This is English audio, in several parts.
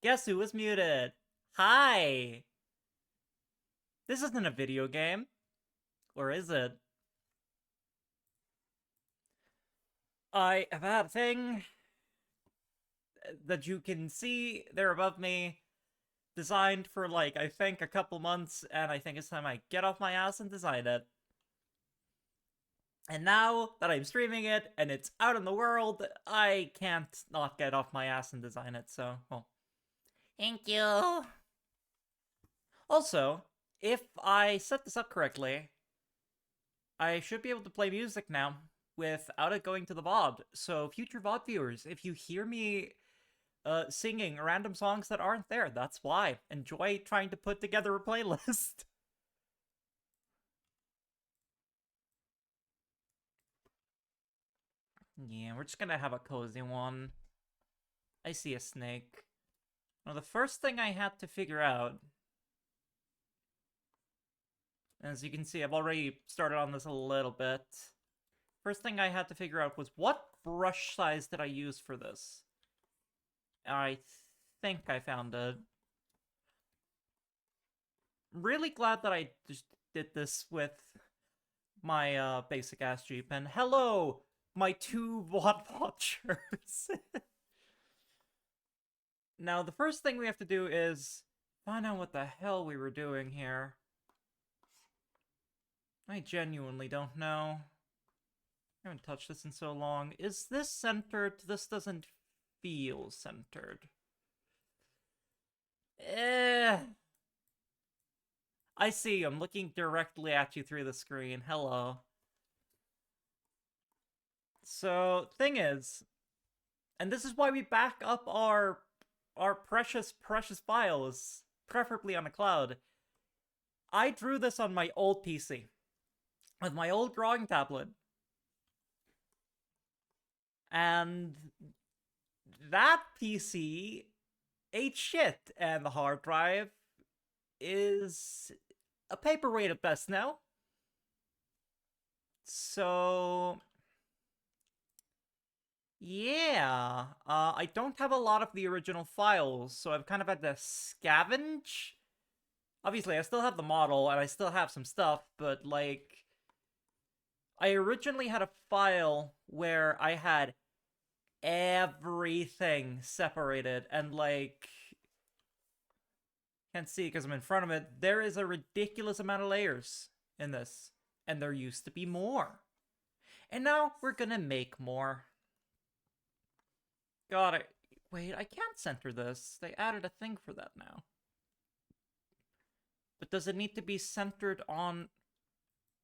Guess who was muted? Hi! This isn't a video game. Or is it? I have had a thing that you can see there above me, designed for like, I think a couple months, and I think it's time I get off my ass and design it. And now that I'm streaming it and it's out in the world, I can't not get off my ass and design it, so, well. Thank you! Also, if I set this up correctly, I should be able to play music now without it going to the VOD. So, future VOD viewers, if you hear me singing random songs that aren't there, that's why. Enjoy trying to put together a playlist. Yeah, we're just gonna have a cozy one. I see a snake. Now, the first thing I had to figure out, as you can see, I've already started on this a little bit. First thing I had to figure out was what brush size did I use for this? I think I found it. Really glad that I just did this with my basic ass Jeep. And hello, my two VOD watchers. Now, the first thing we have to do is find out what the hell we were doing here. I genuinely don't know. I haven't touched this in so long. Is this centered? This doesn't feel centered. Eh. I see, I'm looking directly at you through the screen. Hello. So, thing is, and this is why we back up our precious files, preferably on a cloud. I drew this on my old PC with my old drawing tablet. And that PC ate shit, and the hard drive is a paperweight at best now. So, yeah, I don't have a lot of the original files, so I've kind of had to scavenge. Obviously, I still have the model, and I still have some stuff, but, like, I originally had a file where I had everything separated, and, like, can't see because I'm in front of it, there is a ridiculous amount of layers in this, and there used to be more. And now we're gonna make more. God, wait, I can't center this. They added a thing for that now. But does it need to be centered on...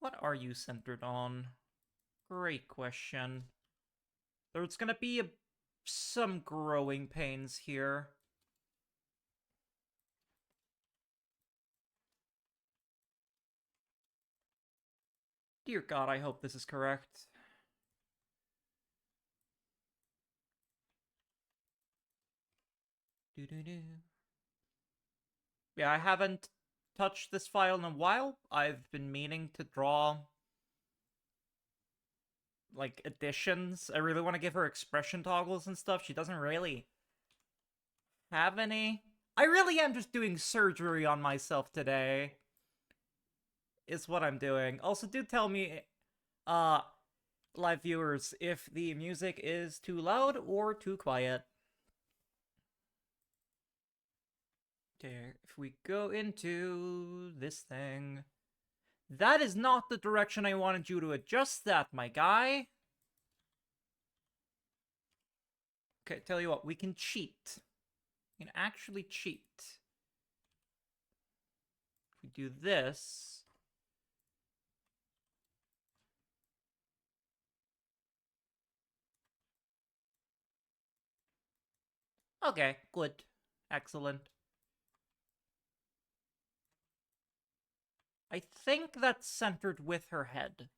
What are you centered on? Great question. There's gonna be some growing pains here. Dear God, I hope this is correct. Doo-doo-doo. Yeah, I haven't touched this file in a while. I've been meaning to draw, like, additions. I really want to give her expression toggles and stuff. She doesn't really have any. I really am just doing surgery on myself today, is what I'm doing. Also, do tell me, uh, live viewers, if the music is too loud or too quiet. Okay, if we go into this thing... That is not the direction I wanted you to adjust that, my guy. Okay, tell you what, we can cheat. We can actually cheat. If we do this... Okay, good. Excellent. I think that's centered with her head.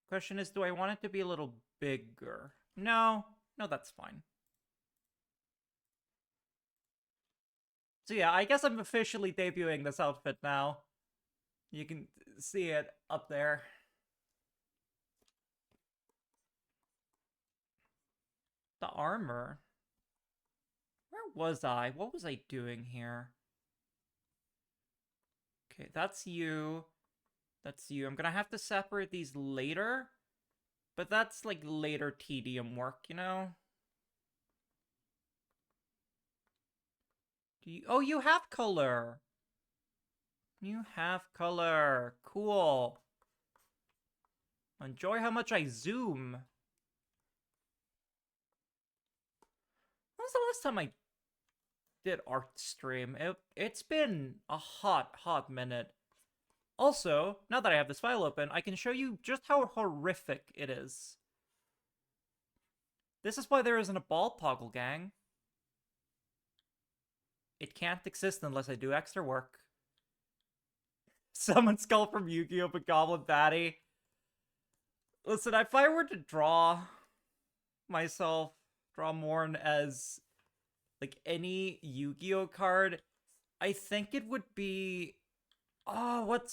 Question is, do I want it to be a little bigger? No, that's fine. So yeah, I guess I'm officially debuting this outfit now. You can see it up there. The armor? Where was I? What was I doing here? Okay, that's you. That's you. I'm gonna have to separate these later. But that's like later tedium work, you know? Oh, you have color! You have color. Cool. Enjoy how much I zoom. When was the last time I did art stream? It's been a hot minute. Also, now that I have this file open, I can show you just how horrific it is. This is why there isn't a ball toggle, gang. It can't exist unless I do extra work. Summon Skull from Yu-Gi-Oh! But Goblin Batty. Listen, if I were to draw myself, draw Morn as like any Yu-Gi-Oh card, I think it would be what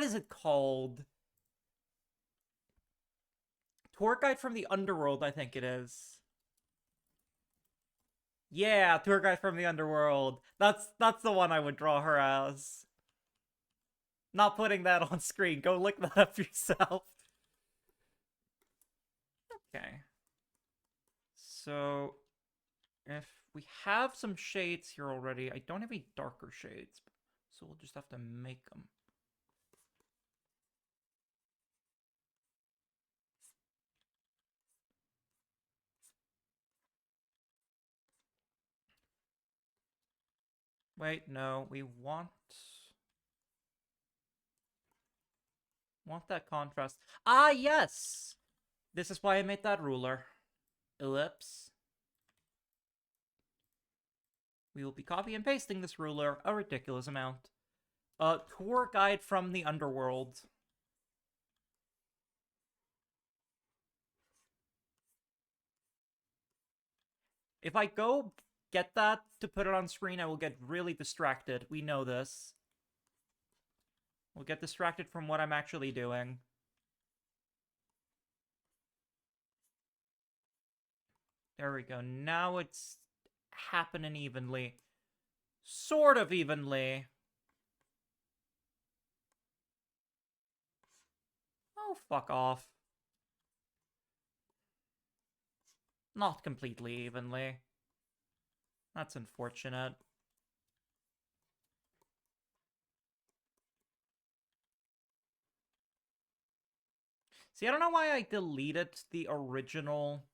is it called? Tour Guide from the Underworld, I think it is. Yeah, Tour Guide from the Underworld. That's the one I would draw her as. Not putting that on screen. Go look that up yourself. Okay. So, if we have some shades here already, I don't have any darker shades, so we'll just have to make them. Wait, no, we want that contrast. Ah, yes! This is why I made that ruler. Ellipse. We will be copy and pasting this ruler a ridiculous amount. Tour Guide from the Underworld. If I go get that to put it on screen, I will get really distracted. We know this. We'll get distracted from what I'm actually doing. There we go. Now it's happening evenly. Sort of evenly. Oh, fuck off. Not completely evenly. That's unfortunate. See, I don't know why I deleted the original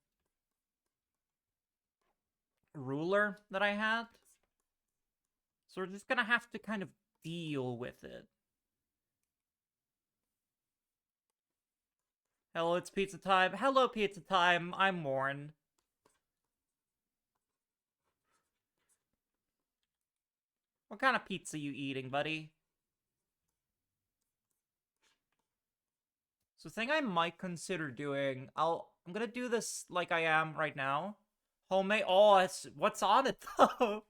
ruler that I had. So we're just gonna have to kind of deal with it. Hello, it's pizza time. Hello, pizza time. I'm Warren. What kind of pizza you eating, buddy? So the thing I might consider doing, I'm gonna do this like I am right now. Homemade. Oh, what's on it though?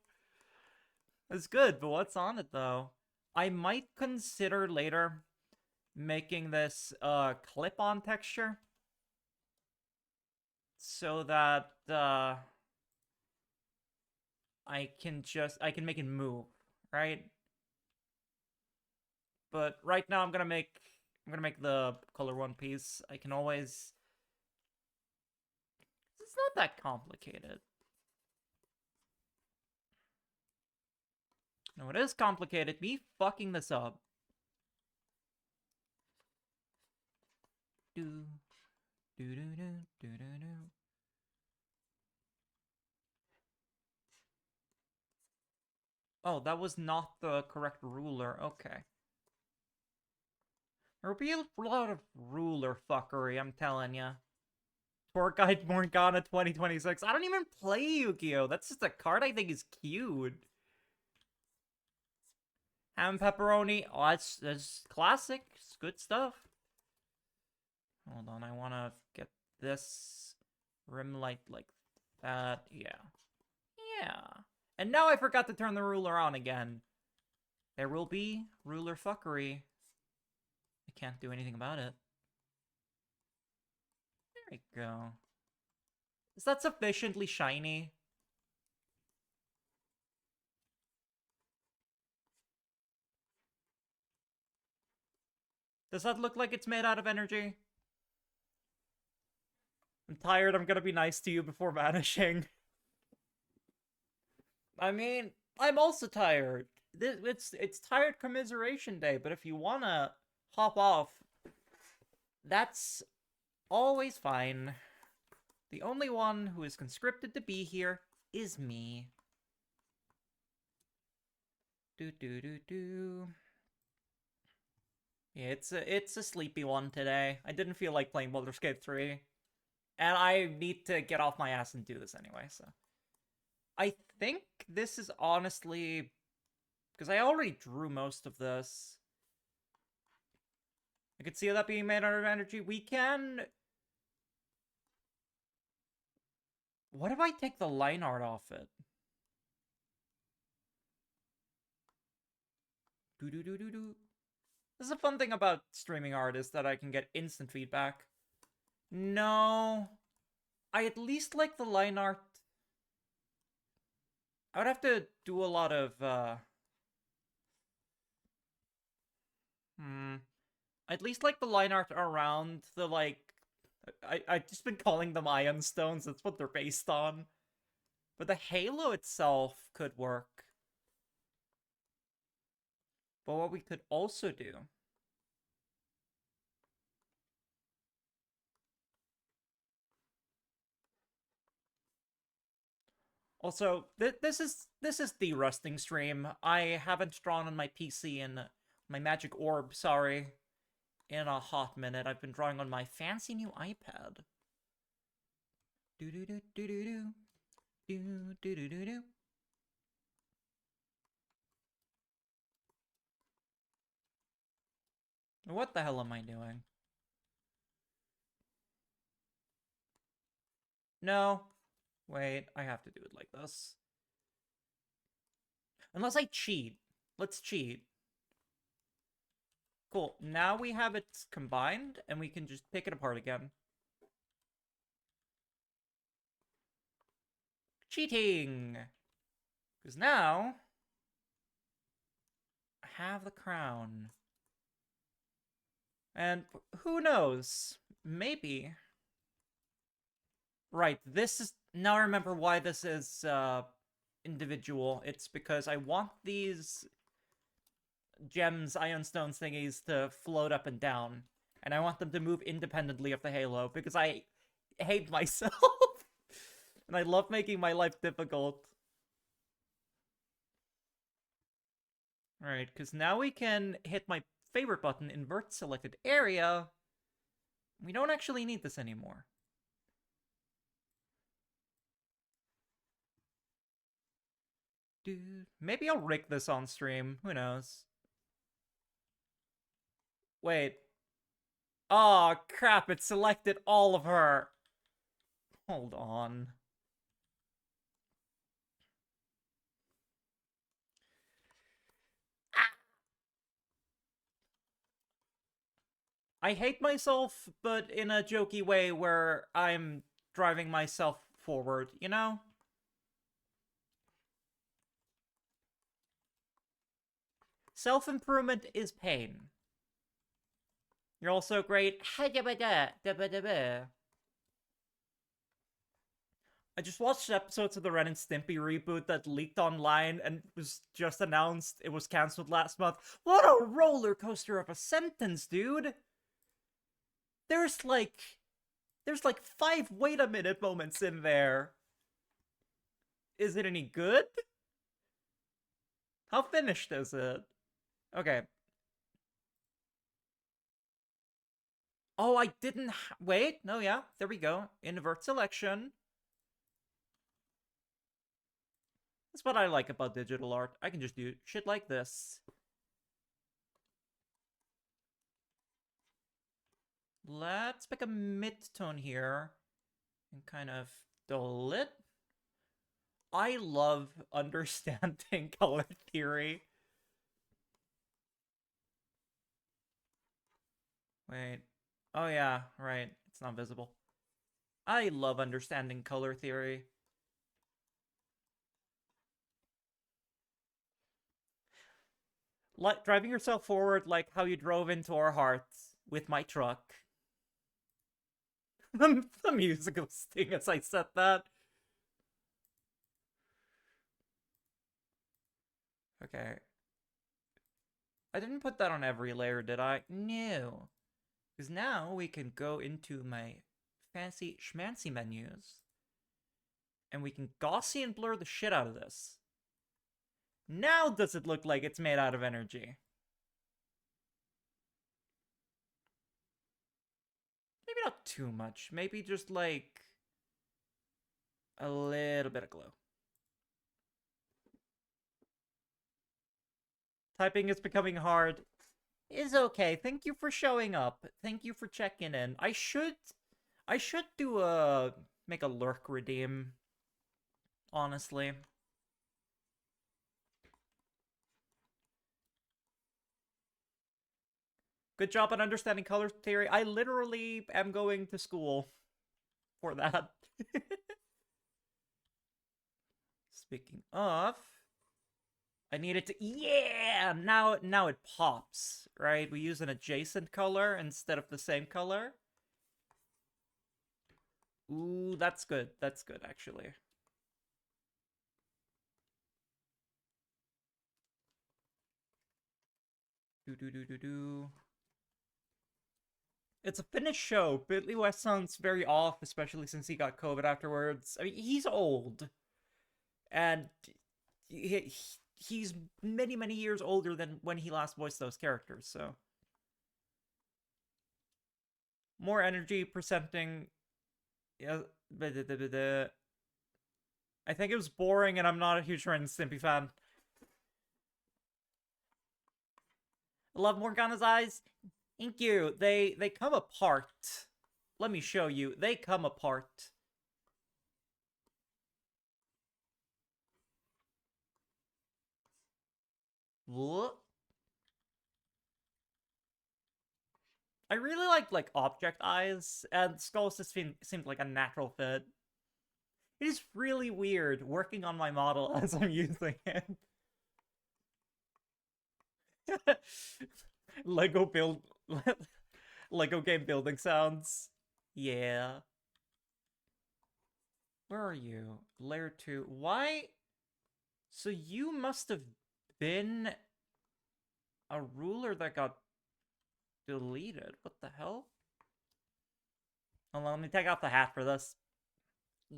It's good, but what's on it though? I might consider later making this clip-on texture so that I can make it move, right? But right now I'm gonna make the color One Piece. I can always. It's not that complicated. No, it is complicated. Me fucking this up. Do do do do do do do. Oh, that was not the correct ruler. Okay. There will be a lot of ruler fuckery, I'm telling ya. Tour Guide Morgana 2026. I don't even play Yu-Gi-Oh! That's just a card I think is cute. Ham pepperoni. Oh, that's classic. It's good stuff. Hold on, I want to get this rim light like that. Yeah. Yeah. And now I forgot to turn the ruler on again. There will be ruler fuckery. I can't do anything about it. There we go. Is that sufficiently shiny? Does that look like it's made out of energy? I'm tired, I'm gonna be nice to you before vanishing. I mean, I'm also tired. It's tired commiseration day, but if you wanna hop off, that's always fine. The only one who is conscripted to be here is me. Do do do do. Yeah, it's a sleepy one today. I didn't feel like playing Baldur's Gate 3. And I need to get off my ass and do this anyway, so. I think this is honestly... Because I already drew most of this. I could see that being made out of energy. We can... What if I take the line art off it? Do-do-do-do-do. This is a fun thing about streaming art, is that I can get instant feedback. No. I at least like the line art. I would have to do a lot of, I at least like the line art around the, like... I've just been calling them ion stones, that's what they're based on. But the halo itself could work. But what we could also do... Also, this is the rusting stream. I haven't drawn on my PC in my magic orb, sorry, in a hot minute. I've been drawing on my fancy new iPad. Do do do do do do do do do do do. What the hell am I doing? No. Wait, I have to do it like this. Unless I cheat. Let's cheat. Cool. Now we have it combined, and we can just pick it apart again. Cheating! Because now... I have the crown. And who knows? Maybe... Right, this is... Now I remember why this is, individual. It's because I want these gems, ion stones thingies to float up and down. And I want them to move independently of the halo, because I hate myself. And I love making my life difficult. Alright, because now we can hit my favorite button, invert selected area. We don't actually need this anymore. Dude, maybe I'll rig this on stream. Who knows? Wait. Oh, crap. It selected all of her. Hold on. I hate myself, but in a jokey way where I'm driving myself forward, you know? Self-improvement is pain. You're also great. I just watched episodes of the Ren and Stimpy reboot that leaked online and was just announced it was cancelled last month. What a roller coaster of a sentence, dude! There's like 5 wait a minute moments in there. Is it any good? How finished is it? Okay. Oh, I didn't... Wait, no, yeah, there we go. Invert selection. That's what I like about digital art. I can just do shit like this. Let's pick a mid-tone here and kind of dull it. I love understanding color theory. Wait. Oh yeah, right. It's not visible. I love understanding color theory. Like driving yourself forward like how you drove into our hearts with my truck. The music was sting as I said that. Okay. I didn't put that on every layer, did I? No. Because now we can go into my fancy schmancy menus. And we can Gaussian blur the shit out of this. Now does it look like it's made out of energy? Maybe not too much. Maybe just like a little bit of glow. Typing is becoming hard. Is okay. Thank you for showing up. Thank you for checking in. I should do a make a lurk redeem. Honestly. Good job on understanding color theory. I literally am going to school for that. Speaking of, I need it to, yeah, now it pops, right? We use an adjacent color instead of the same color. Ooh, that's good. That's good, actually. Do. It's a finished show. Billy West sounds very off, especially since he got COVID afterwards. I mean, he's old. And he's many, many years older than when he last voiced those characters, so. More energy presenting. Yeah, I think it was boring, and I'm not a huge Ren and Stimpy fan. I love Morgana's eyes. Thank you. They come apart. Let me show you. They come apart. What? I really like object eyes, and skulls just seemed like a natural fit. It is really weird working on my model as I'm using it. Lego build Lego game building sounds. Yeah. Where are you? Layer 2. Why? So you must have been a ruler that got deleted. What the hell? Hold on, let me take off the hat for this.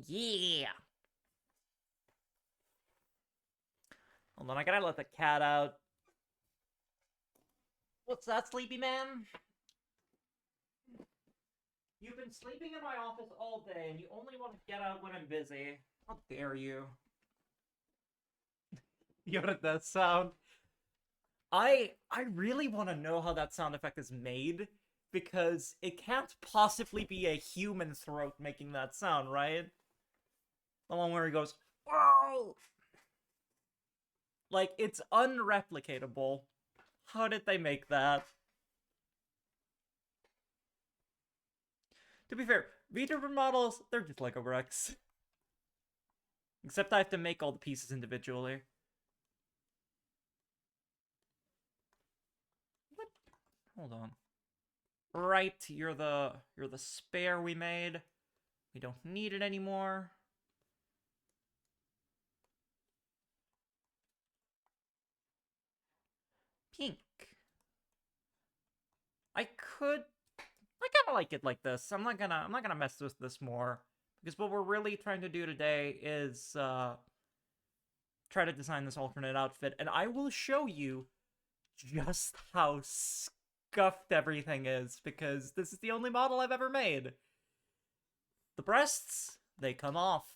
Yeah. Hold on, I gotta let the cat out. What's that, sleepy man? You've been sleeping in my office all day, and you only want to get out when I'm busy. How dare you? You know what that sound? I really want to know how that sound effect is made, because it can't possibly be a human throat making that sound, right? The one where he goes, "Whoa!" Like, it's unreplicatable. How did they make that? To be fair, Vtuber models, they're just Lego bricks. Except I have to make all the pieces individually. What? Hold on. Right, you're the spare we made. We don't need it anymore. Pink. I kind of like it like this. I'm not gonna mess with this more, because what we're really trying to do today is try to design this alternate outfit, and I will show you just how scuffed everything is, because this is the only model I've ever made. The breasts, they come off.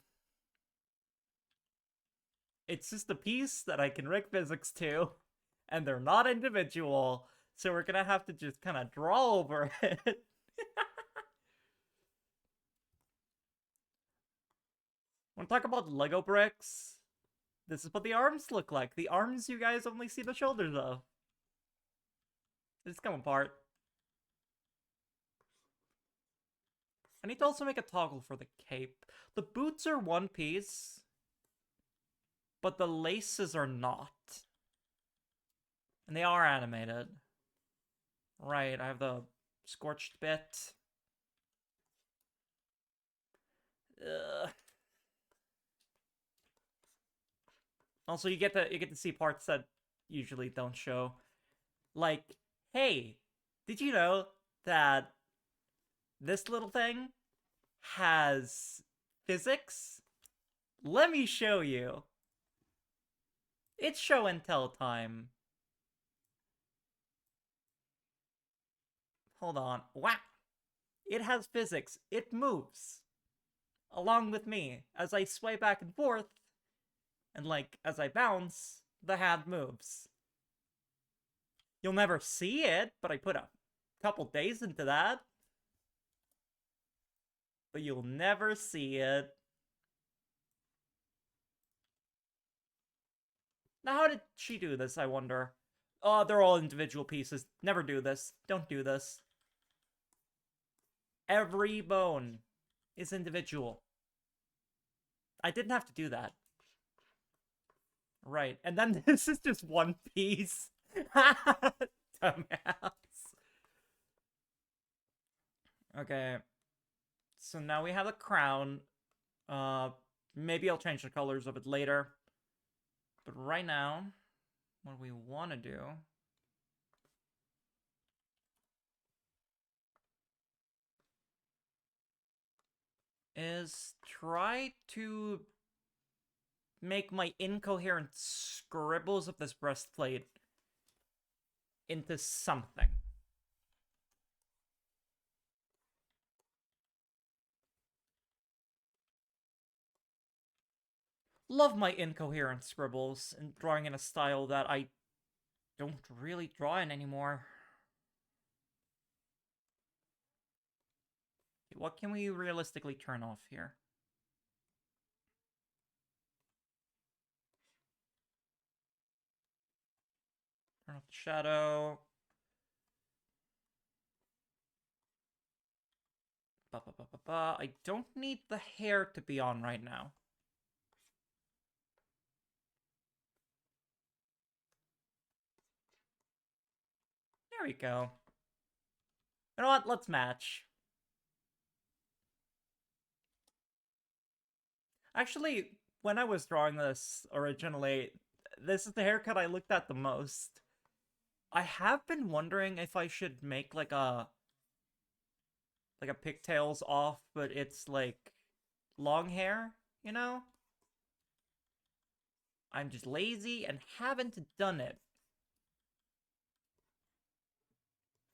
It's just a piece that I can rig physics to, and they're not individual, so we're gonna have to just kind of draw over it. Want to talk about Lego bricks? This is what the arms look like. The arms, you guys only see the shoulders of. They just come apart. I need to also make a toggle for the cape. The boots are one piece, but the laces are not. And they are animated. Right, I have the scorched bit. Ugh. Also, you get to see parts that usually don't show. Like, hey, did you know that this little thing has physics? Let me show you. It's show and tell time. Hold on. Wow. It has physics. It moves. Along with me. As I sway back and forth, and like, as I bounce, the hand moves. You'll never see it, but I put a couple days into that. But you'll never see it. Now, how did she do this, I wonder? Oh, they're all individual pieces. Never do this. Don't do this. Every bone is individual. I didn't have to do that. Right, and then this is just one piece. Dumbass. Okay. So now we have a crown. Maybe I'll change the colors of it later. But right now, what we want to do is try to make my incoherent scribbles of this breastplate into something. Love my incoherent scribbles and drawing in a style that I don't really draw in anymore. What can we realistically turn off here? Turn off the shadow. I don't need the hair to be on right now. There we go. You know what? Let's match. Actually, when I was drawing this originally, this is the haircut I looked at the most. I have been wondering if I should make like a pigtails off, but it's like long hair, you know? I'm just lazy and haven't done it.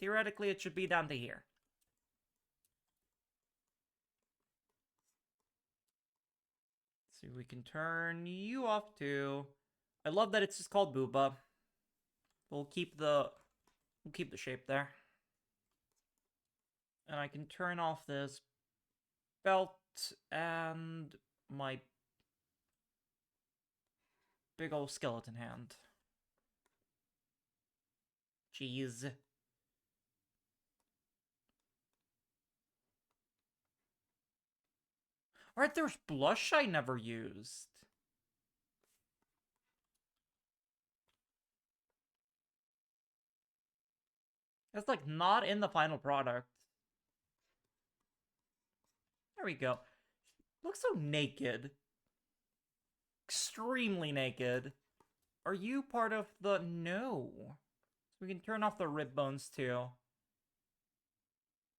Theoretically, it should be down to here. So we can turn you off too. I love that it's just called Booba. We'll keep the shape there. And I can turn off this belt and my big old skeleton hand. Jeez. Alright, there's blush I never used. It's like not in the final product. There we go. Looks so naked. Extremely naked. Are you part of the... No. So we can turn off the rib bones too.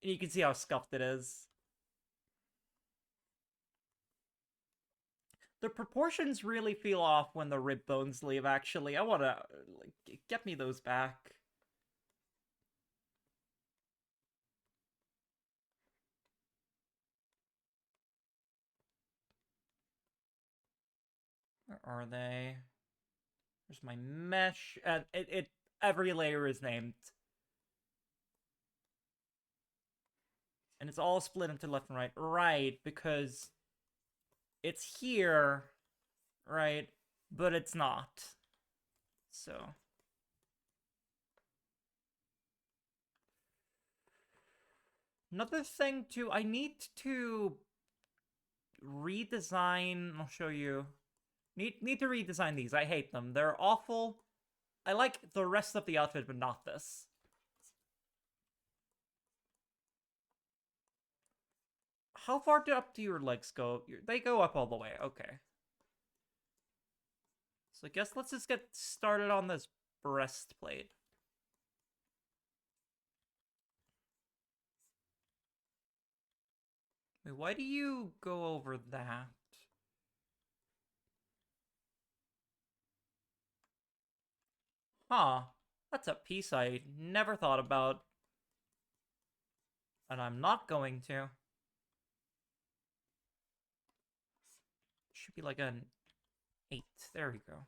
And you can see how scuffed it is. The proportions really feel off when the rib bones leave, actually. I wanna... like, get me those back. Where are they? There's my mesh. Every layer is named. And it's all split into left and right. Right, because it's here, right? But it's not. So. Another thing too, I need to redesign. I'll show you. Need to redesign these. I hate them. They're awful. I like the rest of the outfit, but not this. How far up do your legs go? They go up all the way. Okay. So I guess let's just get started on this breastplate. Wait, why do you go over that? Huh. That's a piece I never thought about. And I'm not going to. Should be like an 8. There we go.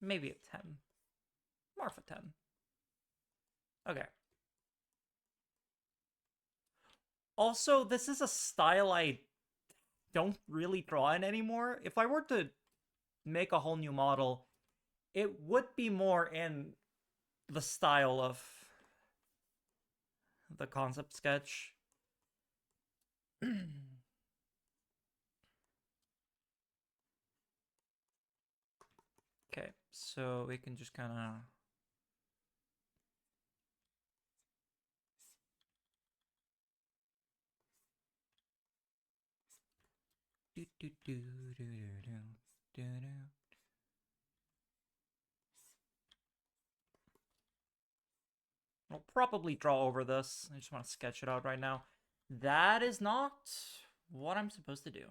Maybe a 10. More of a 10. Okay. Also, this is a style I don't really draw in anymore. If I were to make a whole new model, it would be more in the style of the concept sketch. Okay, so we can just kind of... I'll probably draw over this. I just want to sketch it out right now. That is not what I'm supposed to do.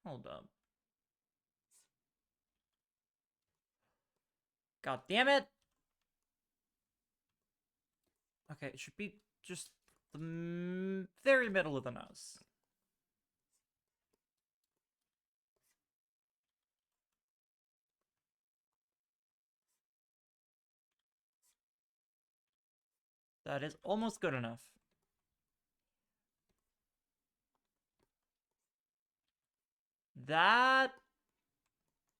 Hold up. God damn it! Okay, it should be just the very middle of the nose. That is almost good enough. That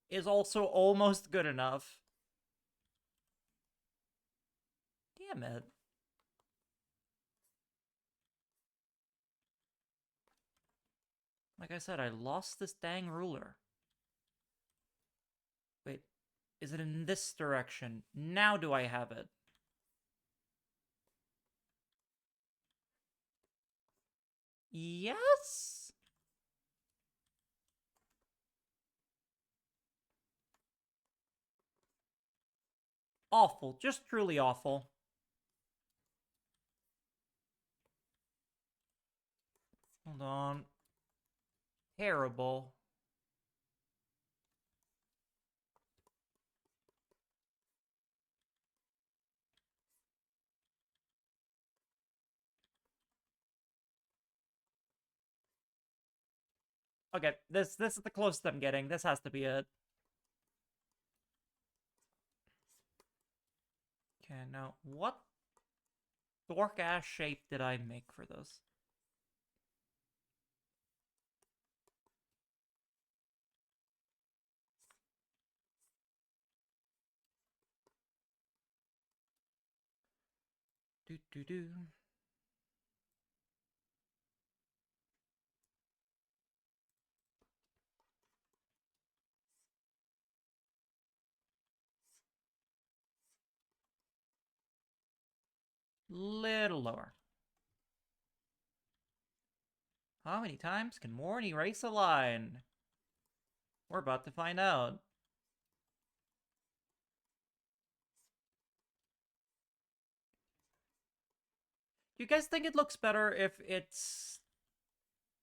is also almost good enough. Damn it. Like I said, I lost this dang ruler. Wait, is it in this direction? Now do I have it? Yes? Awful, just truly awful. Hold on. Terrible. Okay, this is the closest I'm getting. This has to be it. Okay, now what dork ass shape did I make for this? Do do do. Little lower. How many times can Morn erase a line? We're about to find out. Do you guys think it looks better if it's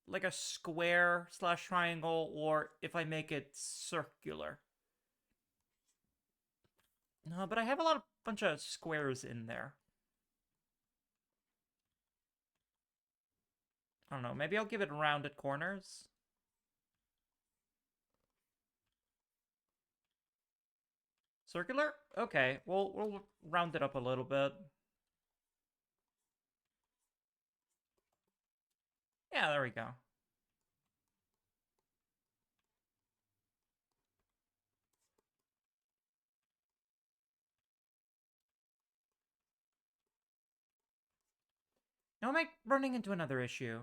like a square slash triangle, or if I make it circular? No, but I have a bunch of squares in there. I don't know, maybe I'll give it rounded corners. Circular? Okay, we'll round it up a little bit. Yeah, there we go. Now am I running into another issue?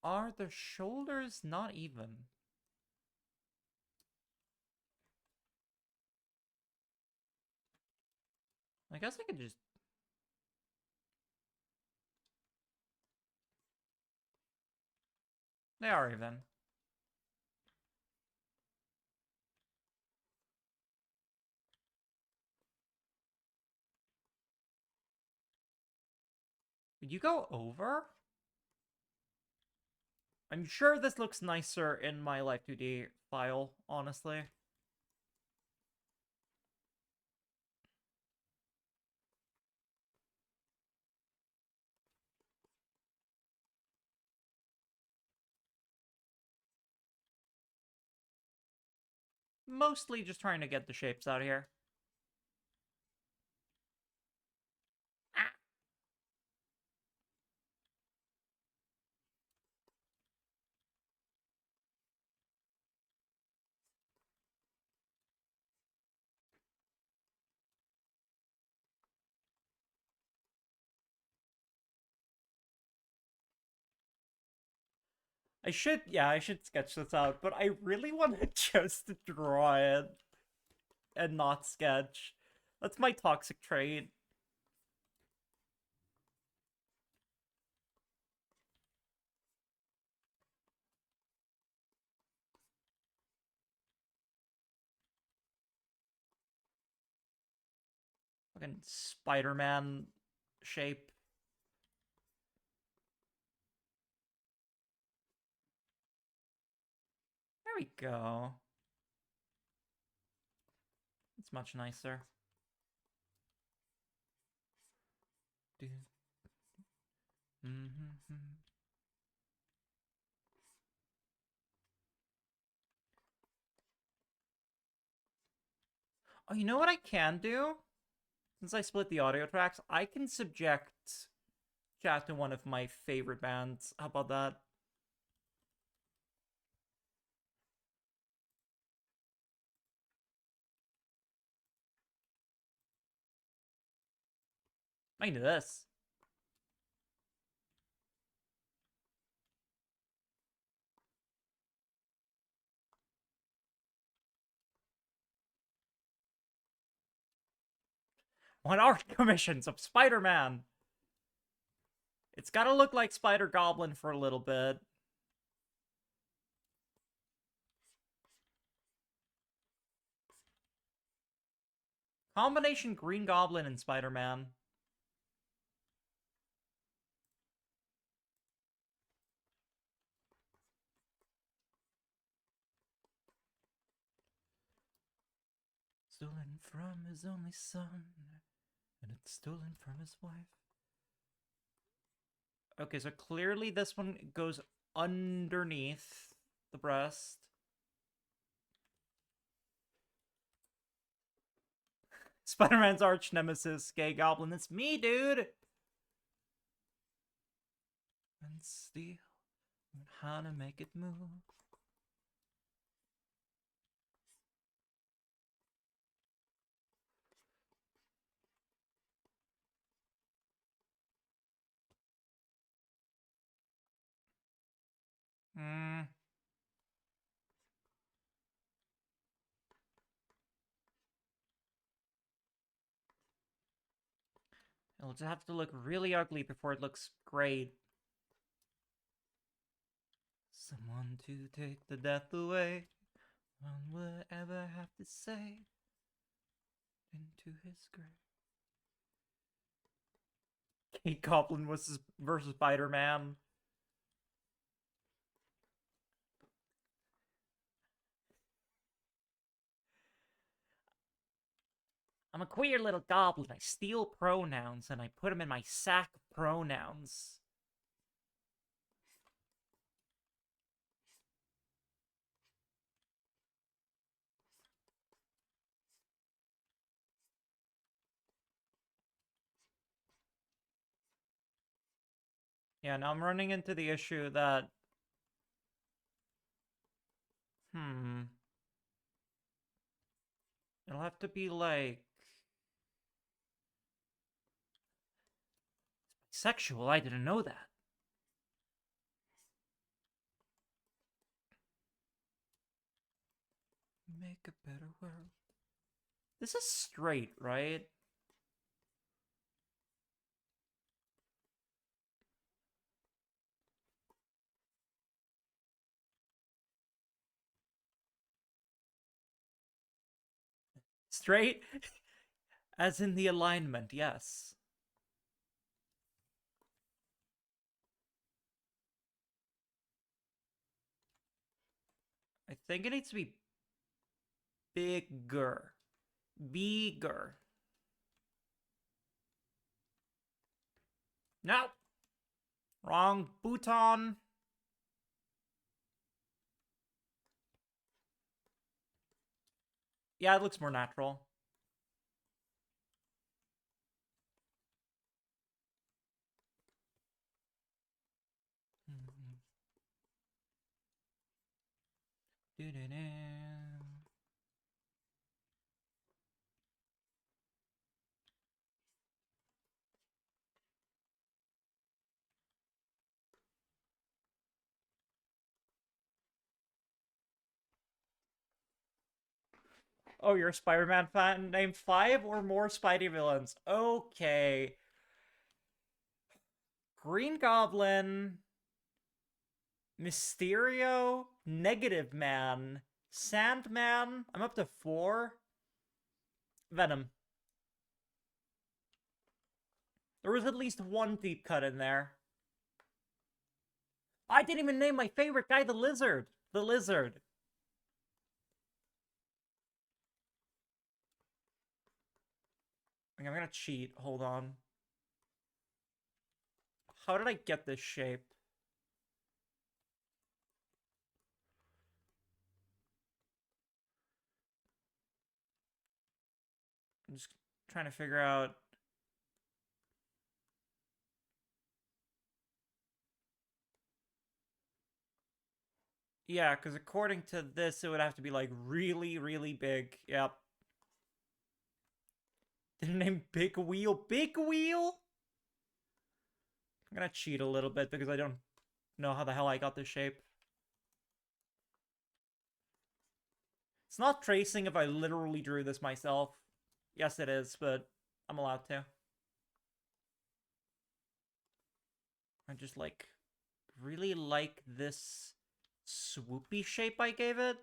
Are the shoulders not even? I guess I could just... They are even. Did you go over? I'm sure this looks nicer in my Life 2D file, honestly. Mostly just trying to get the shapes out here. Ah. I should sketch this out, but I really want to just draw it and not sketch. That's my toxic trait. Fucking Spider-Man shape. There we go. It's much nicer. Oh, you know what I can do? Since I split the audio tracks, I can subject chat to one of my favorite bands. How about that? I can do this. Want art commissions of Spider-Man. It's gotta look like Spider-Goblin for a little bit. Combination Green Goblin and Spider-Man. Stolen from his only son, and it's stolen from his wife. Okay, so clearly this one goes underneath the breast. Spider-Man's arch nemesis, Gay Goblin. It's me, dude! And steal, how to make it move. Hmm. It'll just have to look really ugly before it looks great. Someone to take the death away. None would ever have to say into his grave. Kate Goblin versus Spider-Man. I'm a queer little goblin. I steal pronouns and I put them in my sack of pronouns. Yeah, now I'm running into the issue that... It'll have to be like... Bisexual? I didn't know that. Make a better world. This is straight, right? Straight? As in the alignment, yes. I think it needs to be bigger. Bigger. No! Wrong button. Yeah, it looks more natural. Oh, you're a Spider-Man fan? Name 5 or more Spidey villains. Okay. Green Goblin, Mysterio, Negative Man, Sandman. I'm up to 4. Venom. There was at least one deep cut in there. I didn't even name my favorite guy, the Lizard. The Lizard. I'm gonna cheat. Hold on. How did I get this shape? I'm just trying to figure out. Yeah, because according to this, it would have to be like really, really big. Yep. Didn't name Big Wheel. Big Wheel? I'm gonna cheat a little bit because I don't know how the hell I got this shape. It's not tracing if I literally drew this myself. Yes, it is, but I'm allowed to. I just like really like this swoopy shape I gave it.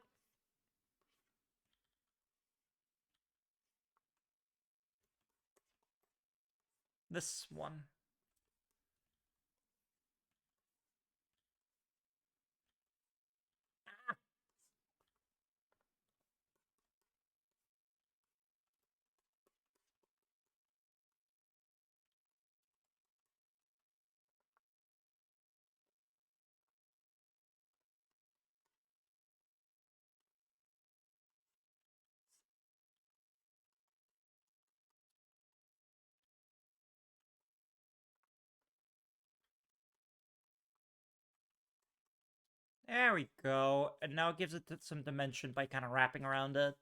This one. There we go. And now it gives it some dimension by kind of wrapping around it.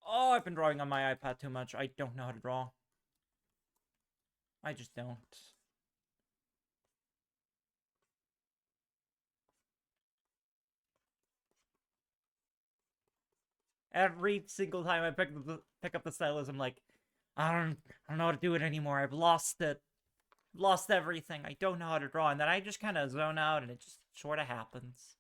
Oh, I've been drawing on my iPad too much. I don't know how to draw. I just don't. Every single time I pick up the stylus, I'm like, I don't know how to do it anymore. I've lost it. Lost everything. I don't know how to draw. And then I just kind of zone out and it just sort of happens.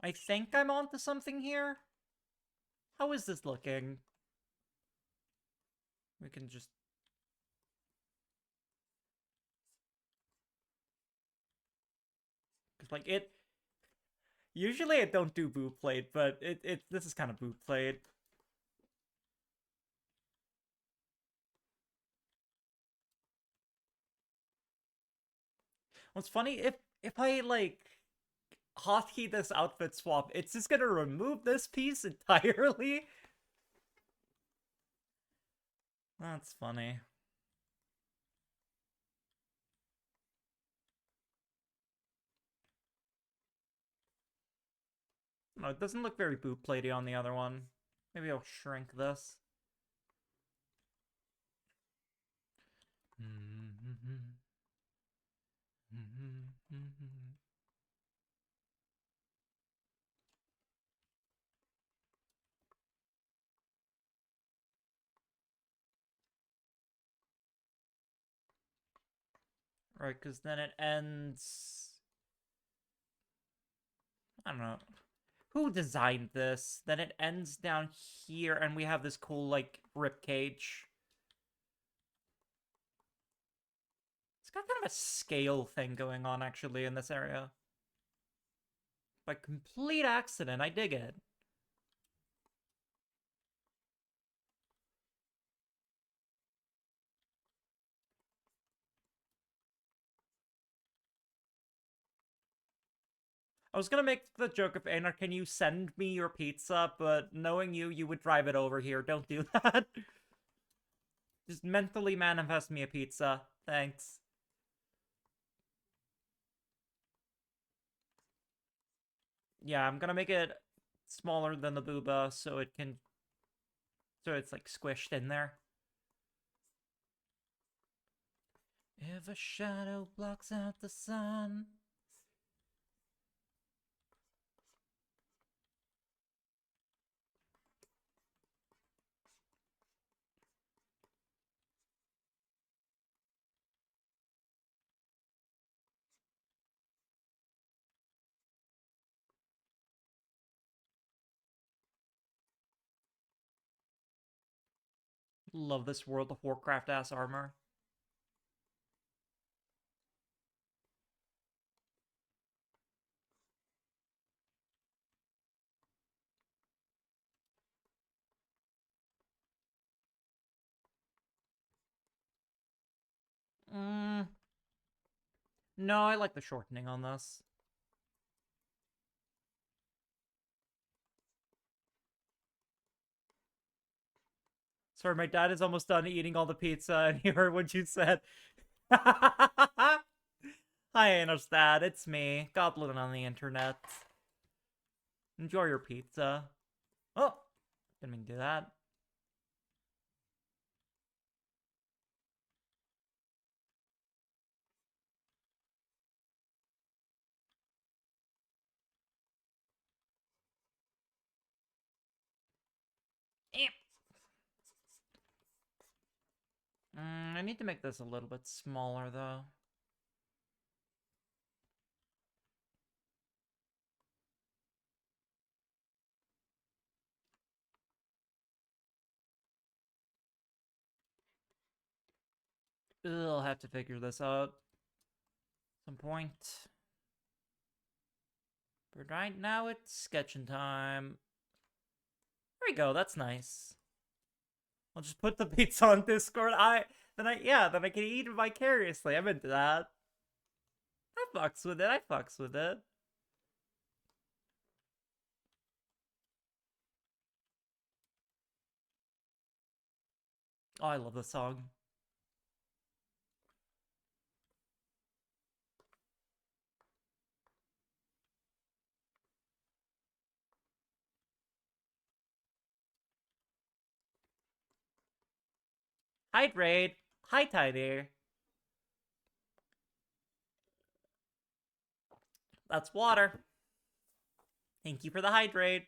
I think I'm onto something here. How is this looking? We can just... Cause like it... Usually I don't do boot plate, but this is kind of boot plate. What's funny, if I like... hotkey this outfit swap, it's just gonna remove this piece entirely. That's funny. No, it doesn't look very boot platey on the other one. Maybe I'll shrink this. Right, because then it ends... I don't know. Who designed this? Then it ends down here, and we have this cool, like, rib cage. It's got kind of a scale thing going on, actually, in this area. By complete accident, I dig it. I was gonna make the joke of, Einar, can you send me your pizza? But knowing you, you would drive it over here. Don't do that. Just mentally manifest me a pizza. Thanks. Yeah, I'm gonna make it smaller than the booba so it can... So it's, like, squished in there. If a shadow blocks out the sun... Love this World of Warcraft ass armor. No, I like the shortening on this. Sorry, my dad is almost done eating all the pizza and he heard what you said. Hi, Einor's dad. It's me, Goblin on the internet. Enjoy your pizza. Oh, didn't mean to do that. I need to make this a little bit smaller, though. I'll have to figure this out at some point. But right now, it's sketching time. There we go, that's nice. I'll just put the pizza on Discord. Then I can eat it vicariously. I'm into that. I fucks with it. Oh, I love this song. Hydrate. Hi, Tidy. That's water. Thank you for the hydrate.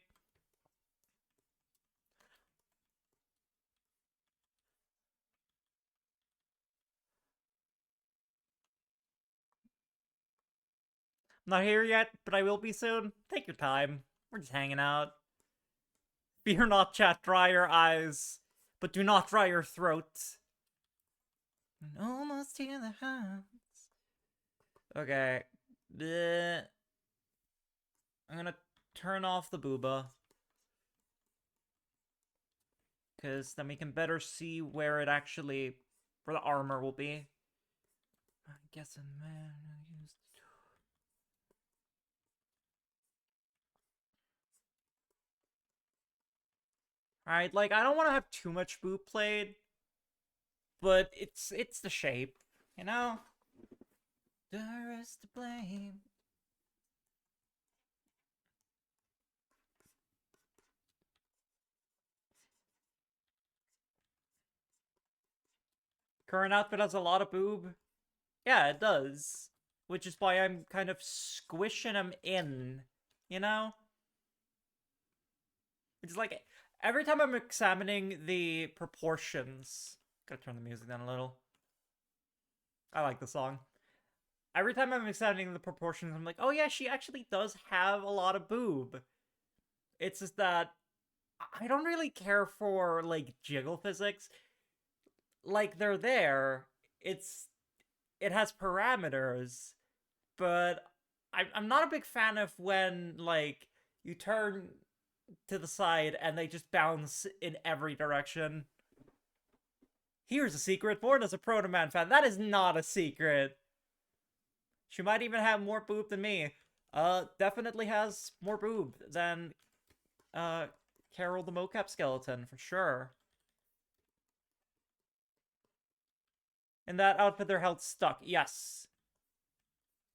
I'm not here yet, but I will be soon. Take your time. We're just hanging out. Fear not, chat. Dry your eyes, but do not dry your throat. Almost to the house. Okay. I'm gonna turn off the booba. Because then we can better see where it actually... where the armor will be. I guess a man used... Alright, like, I don't want to have too much boob played, but it's the shape, you know? There is to blame. Current outfit has a lot of boob. Yeah, it does. Which is why I'm kind of squishing them in, you know? It's like, every time I'm examining the proportions... Gotta turn the music down a little. I like the song. Every time I'm examining the proportions, I'm like, oh yeah, she actually does have a lot of boob. It's just that I don't really care for, like, jiggle physics. Like, they're there. It has parameters, but I'm not a big fan of when, like, you turn to the side and they just bounce in every direction. Here's a secret. Born as a Proto Man fan. That is not a secret. She might even have more boob than me. Definitely has more boob than Carol the mocap skeleton, for sure. In that outfit, they're held stuck. Yes.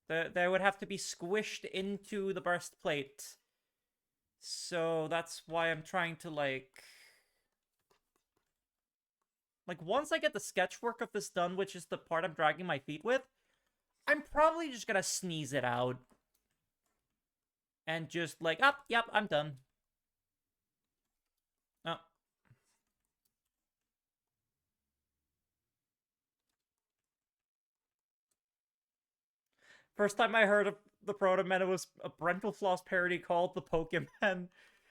They would have to be squished into the breastplate. So that's why I'm trying to, like... Like, once I get the sketch work of this done, which is the part I'm dragging my feet with, I'm probably just gonna sneeze it out. And just like, oh, yep, I'm done. Oh. First time I heard of the Proto Man, it was a Brental Floss parody called The Pokemon.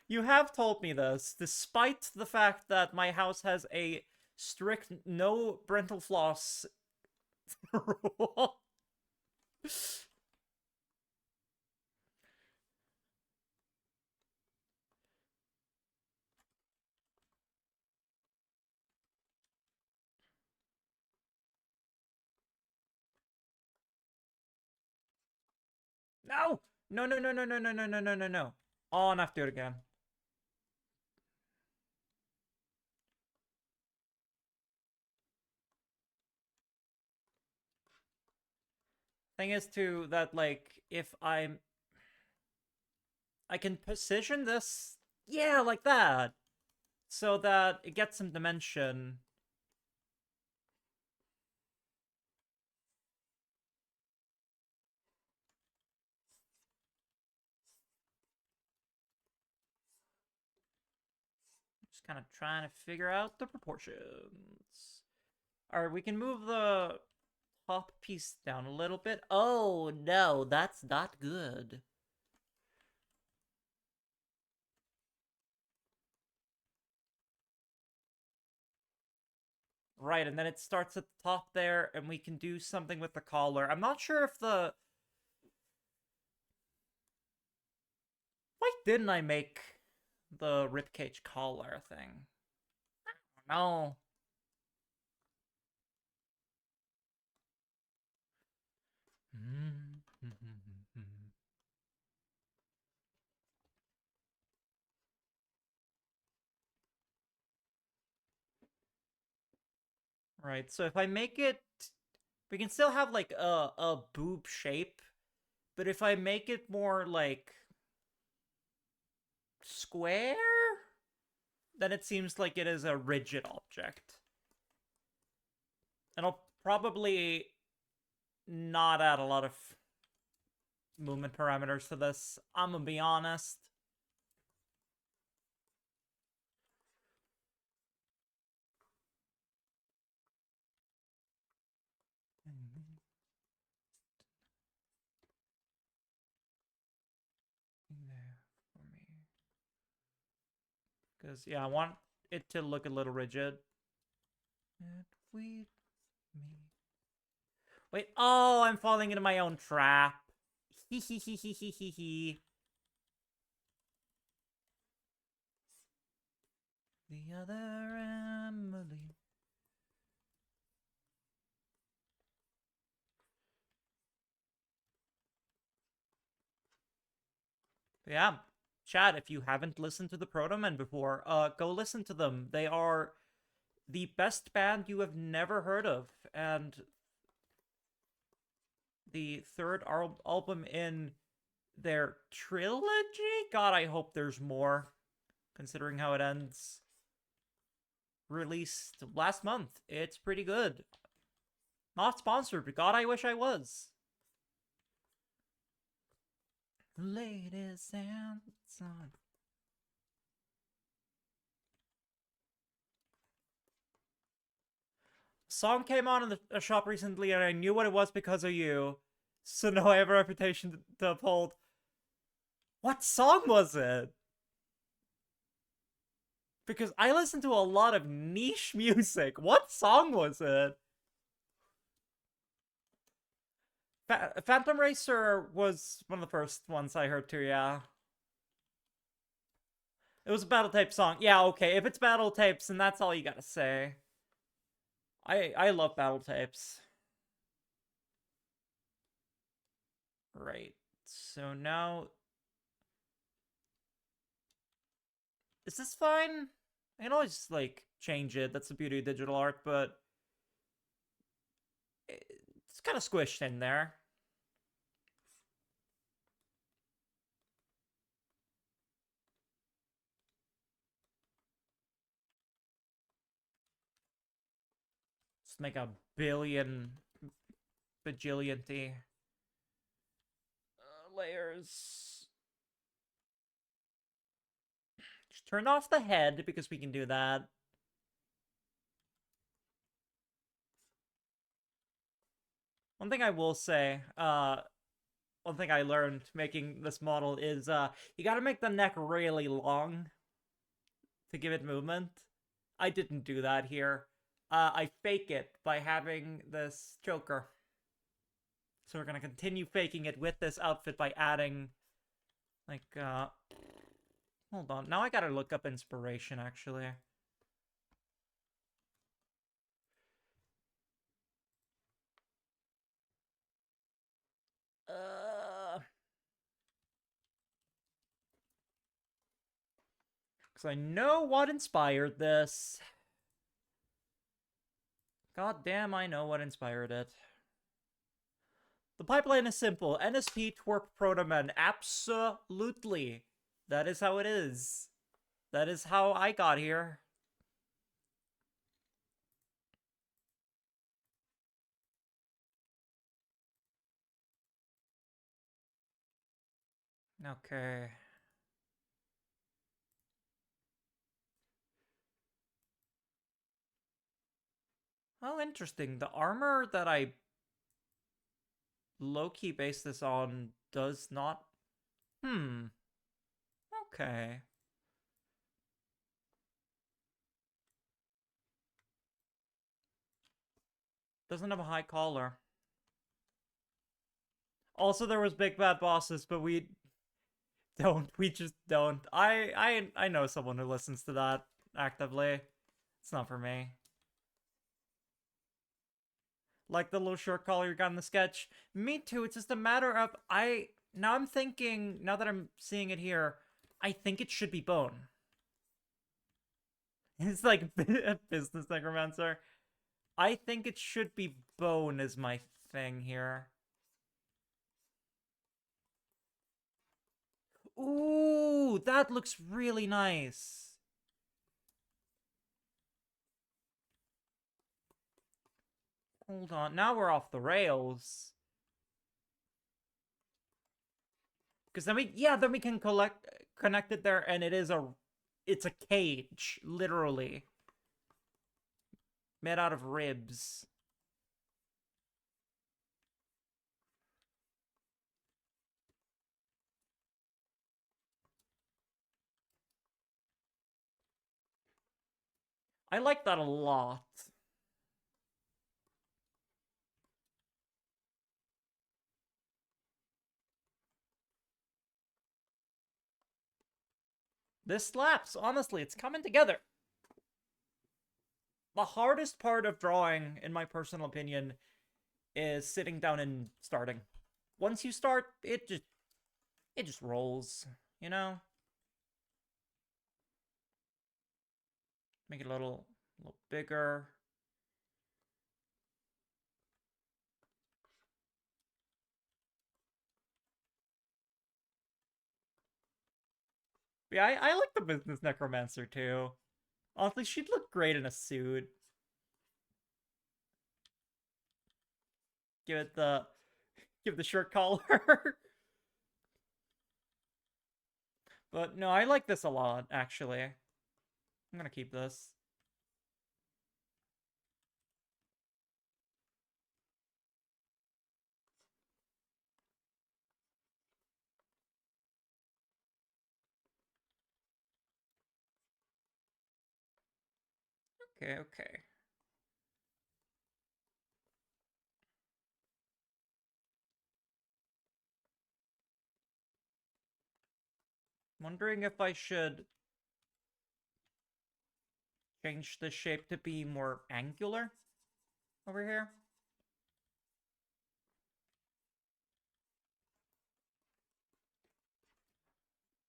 You have told me this, despite the fact that my house has a strict no Brental Floss rule. No! No, no, no, no, no, no, no, no, no, no, no. Oh, and I have to do it again. Thing is, too, that, like, if I can position this, yeah, like that, so that it gets some dimension. Just kind of trying to figure out the proportions. Alright, we can move the top piece down a little bit. Oh, no, that's not good. Right, and then it starts at the top there, and we can do something with the collar. I'm not sure if the... Why didn't I make the ribcage collar thing? No. Right, so if I make it... We can still have, like, a boob shape, but if I make it more, like... square? Then it seems like it is a rigid object. And I'll probably not add a lot of movement parameters to this. I'm gonna be honest. There for me. Because, yeah, I want it to look a little rigid. Me. Wait, oh, I'm falling into my own trap. Hee hee hee hee hee hee hee. The other Emily. Yeah. chat, if you haven't listened to the Protomen before, go listen to them. They are the best band you have never heard of, and the third album in their trilogy? God, I hope there's more, considering how it ends. Released last month. It's pretty good. Not sponsored, but God, I wish I was. Ladies and son. Song came on in the shop recently, and I knew what it was because of you. So now I have a reputation to uphold. What song was it? Because I listen to a lot of niche music. What song was it? Phantom Racer was one of the first ones I heard too, yeah. It was a battle type song. Yeah, okay. If it's battle types, then that's all you gotta say. I love battle types. Right. So now... Is this fine? I can always, like, change it. That's the beauty of digital art, but... It's kind of squished in there. Let's make a billion... bajillion-ty. Layers... Just turn off the head, because we can do that. One thing I will say, one thing I learned making this model is, you gotta make the neck really long to give it movement. I didn't do that here. I fake it by having this choker. So we're gonna continue faking it with this outfit by adding, like, hold on. Now I gotta look up inspiration, actually. Because I know what inspired this. God damn, I know what inspired it. The pipeline is simple. NSP, twerp, protomen. Absolutely. That is how it is. That is how I got here. Okay. Oh, interesting. The armor that I low-key base this on does not... Okay. Doesn't have a high collar. Also, there was big bad bosses, but we don't. We just don't. I know someone who listens to that actively. It's not for me. Like the little short collar you got in the sketch. Me too. It's just a matter of now I'm thinking, now that I'm seeing it here, I think it should be bone. It's like a business necromancer. I think it should be bone is my thing here. Ooh, that looks really nice. Hold on, now we're off the rails. Because then we can connect it there, and it's a cage, literally. Made out of ribs. I like that a lot. This slaps, honestly, it's coming together. The hardest part of drawing, in my personal opinion, is sitting down and starting. Once you start, it just rolls, you know? Make it a little bigger. Yeah, I like the business necromancer too. Honestly, she'd look great in a suit. Give it the give the shirt collar. But no, I like this a lot, actually. I'm gonna keep this. Okay, okay. Wondering if I should change the shape to be more angular over here.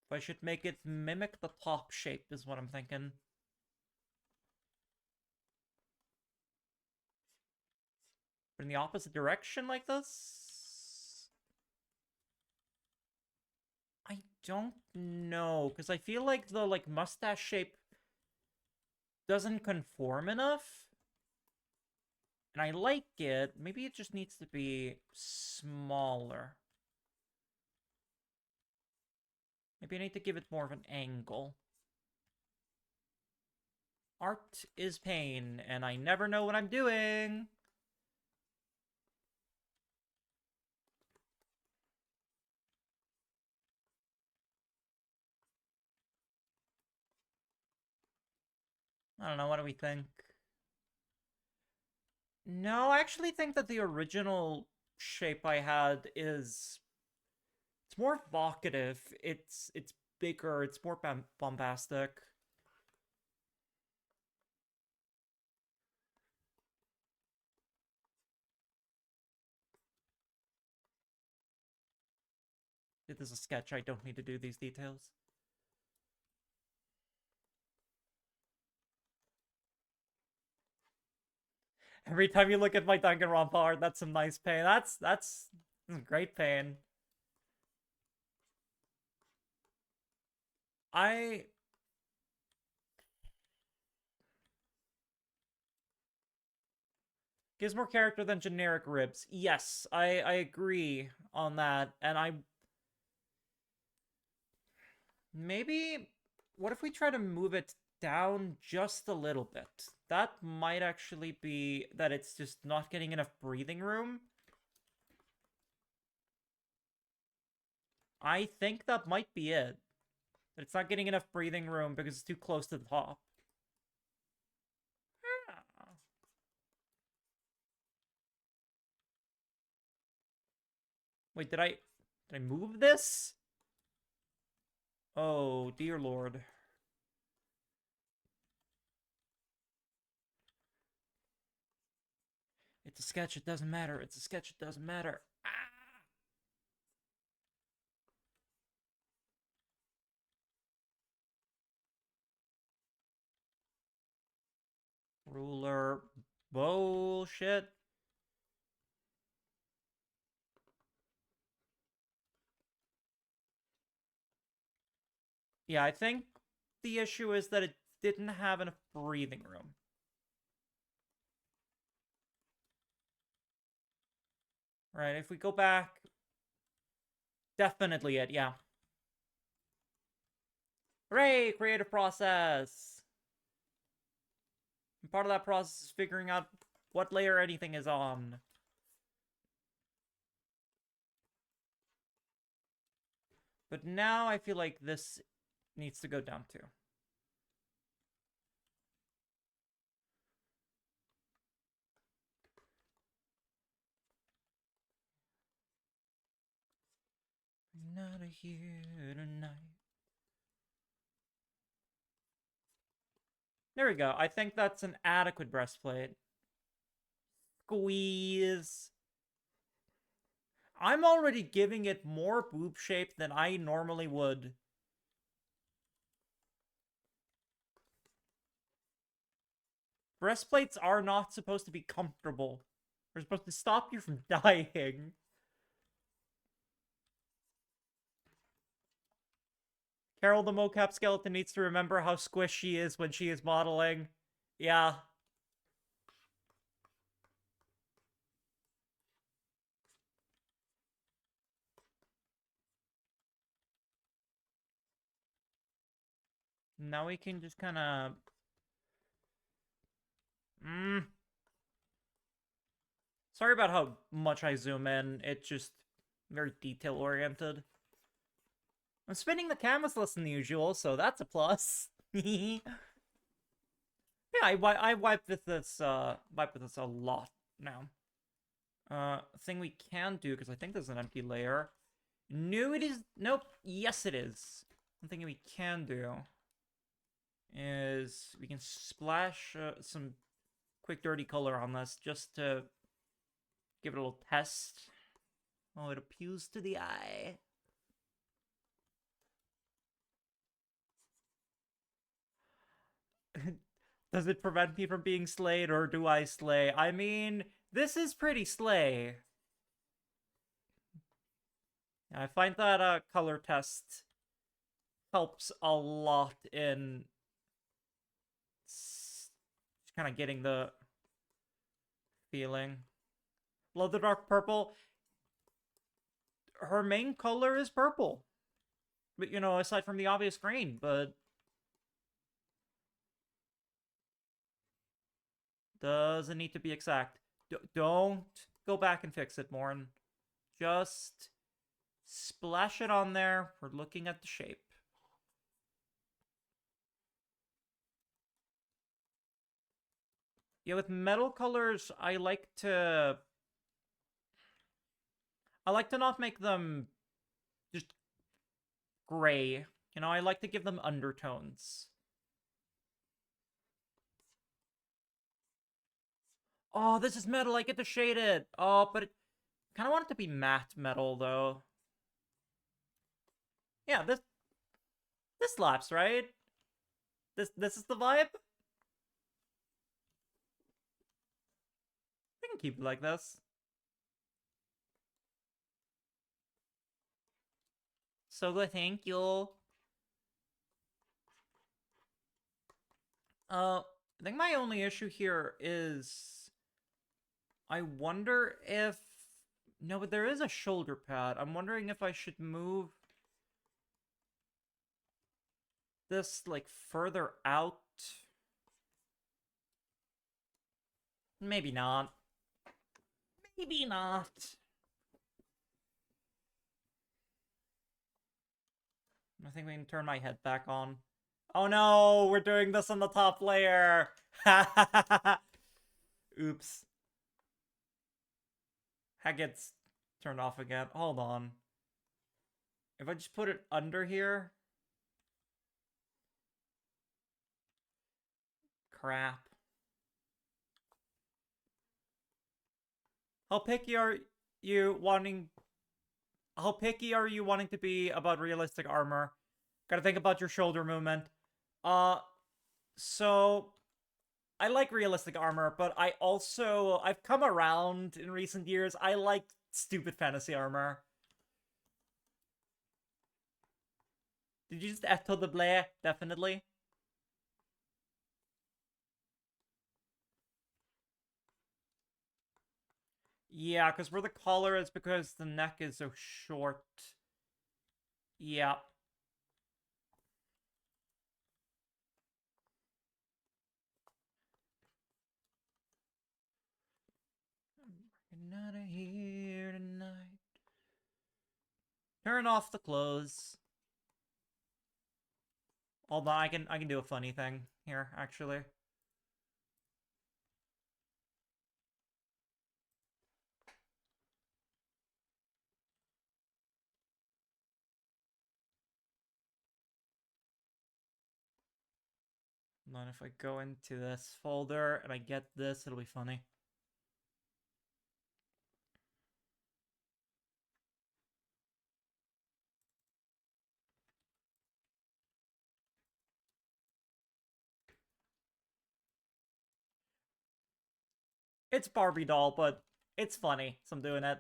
If I should make it mimic the top shape is what I'm thinking. But in the opposite direction like this? I don't know, because I feel like the mustache shape doesn't conform enough. And I like it. Maybe it just needs to be smaller. Maybe I need to give it more of an angle. Art is pain, and I never know what I'm doing. I don't know, what do we think? No, I actually think that the original shape I had is... It's more evocative. It's bigger, it's more bombastic. It is a sketch, I don't need to do these details. Every time you look at my Danganronpa art, that's some nice pain. That's great pain. I gives more character than generic ribs. Yes, I agree on that. And I maybe what if we try to move it down just a little bit? That might actually be that it's just not getting enough breathing room. I think that might be it. That it's not getting enough breathing room because it's too close to the top. Wait, did I move this? Oh, dear lord. It's a sketch, it doesn't matter. It's a sketch, it doesn't matter. Ah! Ruler bullshit. Yeah, I think the issue is that it didn't have enough breathing room. Right, if we go back... Definitely it, yeah. Hooray! Creative process! And part of that process is figuring out what layer anything is on. But now I feel like this needs to go down too. Not here tonight. There we go. I think that's an adequate breastplate. Squeeze. I'm already giving it more boob shape than I normally would. Breastplates are not supposed to be comfortable. They're supposed to stop you from dying. Carol the mocap skeleton needs to remember how squishy she is when she is modeling. Yeah. Now we can just kind of... Sorry about how much I zoom in. It's just very detail-oriented. I'm spinning the canvas less than usual, so that's a plus. Yeah, I wipe with this a lot now. Thing we can do, because I think there's an empty layer. No, it is... Nope. Yes, it is. One thing we can do is we can splash some quick dirty color on this just to give it a little test. Oh, it appeals to the eye. Does it prevent me from being slayed, or do I slay? I mean, this is pretty slay. I find that color test helps a lot in kind of getting the feeling. Love the dark purple. Her main color is purple. But, you know, aside from the obvious green, but... Doesn't need to be exact. Don't go back and fix it, Morn. Just splash it on there. We're looking at the shape. Yeah, with metal colors, I like to not make them just gray. You know, I like to give them undertones. Oh, this is metal. I get to shade it. Oh, but I kind of want it to be matte metal, though. Yeah, this slaps, right? This is the vibe? We can keep it like this. So good, thank you. I think my only issue here is... I wonder if... No, but there is a shoulder pad. I'm wondering if I should move this, like, further out. Maybe not. Maybe not. I think we can turn my head back on. Oh no, we're doing this on the top layer. Oops. That gets turned off again. Hold on. If I just put it under here. Crap. How picky are you wanting... How picky are you wanting to be about realistic armor? Gotta think about your shoulder movement. So... I like realistic armor, but I've come around in recent years. I like stupid fantasy armor. Did you just echo the bleh? Definitely. Yeah, because where the collar is because the neck is so short. Yeah. I'm not here tonight. Turn off the clothes. Hold on, I can do a funny thing here, actually. And then if I go into this folder and I get this, it'll be funny. It's Barbie doll, but it's funny, so I'm doing it.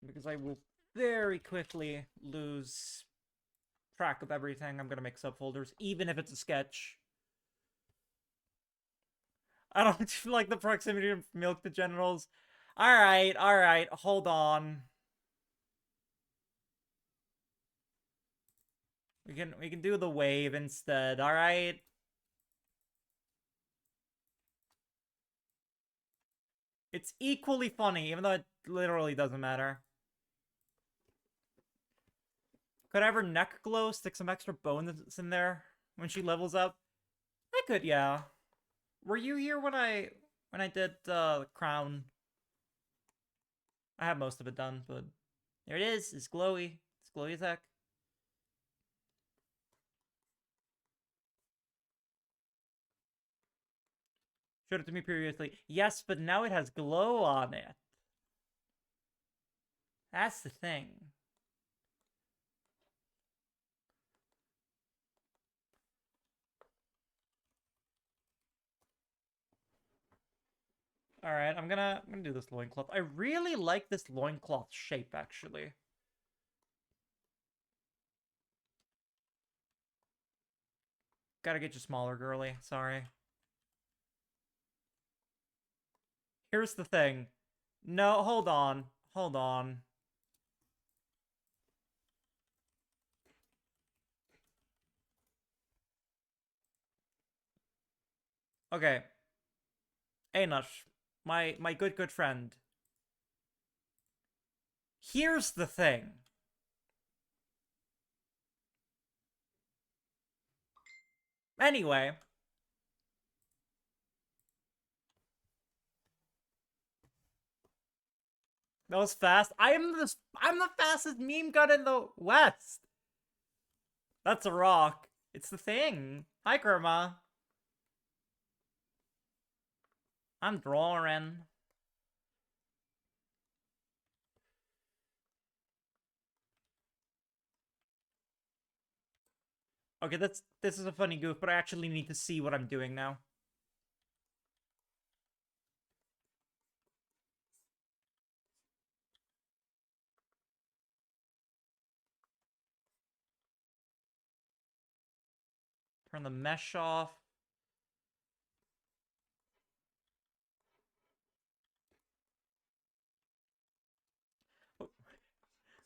Because I will very quickly lose track of everything. I'm gonna make subfolders, even if it's a sketch. I don't like the proximity of milk to genitals. Alright, hold on. We can do the wave instead, alright? It's equally funny, even though it literally doesn't matter. Could I have her neck glow, stick some extra bones in there when she levels up? I could, yeah. Were you here when I did the crown? I have most of it done, but there it is. It's glowy. It's glowy as heck. Showed it to me previously. Yes, but now it has glow on it. That's the thing. Alright, I'm gonna do this loincloth. I really like this loincloth shape, actually. Gotta get you smaller, girly. Sorry. Here's the thing. No, hold on. Hold on. Okay. Enosh, my good friend. Here's the thing. Anyway. That was fast. I'm the fastest meme gun in the West. That's a rock. It's the thing. Hi, Kerma. I'm drawing. Okay, this is a funny goof, but I actually need to see what I'm doing now. Turn the mesh off.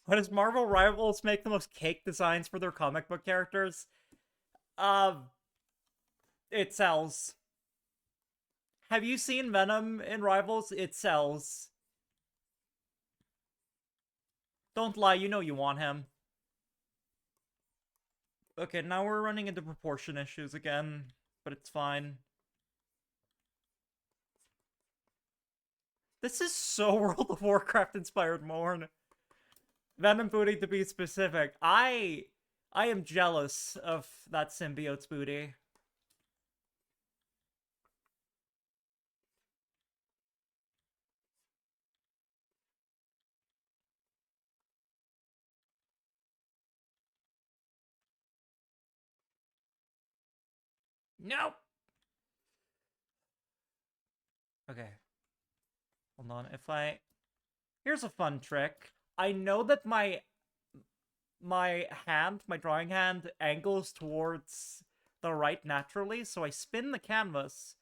Why does Marvel Rivals make the most cake designs for their comic book characters? Uh, it sells. Have you seen Venom in Rivals? It sells. Don't lie, you know you want him. Okay, now we're running into proportion issues again, but it's fine. This is so World of Warcraft inspired Morn. Venom booty to be specific. I am jealous of that symbiote's booty. Nope. Okay. Hold on. If I... Here's a fun trick. I know that my hand, my drawing hand, angles towards the right naturally, so I spin the canvas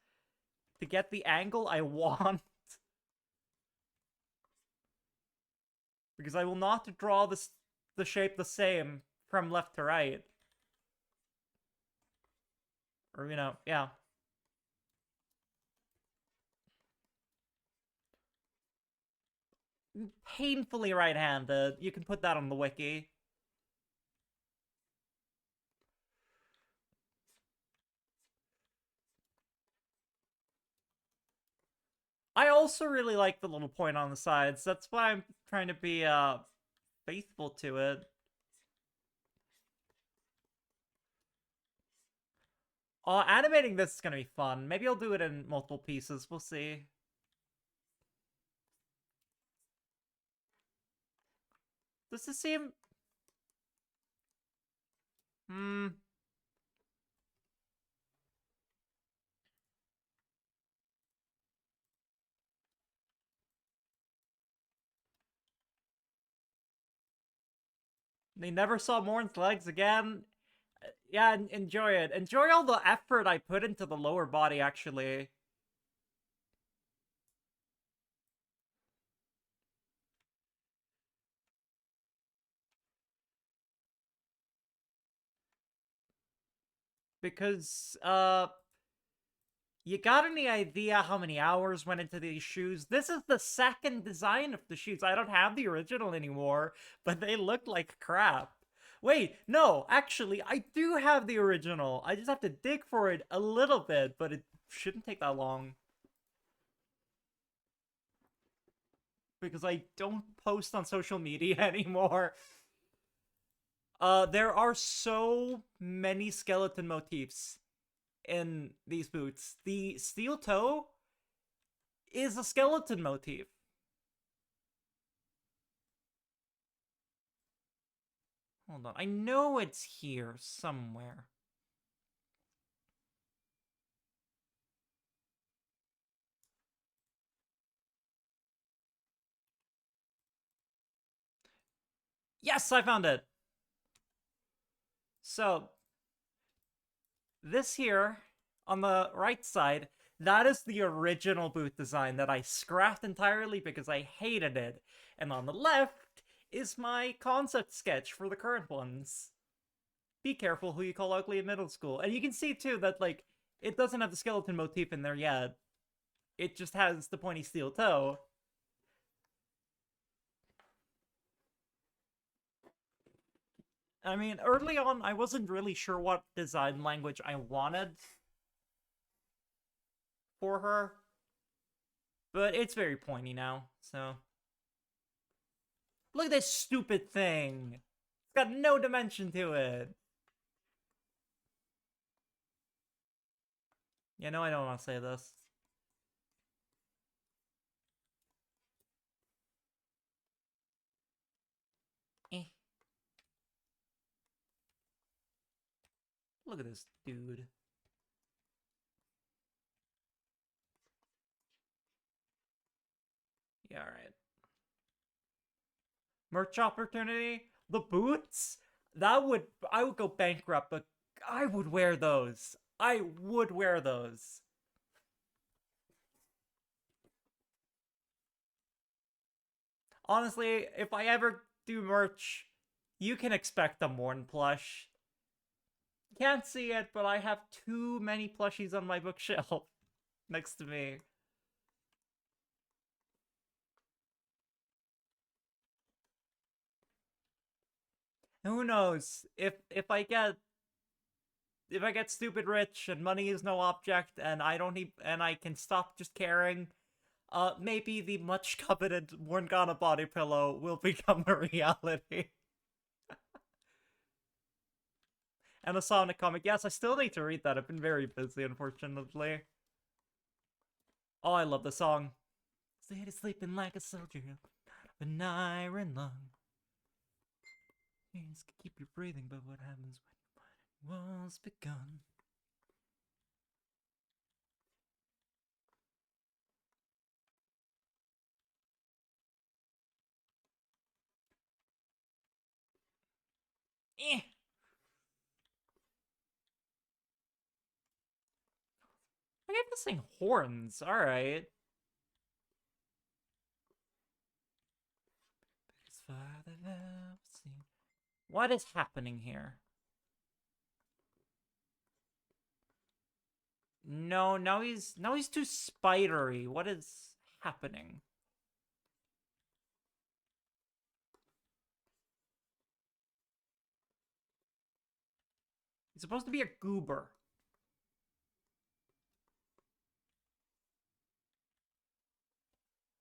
to get the angle I want. Because I will not draw the shape the same from left to right. Or, yeah. Painfully right-handed. You can put that on the wiki. I also really like the little point on the sides. That's why I'm trying to be faithful to it. Animating this is gonna be fun. Maybe I'll do it in multiple pieces. We'll see. Does this seem... Hmm... They never saw Morn's legs again. Yeah, enjoy it. Enjoy all the effort I put into the lower body, actually. Because, you got any idea how many hours went into these shoes? This is the second design of the shoes. I don't have the original anymore, but they look like crap. Wait, no, actually, I do have the original. I just have to dig for it a little bit, but it shouldn't take that long. Because I don't post on social media anymore. There are so many skeleton motifs in these boots. The steel toe is a skeleton motif. Hold on, I know it's here somewhere. Yes, I found it! So, this here, on the right side, that is the original boot design that I scrapped entirely because I hated it. And on the left is my concept sketch for the current ones. Be careful who you call ugly in middle school. And you can see, too, that, like, it doesn't have the skeleton motif in there yet. It just has the pointy steel toe. I mean, early on, I wasn't really sure what design language I wanted for her. But it's very pointy now, so... Look at this stupid thing! It's got no dimension to it! You know I don't want to say this. Eh. Look at this dude. Yeah, alright. Merch opportunity? The boots? I would go bankrupt, but I would wear those. I would wear those. Honestly, if I ever do merch, you can expect a Morn plush. Can't see it, but I have too many plushies on my bookshelf next to me. Who knows? If I get stupid rich and money is no object and I don't need and I can stop just caring, maybe the much coveted Morgana body pillow will become a reality. And a Sonic comic. Yes, I still need to read that. I've been very busy, unfortunately. Oh, I love the song. Stay sleeping like a soldier, an iron lung. Means keep you breathing, but what happens when your war's begun? Eh. I gave this thing horns. Alright. What is happening here? No, now he's too spidery. What is happening? He's supposed to be a goober.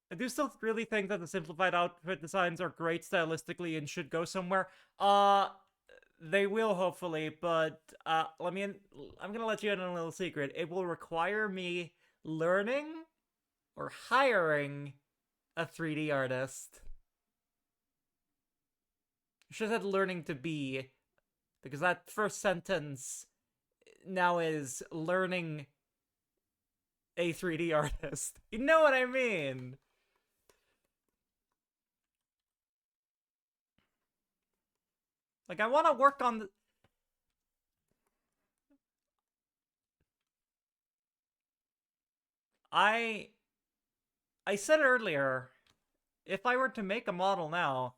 I do still really think that the simplified outfit designs are great stylistically and should go somewhere. They will hopefully, but I'm gonna let you in on a little secret. It will require me learning or hiring a 3D artist. I should have said learning to be, because that first sentence now is learning a 3D artist. You know what I mean? Like, I want to work on the... I said earlier, if I were to make a model now,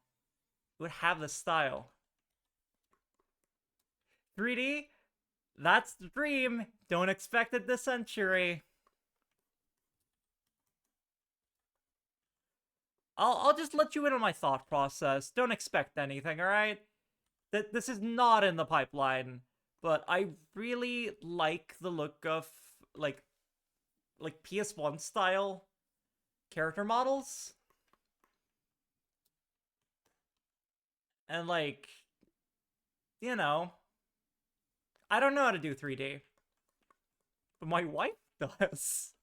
it would have the style. 3D, that's the dream. Don't expect it this century. I'll just let you in on my thought process. Don't expect anything, alright? This is not in the pipeline, but I really like the look of like PS1 style character models. And like, you know, I don't know how to do 3D, but my wife does.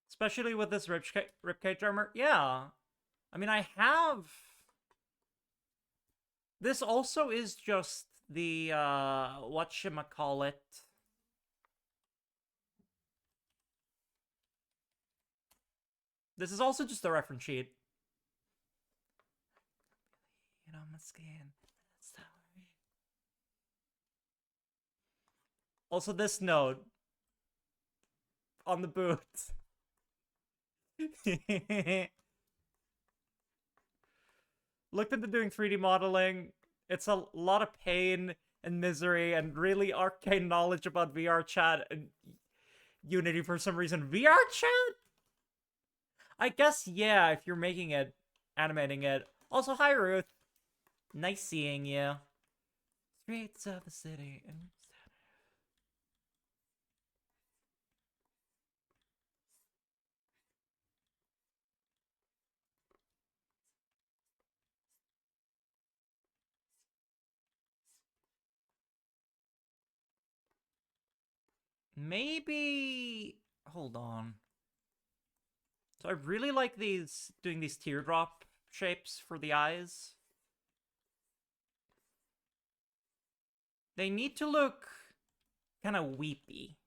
Especially with this ribcage armor. Yeah. I mean, I have... This also is just the, whatchamacallit. This is also just a reference sheet. You know, my skin. Also, this note on the boot. Looked into doing 3D modeling. It's a lot of pain and misery and really arcane knowledge about VR chat and Unity for some reason. VR chat? I guess, yeah, if you're making it, animating it. Also, hi, Ruth. Nice seeing you. Streets of the city. Maybe... Hold on. So I really like doing these teardrop shapes for the eyes. They need to look kind of weepy.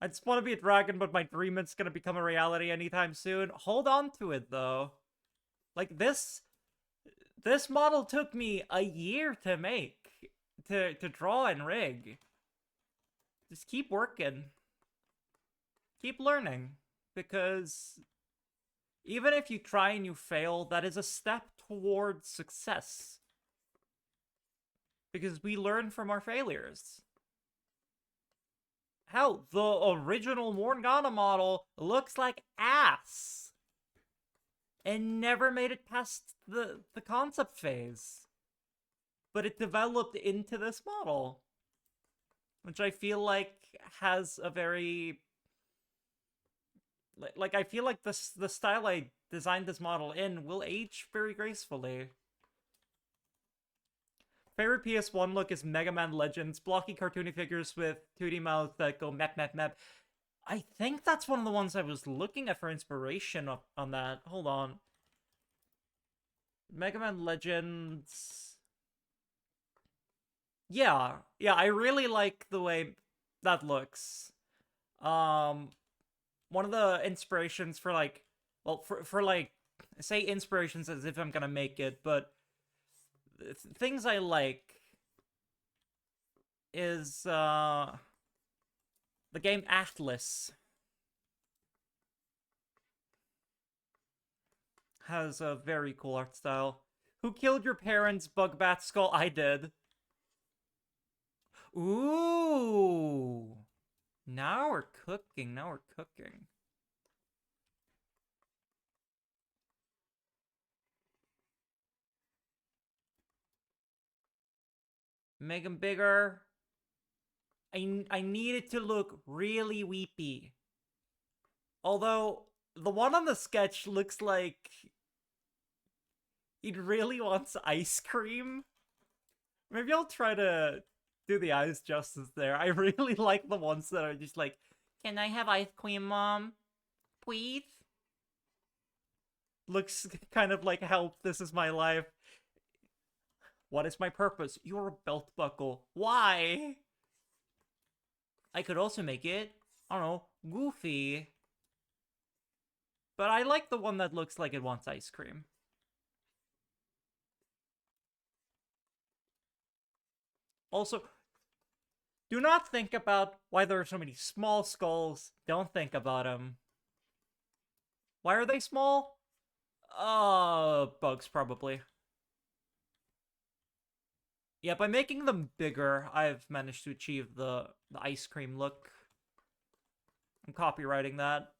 I just want to be a dragon, but my dream is gonna become a reality anytime soon. Hold on to it, though. Like, this model took me a year to make, to draw and rig. Just keep working. Keep learning. Because even if you try and you fail, that is a step towards success. Because we learn from our failures. Hell, the original Morgana model looks like ass. And never made it past the concept phase. But it developed into this model. Which I feel like has a very... Like, I feel like the style I designed this model in will age very gracefully. Favorite PS1 look is Mega Man Legends, blocky cartoony figures with 2D mouths that go mep mep mep. I think that's one of the ones I was looking at for inspiration on that. Hold on. Mega Man Legends... Yeah, I really like the way that looks. One of the inspirations for like, well, for like, say inspirations as if I'm gonna make it, but things I like is the game Atlas has a very cool art style. Who killed your parents, Bugbat Skull? I did. Ooh. Now we're cooking. Make them bigger. I need it to look really weepy. Although, the one on the sketch looks like it really wants ice cream. Maybe I'll try to do the eyes justice there. I really like the ones that are just like, can I have ice cream, Mom? Please? Looks kind of like, help, this is my life. What is my purpose? You're a belt buckle. Why? I could also make it, I don't know, goofy. But I like the one that looks like it wants ice cream. Also, do not think about why there are so many small skulls. Don't think about them. Why are they small? Bugs probably. Yeah, by making them bigger, I've managed to achieve the ice cream look. I'm copywriting that.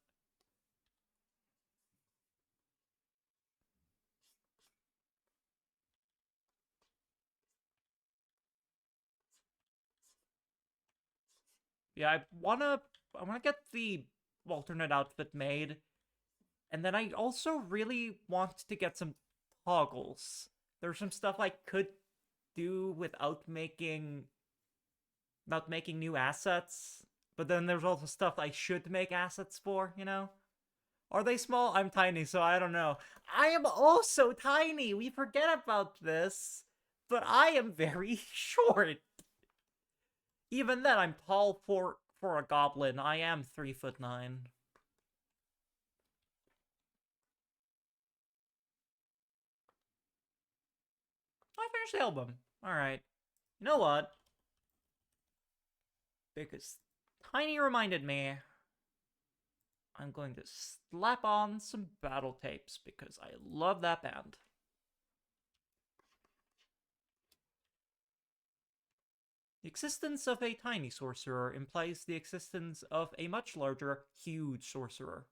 Yeah, I wanna get the alternate outfit made. And then I also really want to get some toggles. There's some stuff I could do without making new assets. But then there's also stuff I should make assets for, you know? Are they small? I'm tiny, so I don't know. I am also tiny. We forget about this. But I am very short. Even then, I'm tall for a goblin. I am 3'9". I finished the album. Alright. You know what? Because Tiny reminded me, I'm going to slap on some battle tapes because I love that band. The existence of a tiny sorcerer implies the existence of a much larger, huge sorcerer.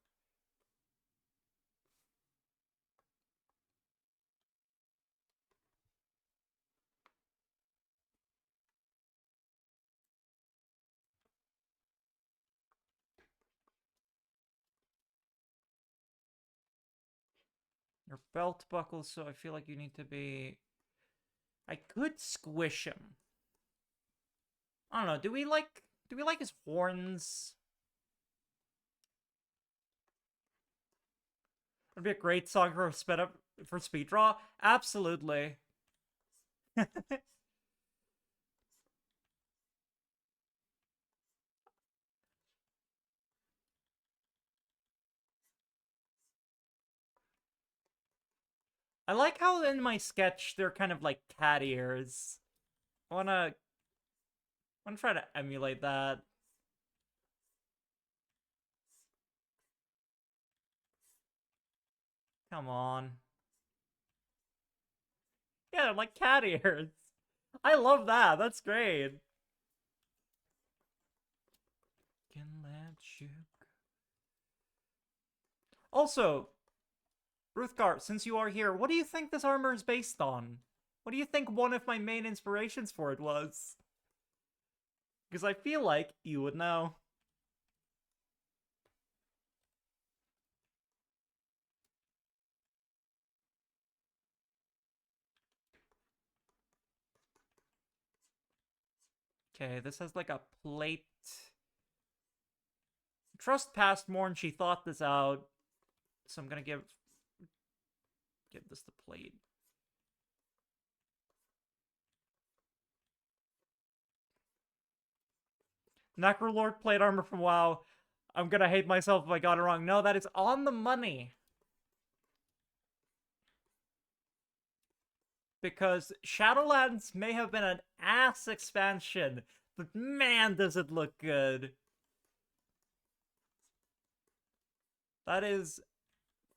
Your belt buckles, so I feel like you need to be... I could squish him. I don't know, do we like his horns? Would be a great song for speed draw. Absolutely. I like how in my sketch they're kind of like cat ears. I wanna try to emulate that. Come on. Yeah, they're like cat ears. I love that. That's great. Can let you... Also, Ruthgar, since you are here, what do you think this armor is based on? What do you think one of my main inspirations for it was? Because I feel like you would know. Okay, this has like a plate. Trust passed more and she thought this out. So I'm gonna give this the plate. Necrolord plate armor from WoW. I'm gonna hate myself if I got it wrong. No, that is on the money. Because Shadowlands may have been an ass expansion, but man, does it look good. That is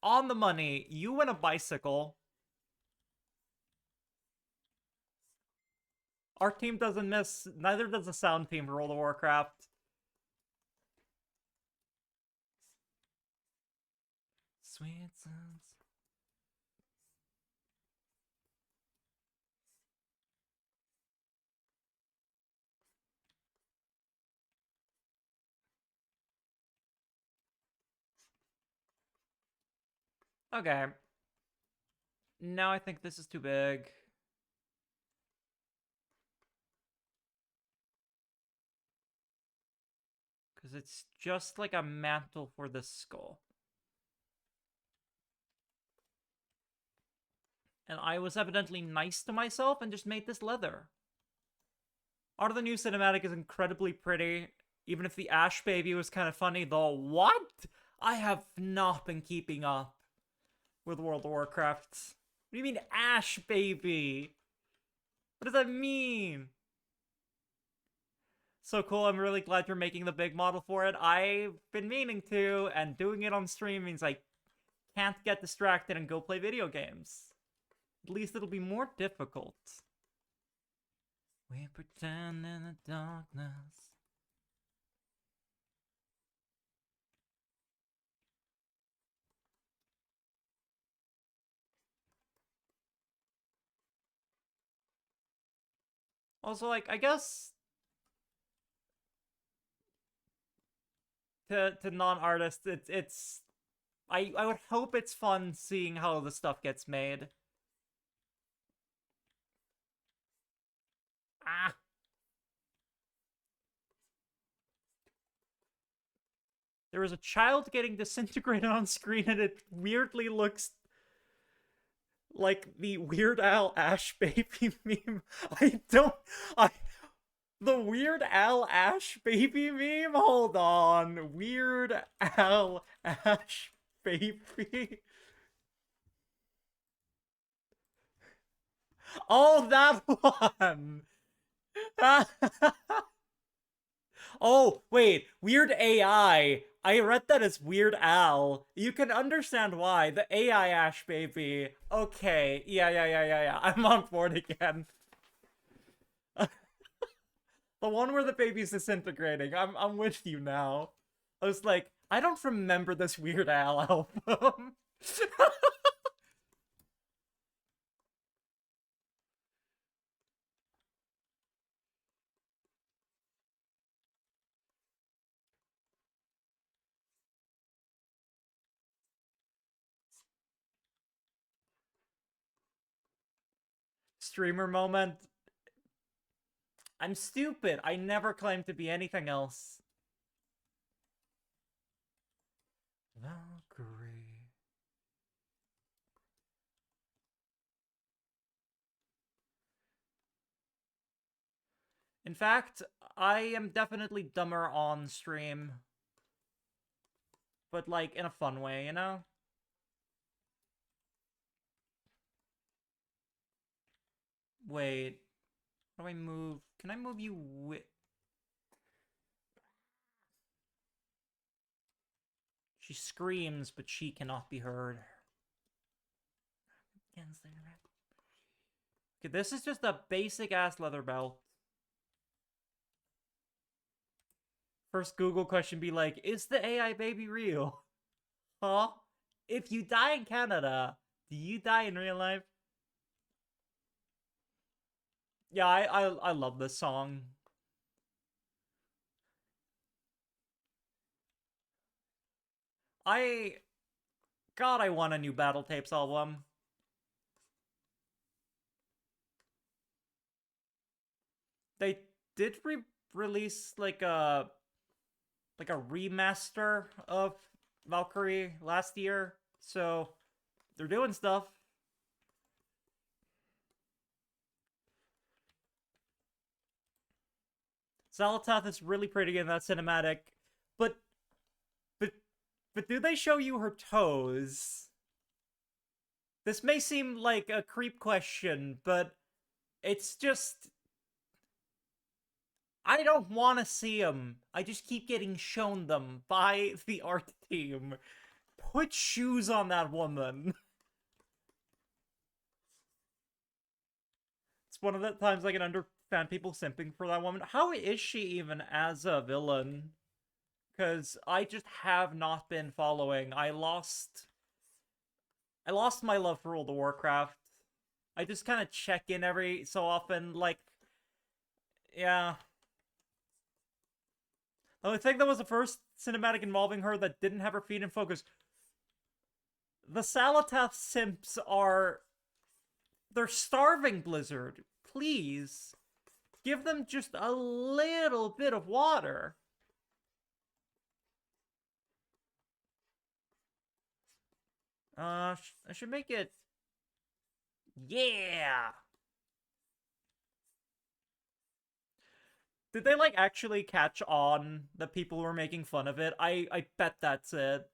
on the money. You win a bicycle. Our team doesn't miss, neither does the sound team for World of Warcraft. Sweet sounds. Okay. Now I think this is too big. Because it's just like a mantle for the skull. And I was evidently nice to myself and just made this leather. Art of the new cinematic is incredibly pretty. Even if the Ash baby was kind of funny, though. What? I have not been keeping up with World of Warcraft. What do you mean, Ash baby? What does that mean? So cool, I'm really glad you're making the big model for it. I've been meaning to, and doing it on stream means I can't get distracted and go play video games. At least it'll be more difficult. We pretend in the darkness. Also, like, I guess to non-artists, it's I would hope it's fun seeing how the stuff gets made. Ah, there is a child getting disintegrated on screen, and it weirdly looks like the Weird Al Ash baby meme. I don't. I. The Weird Al Ash baby meme? Hold on. Weird Al Ash baby. Oh, that one. Oh, wait. Weird AI. I read that as Weird Al. You can understand why. The AI Ash baby. Okay. Yeah. I'm on board again. The one where the baby's disintegrating. I'm with you now. I was like, I don't remember this Weird Al album. Streamer moment. I'm stupid. I never claimed to be anything else. Valkyrie. In fact, I am definitely dumber on stream. But, like, in a fun way, you know? Wait. How do I move? Can I move you with... She screams, but she cannot be heard. Okay, this is just a basic-ass leather belt. First Google question be like, is the AI baby real? Huh? If you die in Canada, do you die in real life? Yeah, I love this song. I... God, I want a new Battle Tapes album. They did release, like a remaster of Valkyrie last year, so they're doing stuff. Xal'atath is really pretty in that cinematic, but but but do they show you her toes? This may seem like a creep question, but it's just I don't want to see them. I just keep getting shown them by the art team. Put shoes on that woman. It's one of the times I can understand people simping for that woman. How is she even as a villain? Because I just have not been following. I lost my love for World of Warcraft. I just kind of check in every so often, like, yeah. I think that was the first cinematic involving her that didn't have her feet in focus. The Salatath simps are... They're starving, Blizzard. Please, give them just a little bit of water. I should make it... Yeah! Did they, like, actually catch on that people were making fun of it? I bet that's it.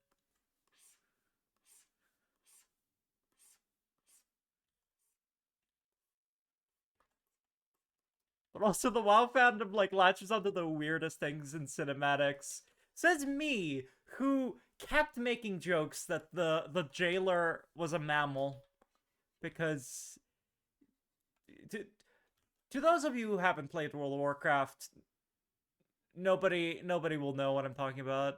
But also the WoW fandom, like, latches onto the weirdest things in cinematics. Says me, who kept making jokes that the jailer was a mammal. Because... To, to those of you who haven't played World of Warcraft, nobody will know what I'm talking about.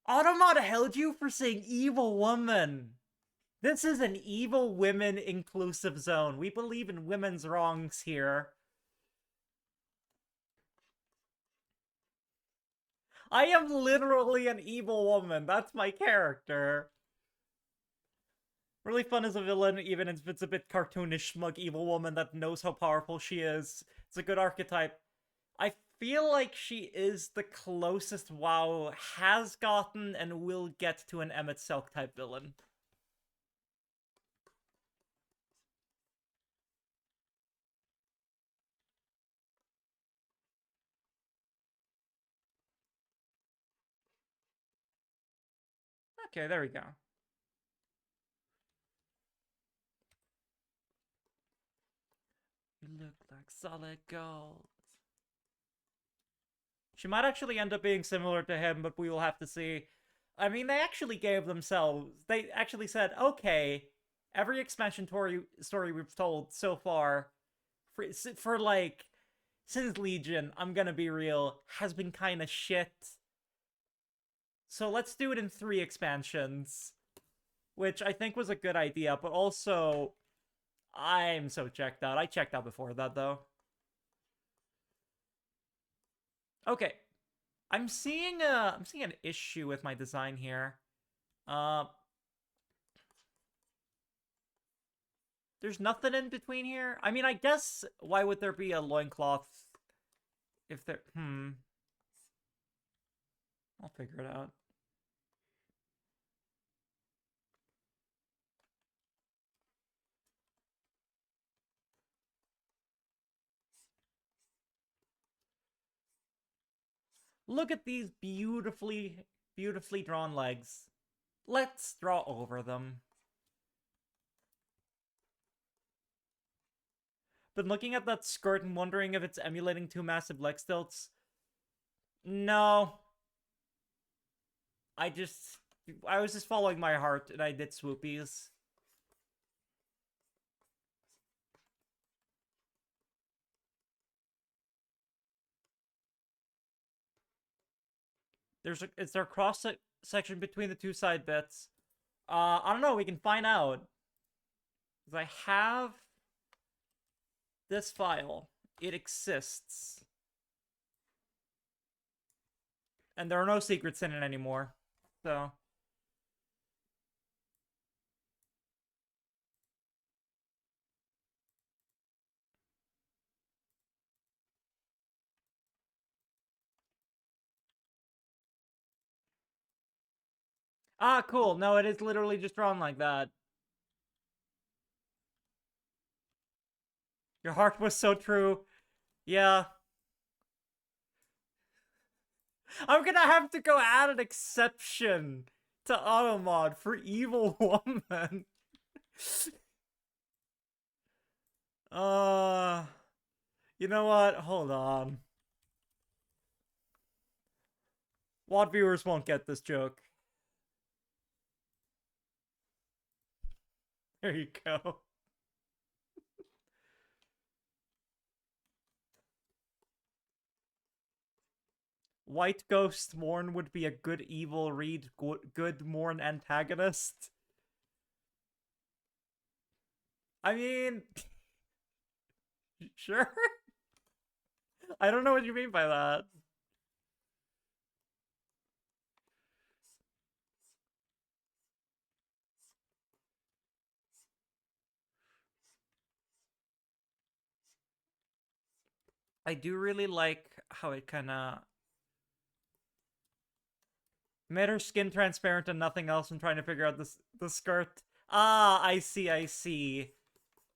Automata held you for saying evil woman. This is an evil women inclusive zone. We believe in women's wrongs here. I am literally an evil woman. That's my character. Really fun as a villain, even if it's a bit cartoonish, smug evil woman that knows how powerful she is. It's a good archetype. I feel like she is the closest WoW has gotten and will get to an Emmett Selk type villain. Okay, there we go. You look like solid gold. She might actually end up being similar to him, but we will have to see. I mean, they actually gave themselves... They actually said, okay, every expansion story we've told so far, for like, since Legion, I'm gonna be real, has been kind of shit. So let's do it in 3 expansions, which I think was a good idea, but also, I'm so checked out. I checked out before that, though. Okay, I'm seeing an issue with my design here. Uh, there's nothing in between here. I mean, I guess why would there be a loincloth if there? I'll figure it out. Look at these beautifully drawn legs. Let's draw over them. Been looking at that skirt and wondering if it's emulating 2 massive leg stilts. No. I was just following my heart and I did swoopies. Is there a cross section between the 2 side bits? I don't know, we can find out. Because I have this file. It exists. And there are no secrets in it anymore. So... Ah, cool. No, it is literally just drawn like that. Your heart was so true. Yeah. I'm gonna have to go add an exception to automod for evil woman. uh... You know what? Hold on. WOD viewers won't get this joke. There you go. White Ghost Morn would be a good evil read, good Morn antagonist. I mean... Sure? I don't know what you mean by that. I do really like how it kind of made her skin transparent and nothing else. I'm trying to figure out the skirt. Ah, I see, I see.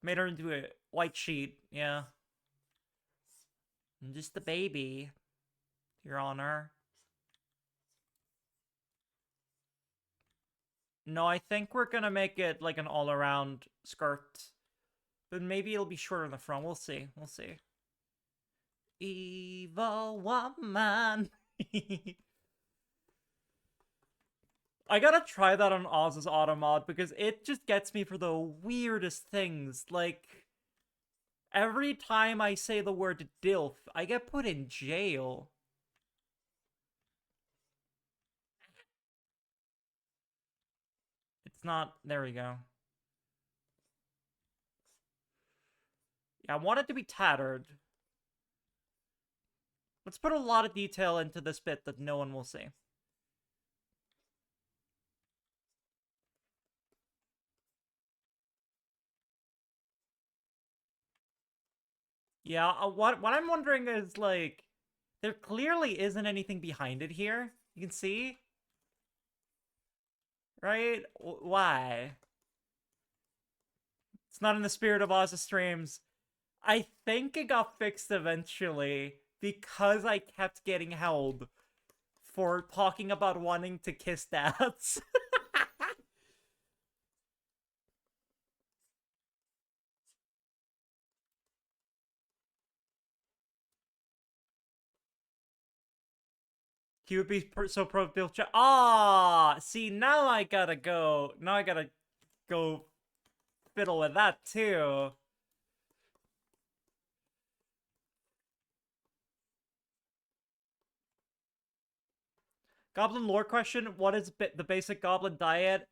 Made her into a white sheet. Yeah. I'm just a baby, Your Honor. No, I think we're gonna make it like an all-around skirt. But maybe it'll be shorter in the front. We'll see. We'll see. Evil woman. I gotta try that on Oz's Automod because it just gets me for the weirdest things. Like, every time I say the word DILF, I get put in jail. It's not. There we go. Yeah, I want it to be tattered. Let's put a lot of detail into this bit that no one will see. Yeah, what I'm wondering is, like, there clearly isn't anything behind it here. You can see? Right? Why? It's not in the spirit of Oz's streams. I think it got fixed eventually because I kept getting held for talking about wanting to kiss dads. He would be so pro Bill. Ah, see, now I gotta go. Now I gotta go fiddle with that too. Goblin lore question: what is the basic goblin diet?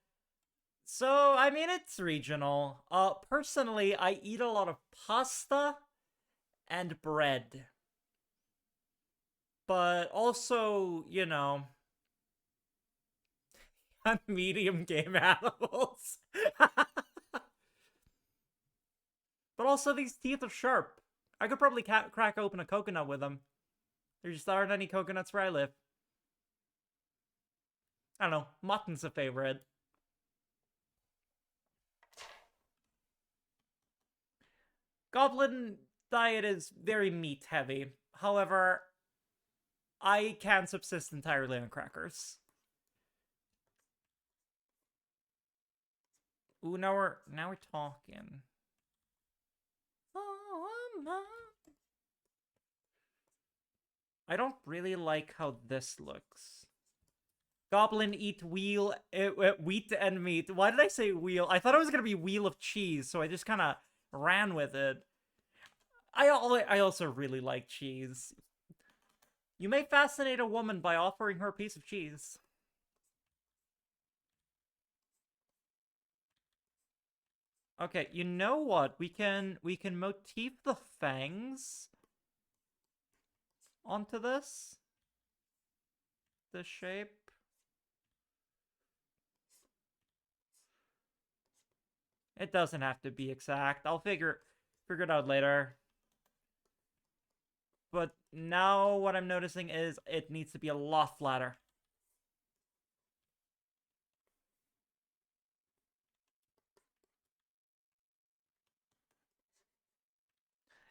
So, I mean, it's regional. Personally, I eat a lot of pasta and bread. But also, you know, medium game animals. But also, these teeth are sharp. I could probably crack open a coconut with them. There just aren't any coconuts where I live. I don't know. Mutton's a favorite. Goblin diet is very meat heavy. However, I can subsist entirely on crackers. Ooh, now we're talking. I don't really like how this looks. Goblin eat wheat and meat. Why did I say wheel? I thought it was gonna be wheel of cheese, so I just kind of ran with it. I also really like cheese. You may fascinate a woman by offering her a piece of cheese. Okay, you know what? We can motif the fangs onto this shape. It doesn't have to be exact. I'll figure it out later. But now what I'm noticing is it needs to be a lot flatter.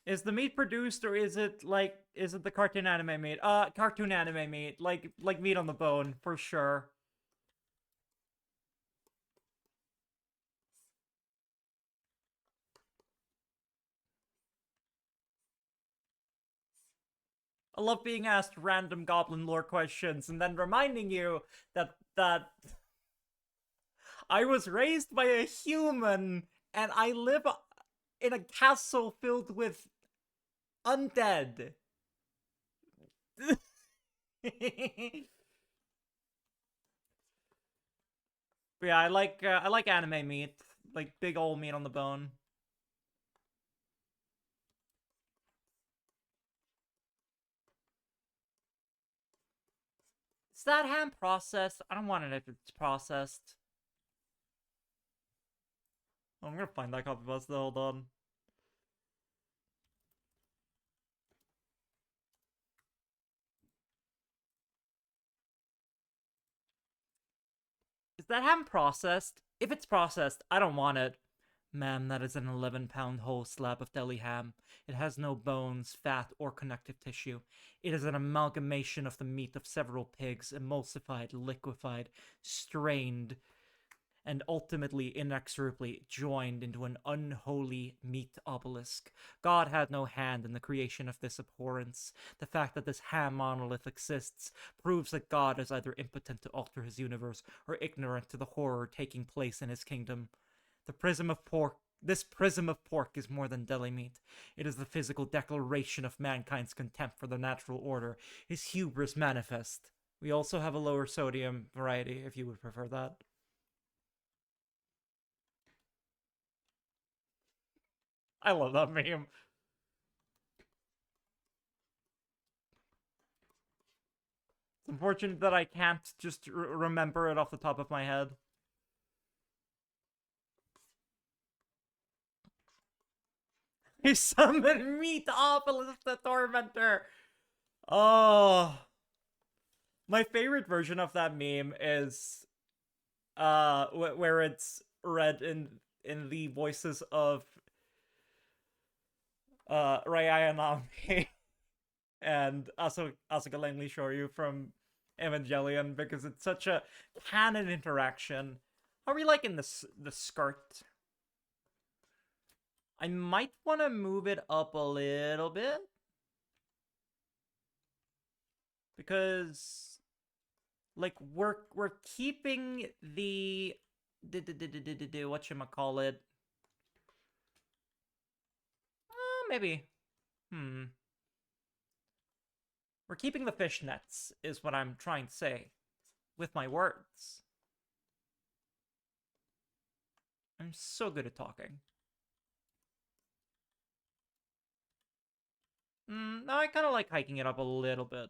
Is the meat produced or is it the cartoon anime meat? Cartoon anime meat, like meat on the bone for sure. I love being asked random goblin lore questions and then reminding you that I was raised by a human and I live in a castle filled with undead. Yeah, I like anime meat, like big old meat on the bone. Is that ham processed? I don't want it if it's processed. Oh, I'm gonna find that copy pasta. Hold on. that ham processed? If it's processed, I don't want it. Ma'am, that is an 11-pound whole slab of deli ham. It has no bones, fat, or connective tissue. It is an amalgamation of the meat of several pigs, emulsified, liquefied, strained, and ultimately inexorably joined into an unholy meat obelisk. God had no hand in the creation of this abhorrence. The fact that this ham monolith exists proves that God is either impotent to alter his universe or ignorant to the horror taking place in his kingdom. This prism of pork is more than deli meat. It is the physical declaration of mankind's contempt for the natural order, his hubris manifest. We also have a lower sodium variety, if you would prefer that. I love that meme. It's unfortunate that I can't just remember it off the top of my head. He summoned Meatopolis the Tormentor. Oh, my favorite version of that meme is where it's read in the voices of Ray Ayanami and Asuka Langley Shoryu from Evangelion, because it's such a canon interaction. How are we liking the skirt? I might want to move it up a little bit, because like we're keeping the whatchamacallit. Maybe. We're keeping the fishnets, is what I'm trying to say with my words. I'm so good at talking. No, I kind of like hiking it up a little bit.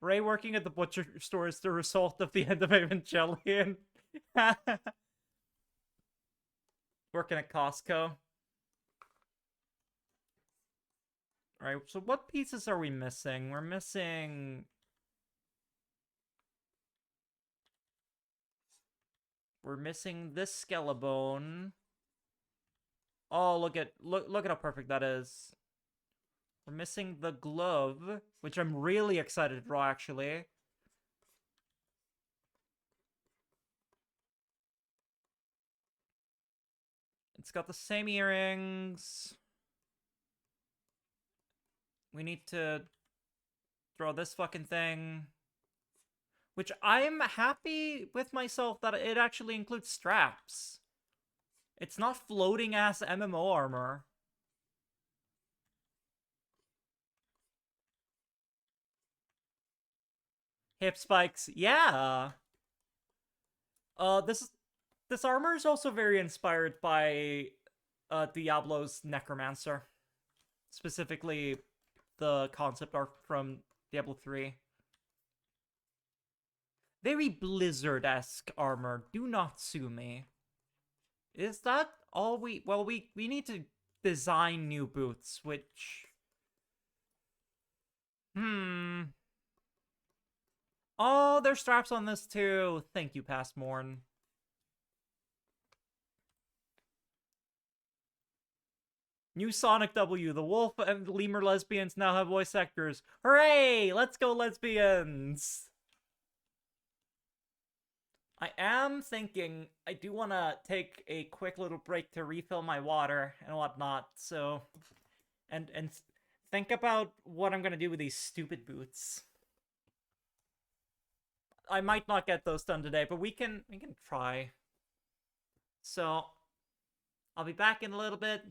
Ray working at the butcher store is the result of the end of Evangelion. Working at Costco. Alright, so what pieces are we missing? We're missing... We're missing this skeleton. Oh, look at how perfect that is. We're missing the glove, which I'm really excited to draw, actually. It's got the same earrings. We need to draw this fucking thing. Which I'm happy with myself that it actually includes straps. It's not floating ass MMO armor. Hip spikes, yeah. This armor is also very inspired by Diablo's Necromancer. Specifically, the concept art from Diablo 3. Very Blizzard-esque armor. Do not sue me. Is that all we... Well, we need to design new boots, which... Oh, there's straps on this too. Thank you, Pastmorn. New Sonic W. The wolf and lemur lesbians now have voice actors. Hooray! Let's go, lesbians! I am thinking I do want to take a quick little break to refill my water and whatnot, so... And think about what I'm gonna do with these stupid boots. I might not get those done today, but we can try. So, I'll be back in a little bit.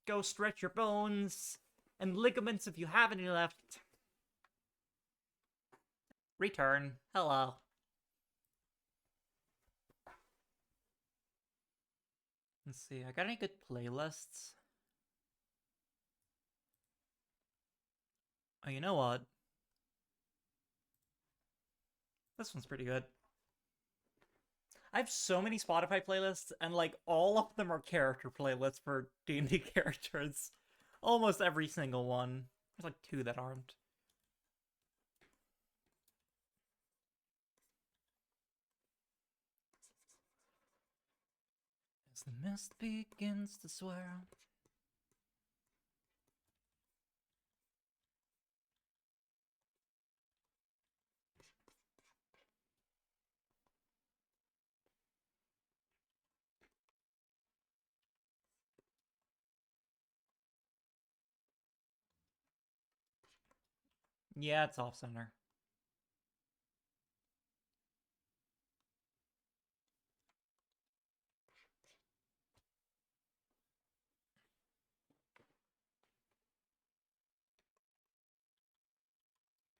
Go stretch your bones and ligaments if you have any left. Return. Hello. Let's see, I got any good playlists? Oh, you know what? This one's pretty good. I have so many Spotify playlists, and like all of them are character playlists for D&D characters. Almost every single one. There's like two that aren't. As the mist begins to swirl. Yeah, it's off center.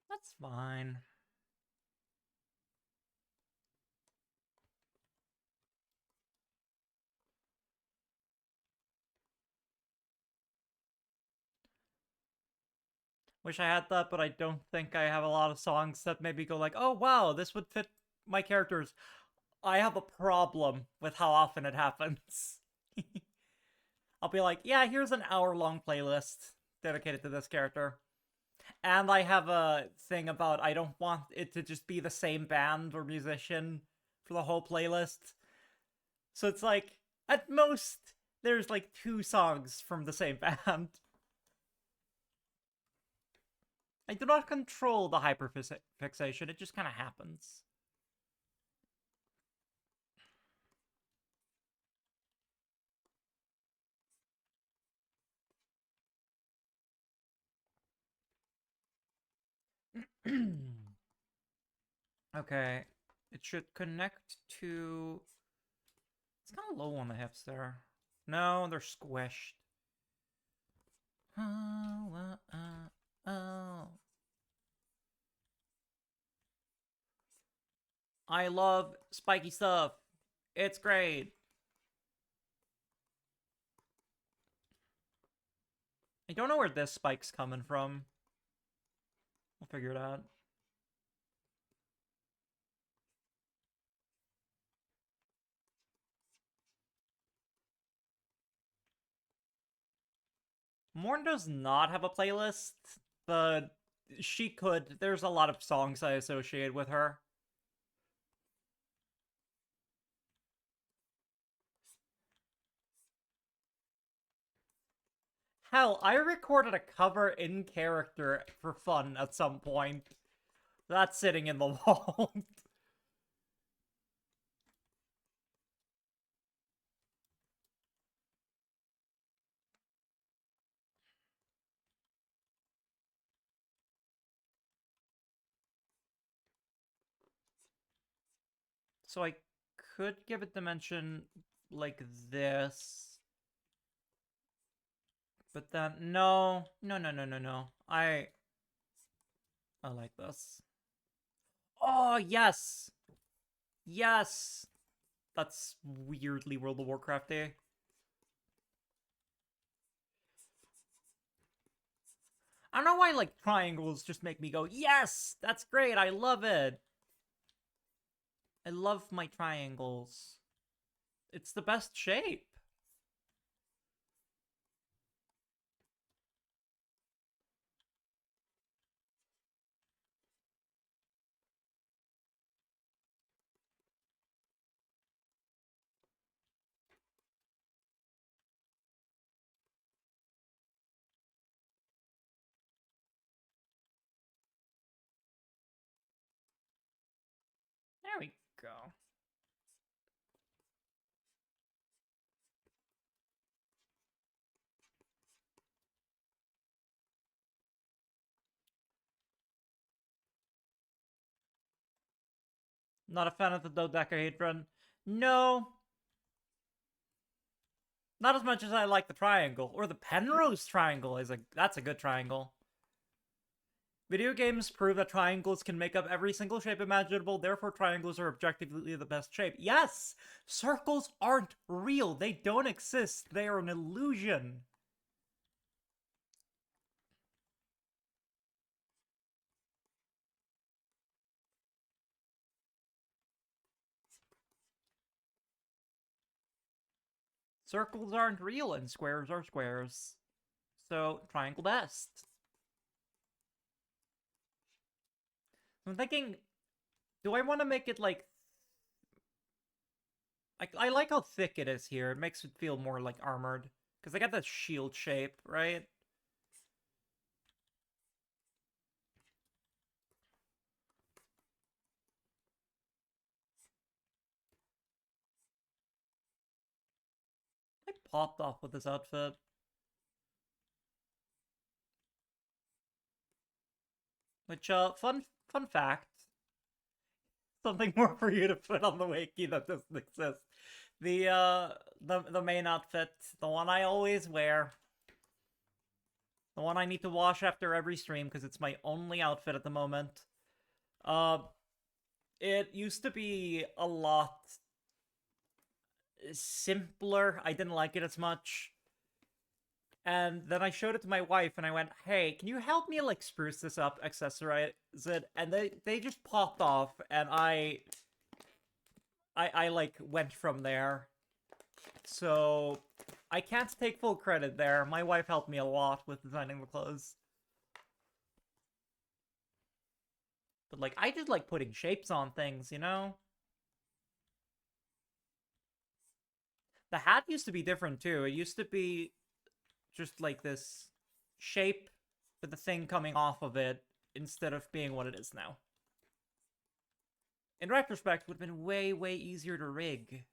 That's fine. Wish I had that, but I don't think I have a lot of songs that maybe go like, oh wow, this would fit my characters. I have a problem with how often it happens. I'll be like, yeah, here's an hour-long playlist dedicated to this character. And I have a thing about I don't want it to just be the same band or musician for the whole playlist. So it's like, at most, there's like two songs from the same band. I do not control the hyperfixation, it just kind of happens. Okay, it should connect to... It's kind of low on the hips there. No, they're squished. Oh, oh. I love spiky stuff. It's great. I don't know where this spike's coming from. We'll figure it out. Morn does not have a playlist, but she could. There's a lot of songs I associate with her. Hell, I recorded a cover in character for fun at some point. That's sitting in the vault. So I could give it dimension like this. But then, no. No, no, no, no, no. I like this. Oh, yes! Yes! That's weirdly World of Warcraft-y. I don't know why, like, triangles just make me go, yes! That's great, I love it! I love my triangles. It's the best shape. There we go. Not a fan of the dodecahedron. No. Not as much as I like the triangle. Or the Penrose triangle is that's a good triangle. Video games prove that triangles can make up every single shape imaginable, therefore triangles are objectively the best shape. Yes! Circles aren't real. They don't exist. They are an illusion. Circles aren't real and squares are squares. So, triangle best. I'm thinking, do I want to make it like... I like how thick it is here. It makes it feel more like armored. Because I got that shield shape, right? I popped off with this outfit. Which, fun fact. Something more for you to put on the wiki that doesn't exist. The main outfit, the one I always wear. The one I need to wash after every stream because it's my only outfit at the moment. Uh, it used to be a lot simpler. I didn't like it as much. And then I showed it to my wife and I went, hey, can you help me like spruce this up, accessorize it? And they just popped off and I like went from there. So I can't take full credit there. My wife helped me a lot with designing the clothes. But like I just like putting shapes on things, you know? The hat used to be different too. It used to be just like this shape with the thing coming off of it instead of being what it is now. In retrospect, would have been way, way easier to rig.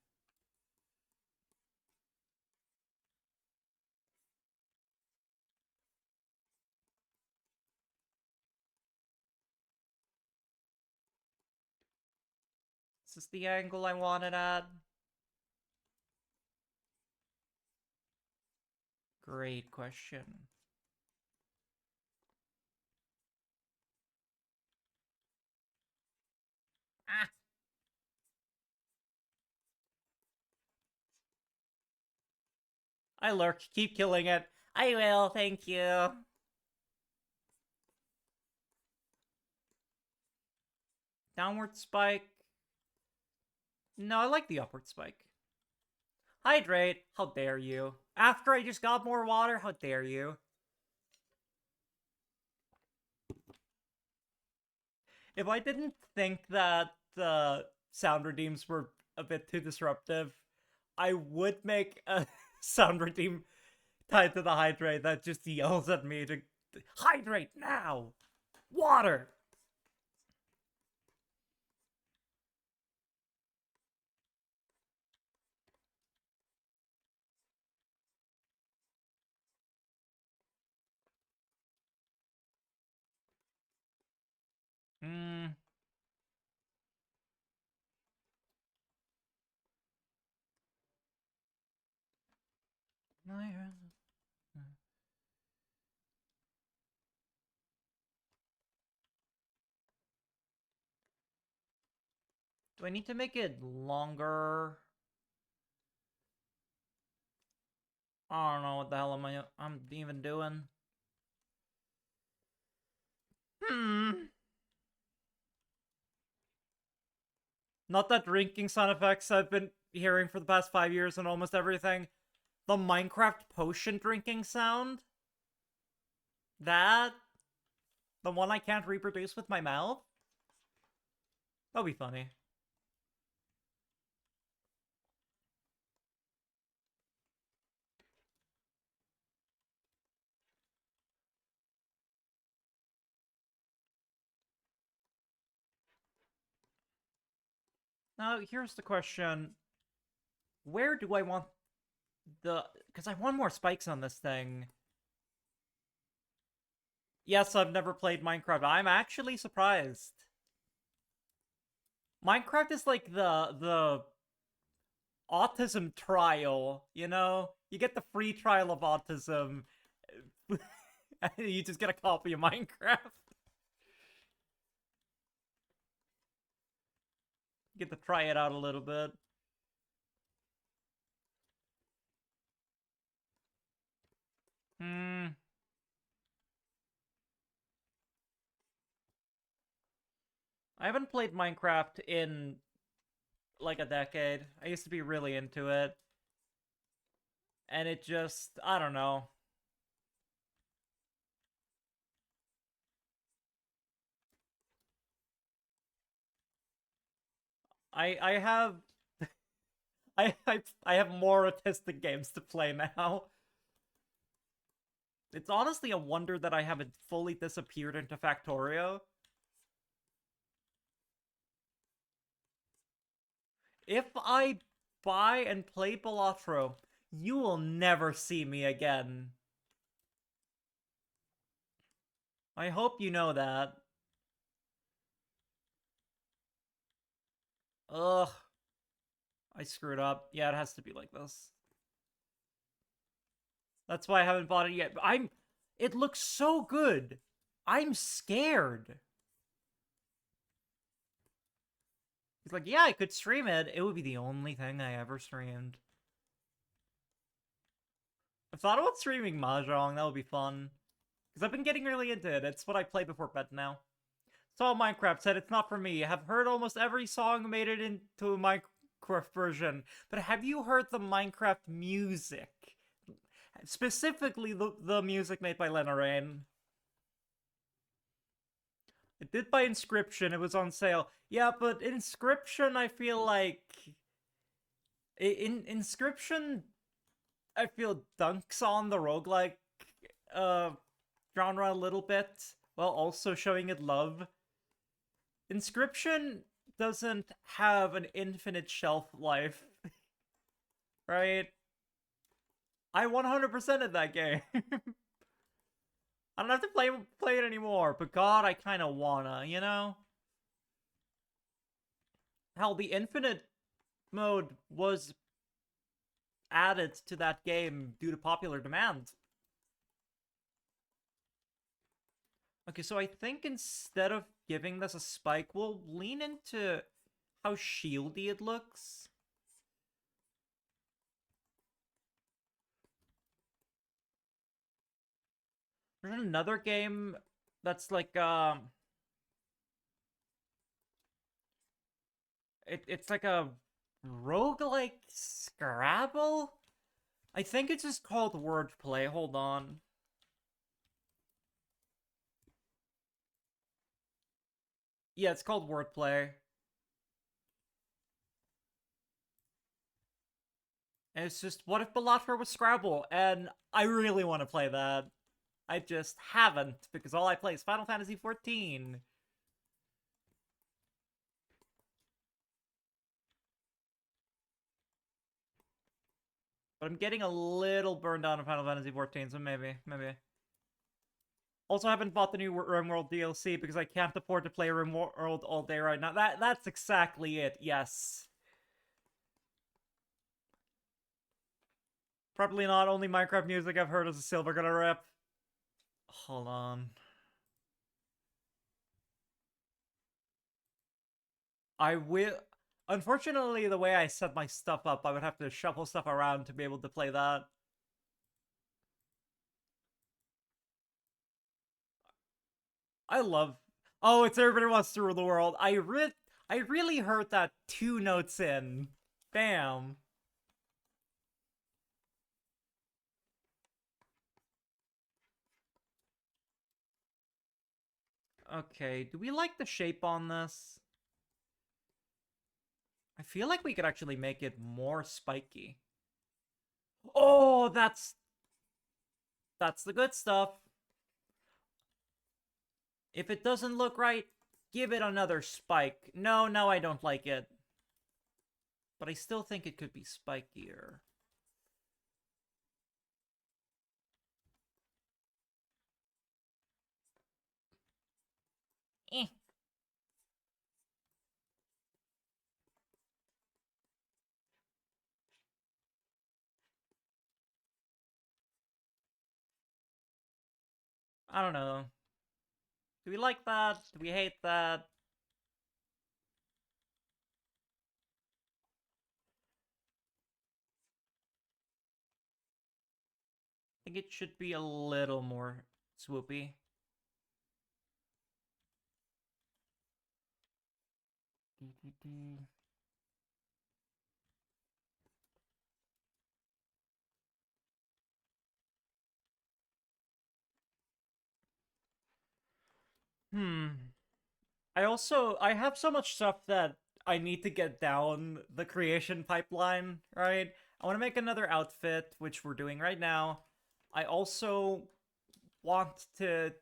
Is this the angle I wanted at? Great question. Ah! I lurk. Keep killing it. I will, thank you. Downward spike. No, I like the upward spike. Hydrate. How dare you? After I just got more water, how dare you? If I didn't think that the sound redeems were a bit too disruptive, I would make a sound redeem tied to the hydrate that just yells at me to hydrate now! Water! Hmm. Do I need to make it longer? I don't know what the hell I'm even doing. Not that drinking sound effects I've been hearing for the past 5 years and almost everything. The Minecraft potion drinking sound? That? The one I can't reproduce with my mouth? That'll be funny. Now, here's the question. Where do I want the... Because I want more spikes on this thing. Yes, I've never played Minecraft. I'm actually surprised. Minecraft is like the autism trial, you know? You get the free trial of autism. And you just get a copy of Minecraft. You get to try it out a little bit. Hmm. I haven't played Minecraft in like a decade. I used to be really into it. And it just, I don't know. I have I have more autistic games to play now. It's honestly a wonder that I haven't fully disappeared into Factorio. If I buy and play Balatro, you will never see me again. I hope you know that. Ugh, I screwed up. Yeah, it has to be like this. That's why I haven't bought it yet. It looks so good. I'm scared. He's like, yeah, I could stream it. It would be the only thing I ever streamed. I thought about streaming Mahjong. That would be fun. Because I've been getting really into it. It's what I play before bed now. Saw Minecraft said it's not for me. Have heard almost every song made it into a Minecraft version. But have you heard the Minecraft music? Specifically the music made by Lena Raine. I did buy Inscription. It was on sale. Yeah, but Inscription, I feel like... Inscription, I feel dunks on the roguelike uh, genre a little bit, while also showing it love. Inscription doesn't have an infinite shelf life, right? I 100%ed that game. I don't have to play it anymore, but God, I kind of wanna, you know? Hell, the infinite mode was added to that game due to popular demand. Okay, so I think instead of giving this a spike, we'll lean into how shieldy it looks. There's another game that's like, it's like a roguelike Scrabble? I think it's just called Wordplay. Hold on. Yeah, it's called Wordplay. And it's just, what if Balatro was Scrabble? And I really want to play that. I just haven't, because all I play is Final Fantasy XIV. But I'm getting a little burned out on Final Fantasy XIV, so maybe. Also, I haven't bought the new RimWorld DLC because I can't afford to play RimWorld all day right now. That's exactly it, yes. Probably not. Only Minecraft music I've heard is a silver gonna rip. Hold on. I will... Unfortunately, the way I set my stuff up, I would have to shuffle stuff around to be able to play that. I love... Oh, it's Everybody Wants to Rule the World. I really heard that 2 notes in. Bam. Okay, do we like the shape on this? I feel like we could actually make it more spiky. Oh, that's the good stuff. If it doesn't look right, give it another spike. No, I don't like it. But I still think it could be spikier. Eh. I don't know. Do we like that? Do we hate that? I think it should be a little more swoopy. I have so much stuff that I need to get down the creation pipeline, right? I want to make another outfit, which we're doing right now. I also want to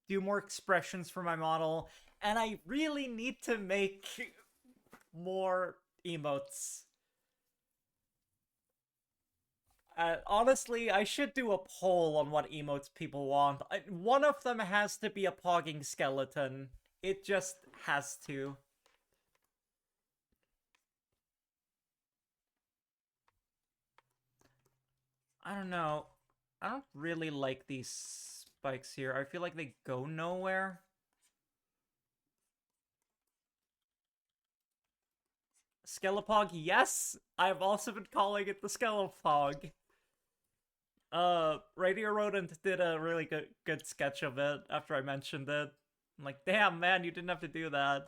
do more expressions for my model, and I really need to make more emotes. Honestly, I should do a poll on what emotes people want. One of them has to be a pogging skeleton. It just has to. I don't know. I don't really like these spikes here. I feel like they go nowhere. Skelepog, yes! I've also been calling it the Skelepog. Radio Rodent did a really good sketch of it after I mentioned it. I'm like, damn, man, you didn't have to do that.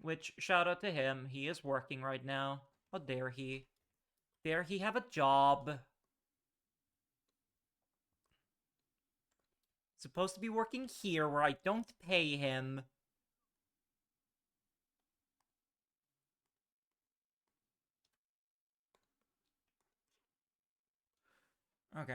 Which, shout out to him. He is working right now. How dare he? Dare he have a job? Supposed to be working here where I don't pay him. Okay.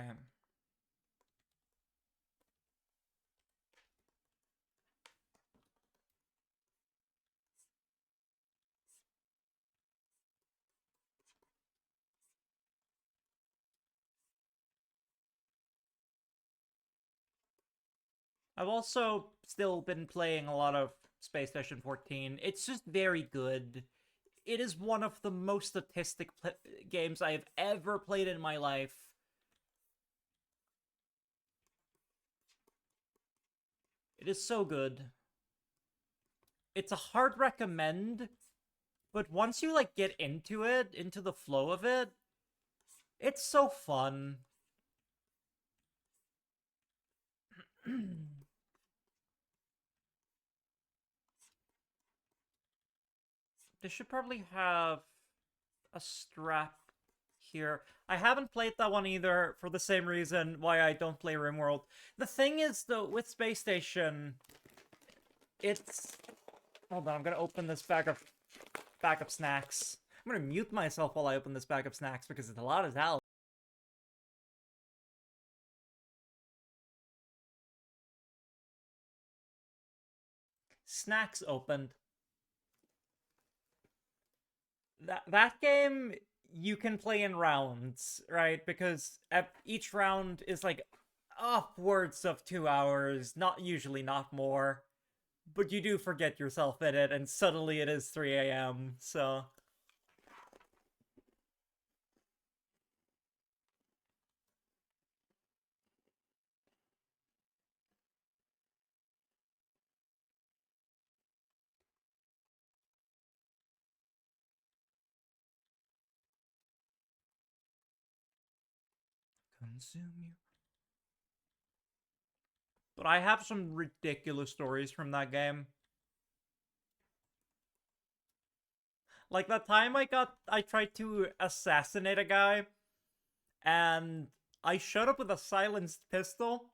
I've also still been playing a lot of Space Station 14. It's just very good. It is one of the most statistic games I have ever played in my life. It is so good. It's a hard recommend, but once you like get into it, into the flow of it, it's so fun. They should probably have a strap here. I haven't played that one either for the same reason why I don't play RimWorld. The thing is, though, with Space Station, it's... Hold on, I'm gonna open this bag of snacks. I'm gonna mute myself while I open this bag of snacks because it's a lot of hell. Snacks opened. That game you can play in rounds, right? Because each round is like upwards of 2 hours, not more. But you do forget yourself in it, and suddenly it is 3 a.m. So consume you. But I have some ridiculous stories from that game. Like that time I tried to assassinate a guy, and I showed up with a silenced pistol,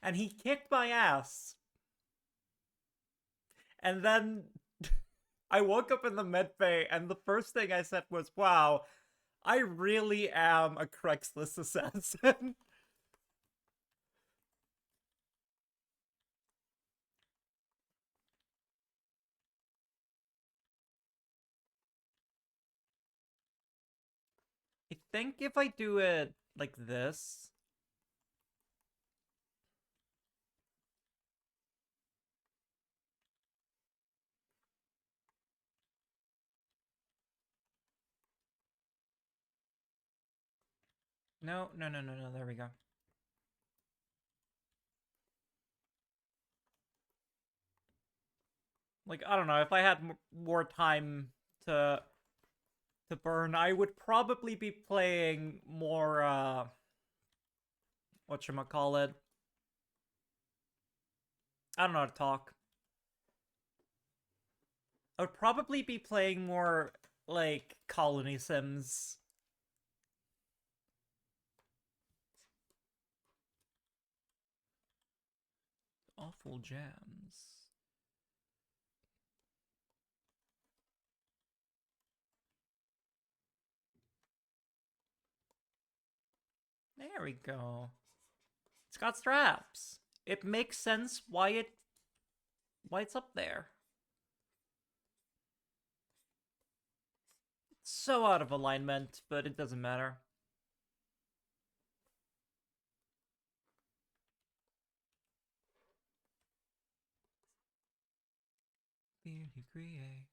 and he kicked my ass. And then I woke up in the med bay, and the first thing I said was, wow, I really am a Craigslist assassin. I think if I do it like this... No, no, no, no, no, there we go. Like, I don't know, if I had more time to burn, I would probably be playing more, whatchamacallit? I don't know how to talk. I would probably be playing more like, colony sims. Awful jams. There we go. It's got straps. It makes sense why it's up there. It's so out of alignment, but it doesn't matter. Beauty create.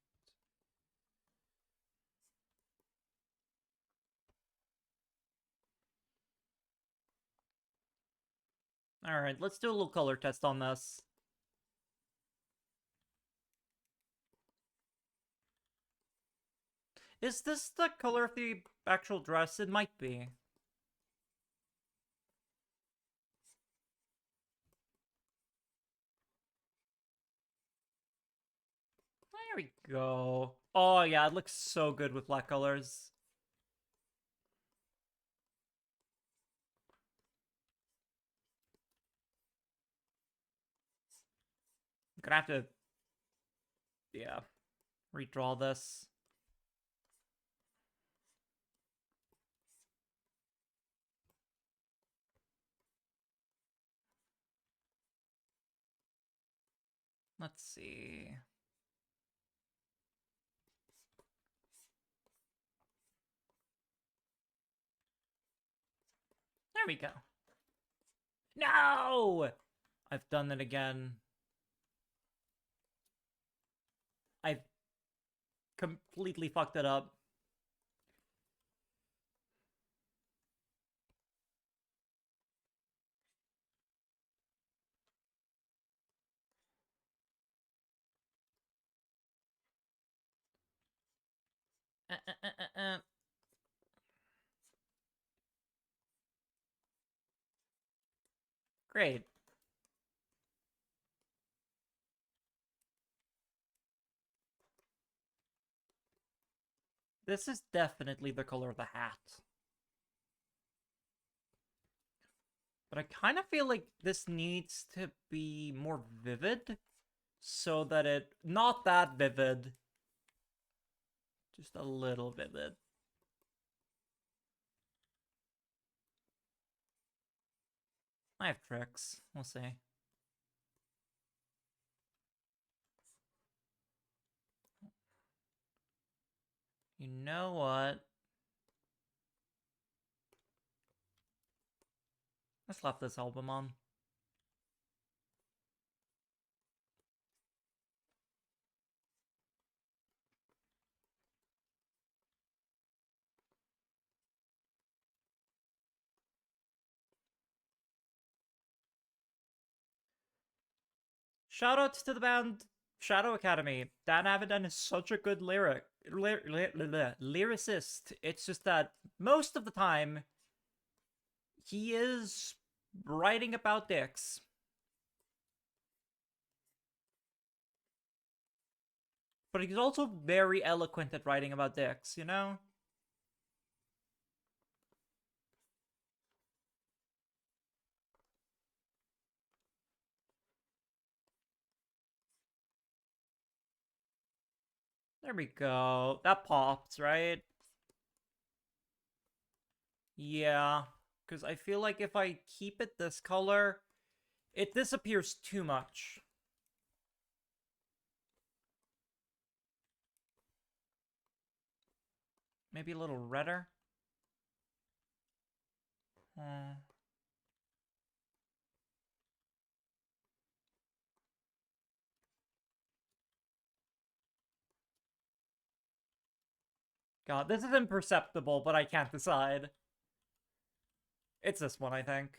Alright, let's do a little color test on this. Is this the color of the actual dress? It might be. There we go. Oh yeah, it looks so good with black colors. I'm gonna have to, yeah, redraw this. Let's see. There we go. No! I've done it again. I've completely fucked it up. Uh, uh, uh, uh, uh. Great. This is definitely the color of the hat. But I kind of feel like this needs to be more vivid so that it... Not that vivid. Just a little vivid. I have tricks. We'll see. You know what? Let's slap this album on. Shoutouts to the band Shadow Academy. Dan Avidan is such a good lyricist. It's just that most of the time, he is writing about dicks. But he's also very eloquent at writing about dicks, you know? There we go. That popped, right? Yeah. Because I feel like if I keep it this color, it disappears too much. Maybe a little redder? God, this is imperceptible, but I can't decide. It's this one, I think.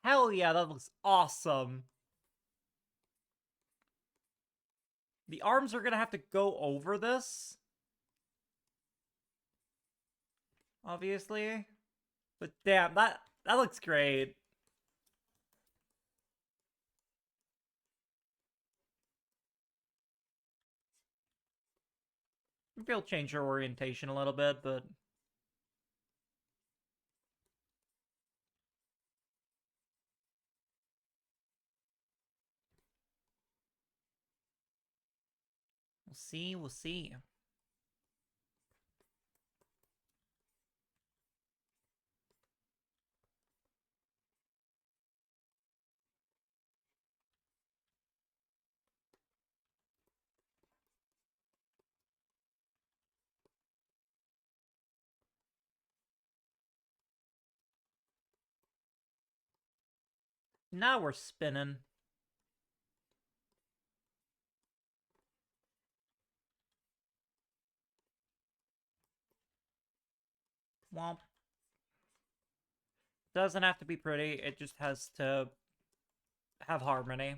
Hell yeah, that looks awesome. The arms are gonna have to go over this, obviously. But damn, that looks great. Maybe I'll change her orientation a little bit, but we'll see, we'll see. Now we're spinning. Womp. Doesn't have to be pretty, it just has to have harmony.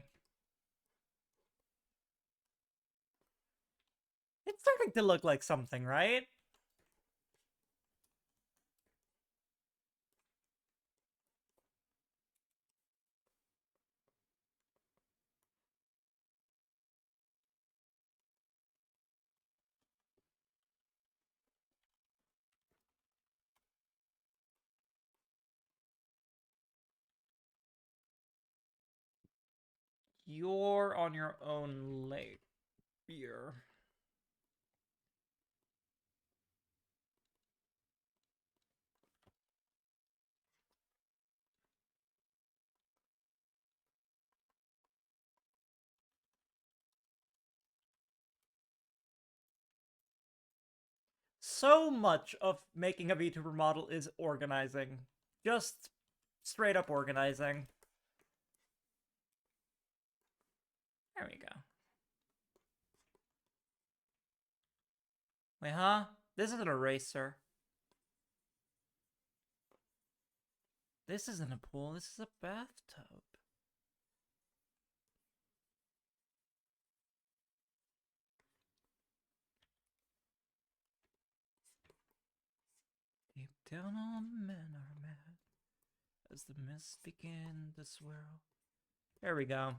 It's starting to look like something, right? You're on your own late here. So much of making a VTuber model is organizing. Just straight up organizing. There we go. Wait, huh? This is an eraser. This isn't a pool, this is a bathtub. Deep down all men are mad as the mists begin to swirl. There we go.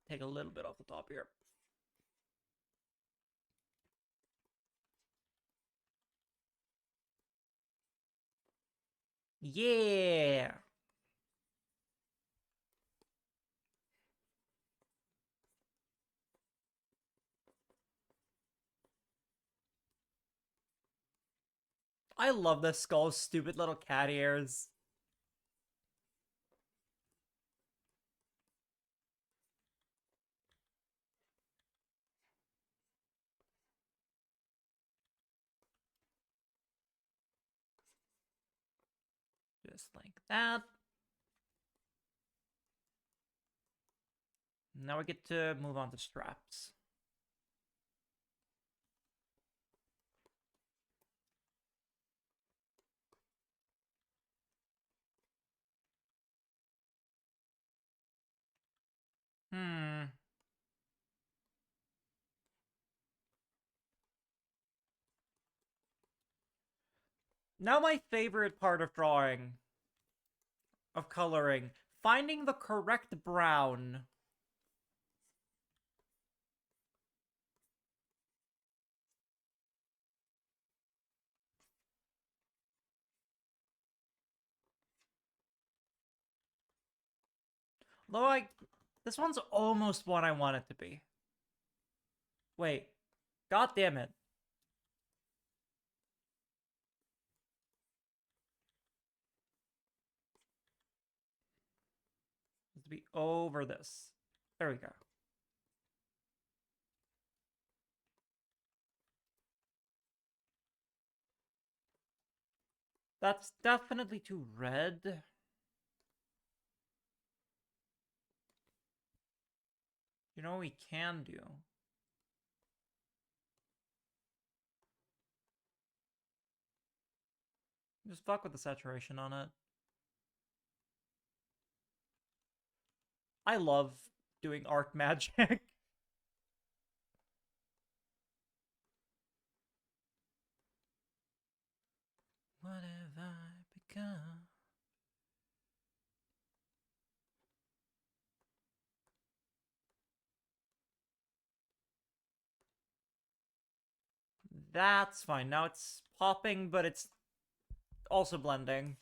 Take a little bit off the top here. Yeah! I love this skull's stupid little cat ears. Just like that. Now we get to move on to straps. Hmm. Now my favorite part of drawing, of coloring, finding the correct brown. Though this one's almost what I want it to be. Wait, god damn it. It's to be over this. There we go. That's definitely too red. You know what we can do? Just fuck with the saturation on it. I love doing art magic. What have I become? That's fine. Now it's popping, but it's also blending.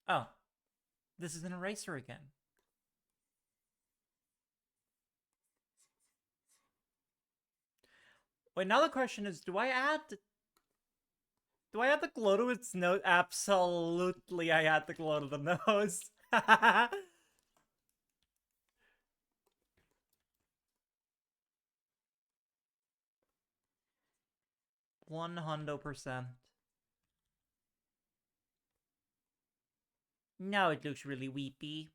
Oh, this is an eraser again. Wait, now the question is, do I add the glow to its nose? Absolutely, I add the glow to the nose. 100%. Now it looks really weepy.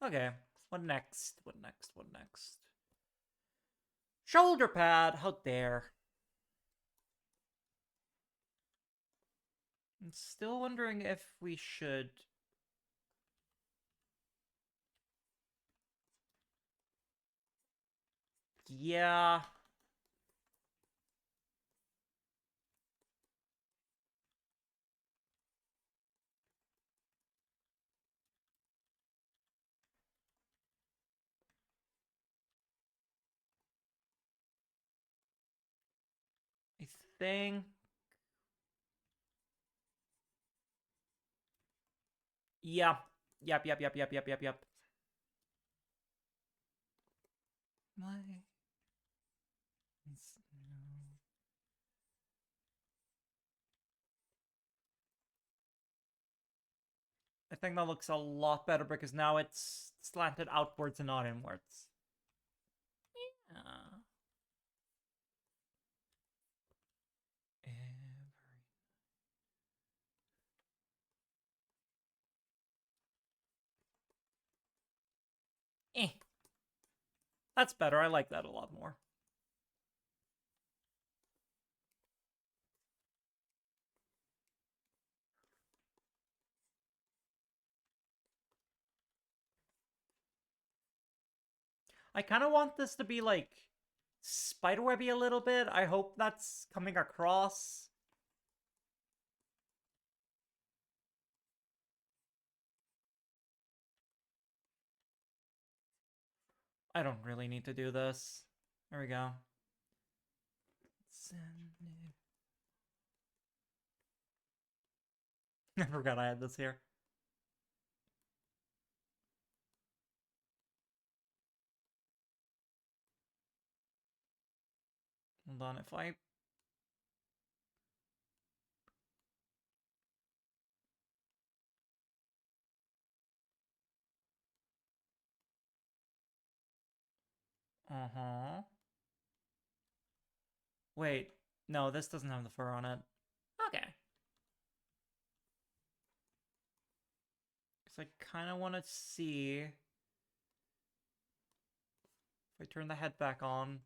Okay, what next? What next? What next? Shoulder pad, how dare. I'm still wondering if we should... Yeah. I think... Yeah. Yep. My... I think that looks a lot better because now it's slanted outwards and not inwards. Yeah. Eh. That's better. I like that a lot more. I kind of want this to be like spiderwebby a little bit. I hope that's coming across. I don't really need to do this. There we go. I forgot I had this here. Hold on, if I... Uh-huh. Wait, no, this doesn't have the fur on it. Okay. Because I kind of want to see... If I turn the head back on...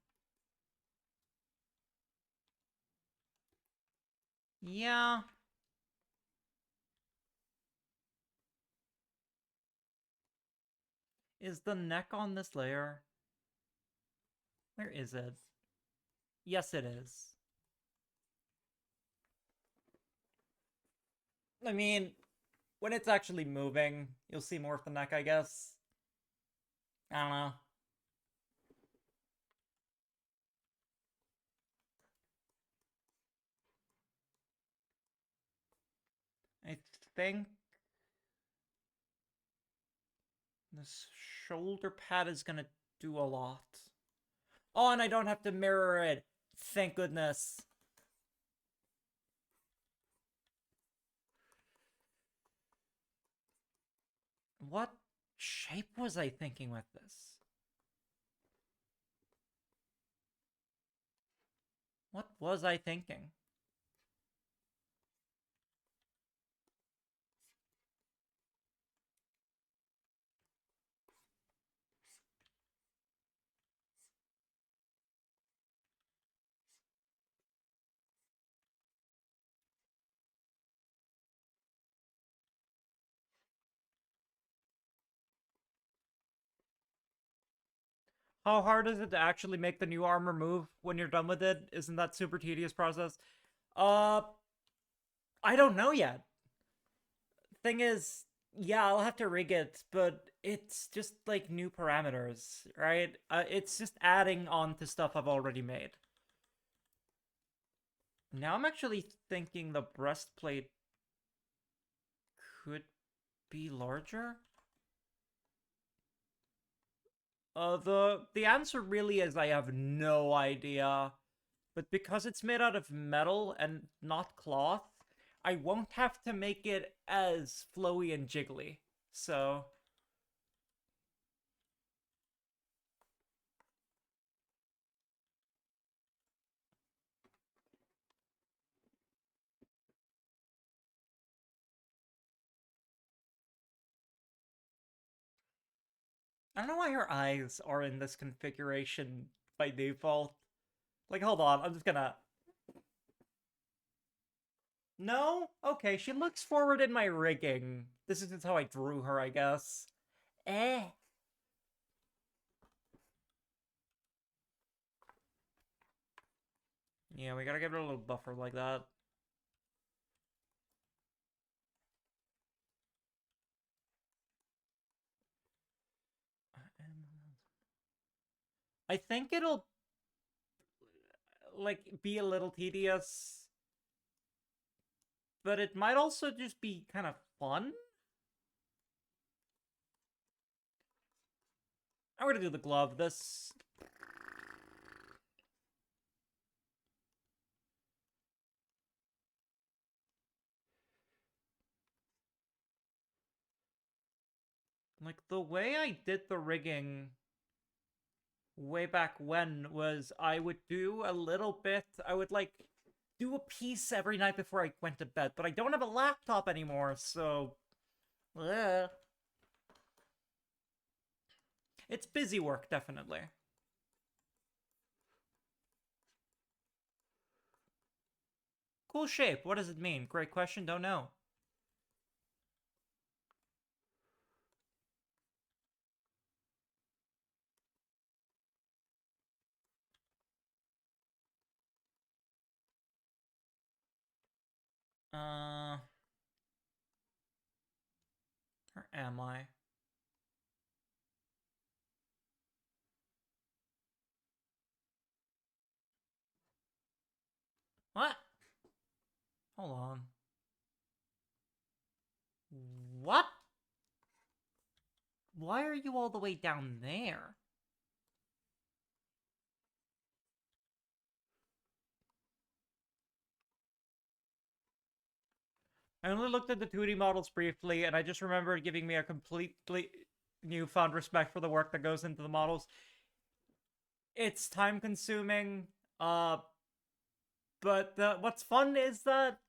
Yeah. Is the neck on this layer? Where is it? Yes, it is. I mean, when it's actually moving, you'll see more of the neck, I guess. I don't know. I think this shoulder pad is gonna do a lot. Oh, and I don't have to mirror it. Thank goodness. What shape was I thinking with this? What was I thinking? How hard is it to actually make the new armor move when you're done with it? Isn't that super tedious process? Uh, I don't know yet. Thing is, yeah, I'll have to rig it, but it's just like new parameters, right? It's just adding on to stuff I've already made. Now I'm actually thinking the breastplate could be larger. The answer really is I have no idea. But because it's made out of metal and not cloth, I won't have to make it as flowy and jiggly. So, I don't know why her eyes are in this configuration by default. Like, hold on, I'm just gonna... No? Okay, she looks forward in my rigging. This is just how I drew her, I guess. Eh. Yeah, we gotta give her a little buffer like that. I think it'll, like, be a little tedious, but it might also just be kind of fun. I'm gonna do the glove. This... Like, the way I did the rigging way back when was I would do a little bit, I would, like, do a piece every night before I went to bed, but I don't have a laptop anymore, so... Ugh. It's busy work, definitely. Cool shape. What does it mean? Great question. Don't know. Uh... Where am I? What? Hold on. What? Why are you all the way down there? I only looked at the 2D models briefly, and I just remember it giving me a completely newfound respect for the work that goes into the models. It's time consuming, but what's fun is that,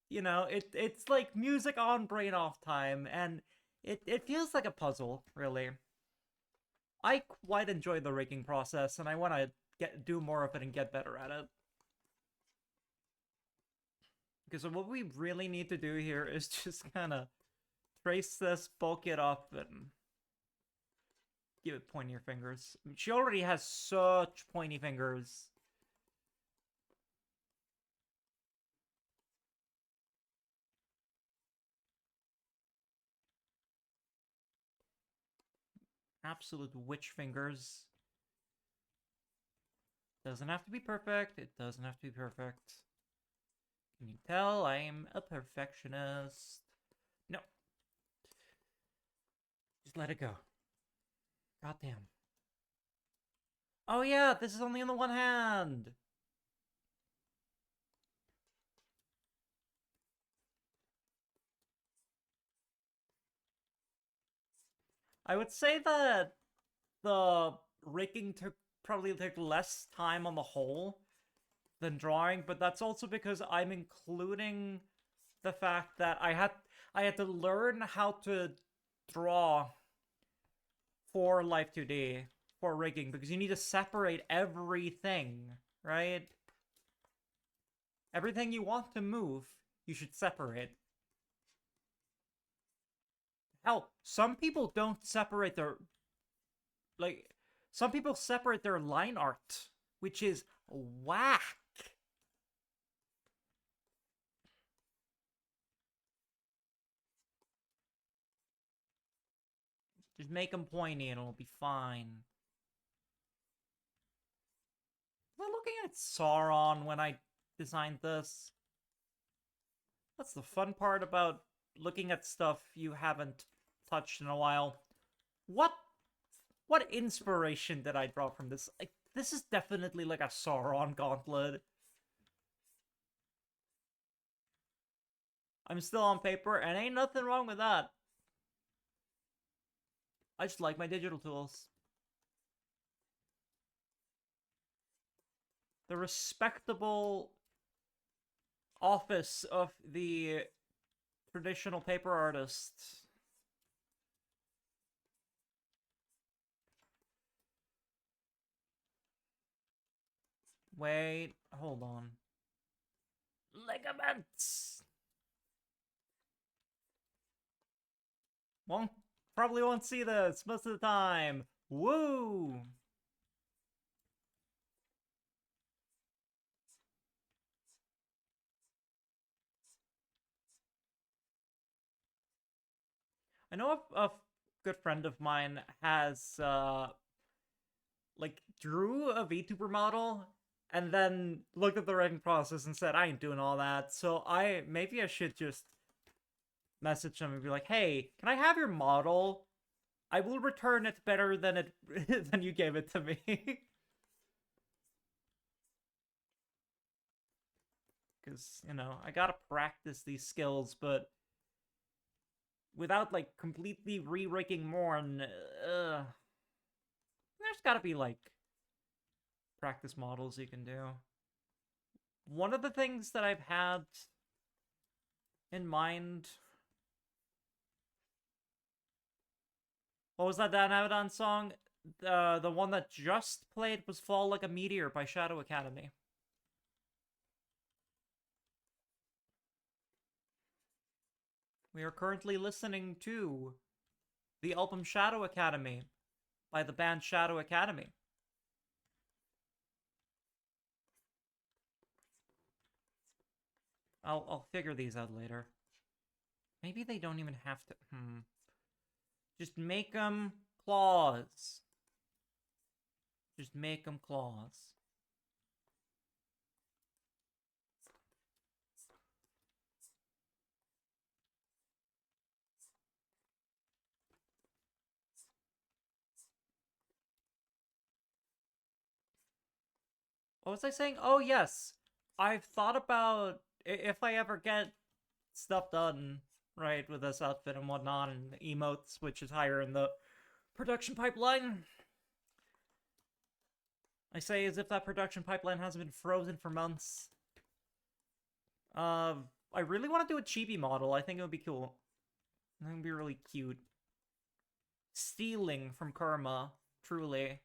you know, it's like music on, brain off time, and it feels like a puzzle, really. I quite enjoy the rigging process, and I want to do more of it and get better at it. Because what we really need to do here is just kind of trace this, bulk it up, and give it pointier fingers. She already has such pointy fingers. Absolute witch fingers. Doesn't have to be perfect. It doesn't have to be perfect. Can you tell I'm a perfectionist? No. Just let it go. Goddamn. Oh yeah, this is only on the one hand. I would say that the rigging probably took less time on the whole than drawing, but that's also because I'm including the fact that I had to learn how to draw for Life 2D for rigging because you need to separate everything, right? Everything you want to move, you should separate. Hell, some people don't separate their, like, Some people separate their line art, which is whack. Just make them pointy and it'll be fine. Was I looking at Sauron when I designed this? That's the fun part about looking at stuff you haven't touched in a while. What inspiration did I draw from this? Like, this is definitely like a Sauron gauntlet. I'm still on paper, and ain't nothing wrong with that. I just like my digital tools. The respectable office of the traditional paper artist. Wait, hold on. Ligaments! Probably won't see this most of the time. Woo! I know a good friend of mine has, like, drew a VTuber model and then looked at the writing process and said, I ain't doing all that. So maybe I should just message him and be like, hey, can I have your model? I will return it better than it than you gave it to me. Because, you know, I gotta practice these skills, but without, like, completely re-rigging Morn, there's gotta be, like, practice models you can do. One of the things that I've had in mind... What was that Dan Avedon song? The one that just played was Fall Like a Meteor by Shadow Academy. We are currently listening to the album Shadow Academy by the band Shadow Academy. I'll figure these out later. Maybe they don't even have to... Just make them claws. Just make them claws. What was I saying? Oh, yes. I've thought about if I ever get stuff done, right, with this outfit and whatnot, and emotes, which is higher in the production pipeline. I say as if that production pipeline hasn't been frozen for months. I really want to do a chibi model. I think it would be cool. I think it would be really cute. Stealing from Karma, truly.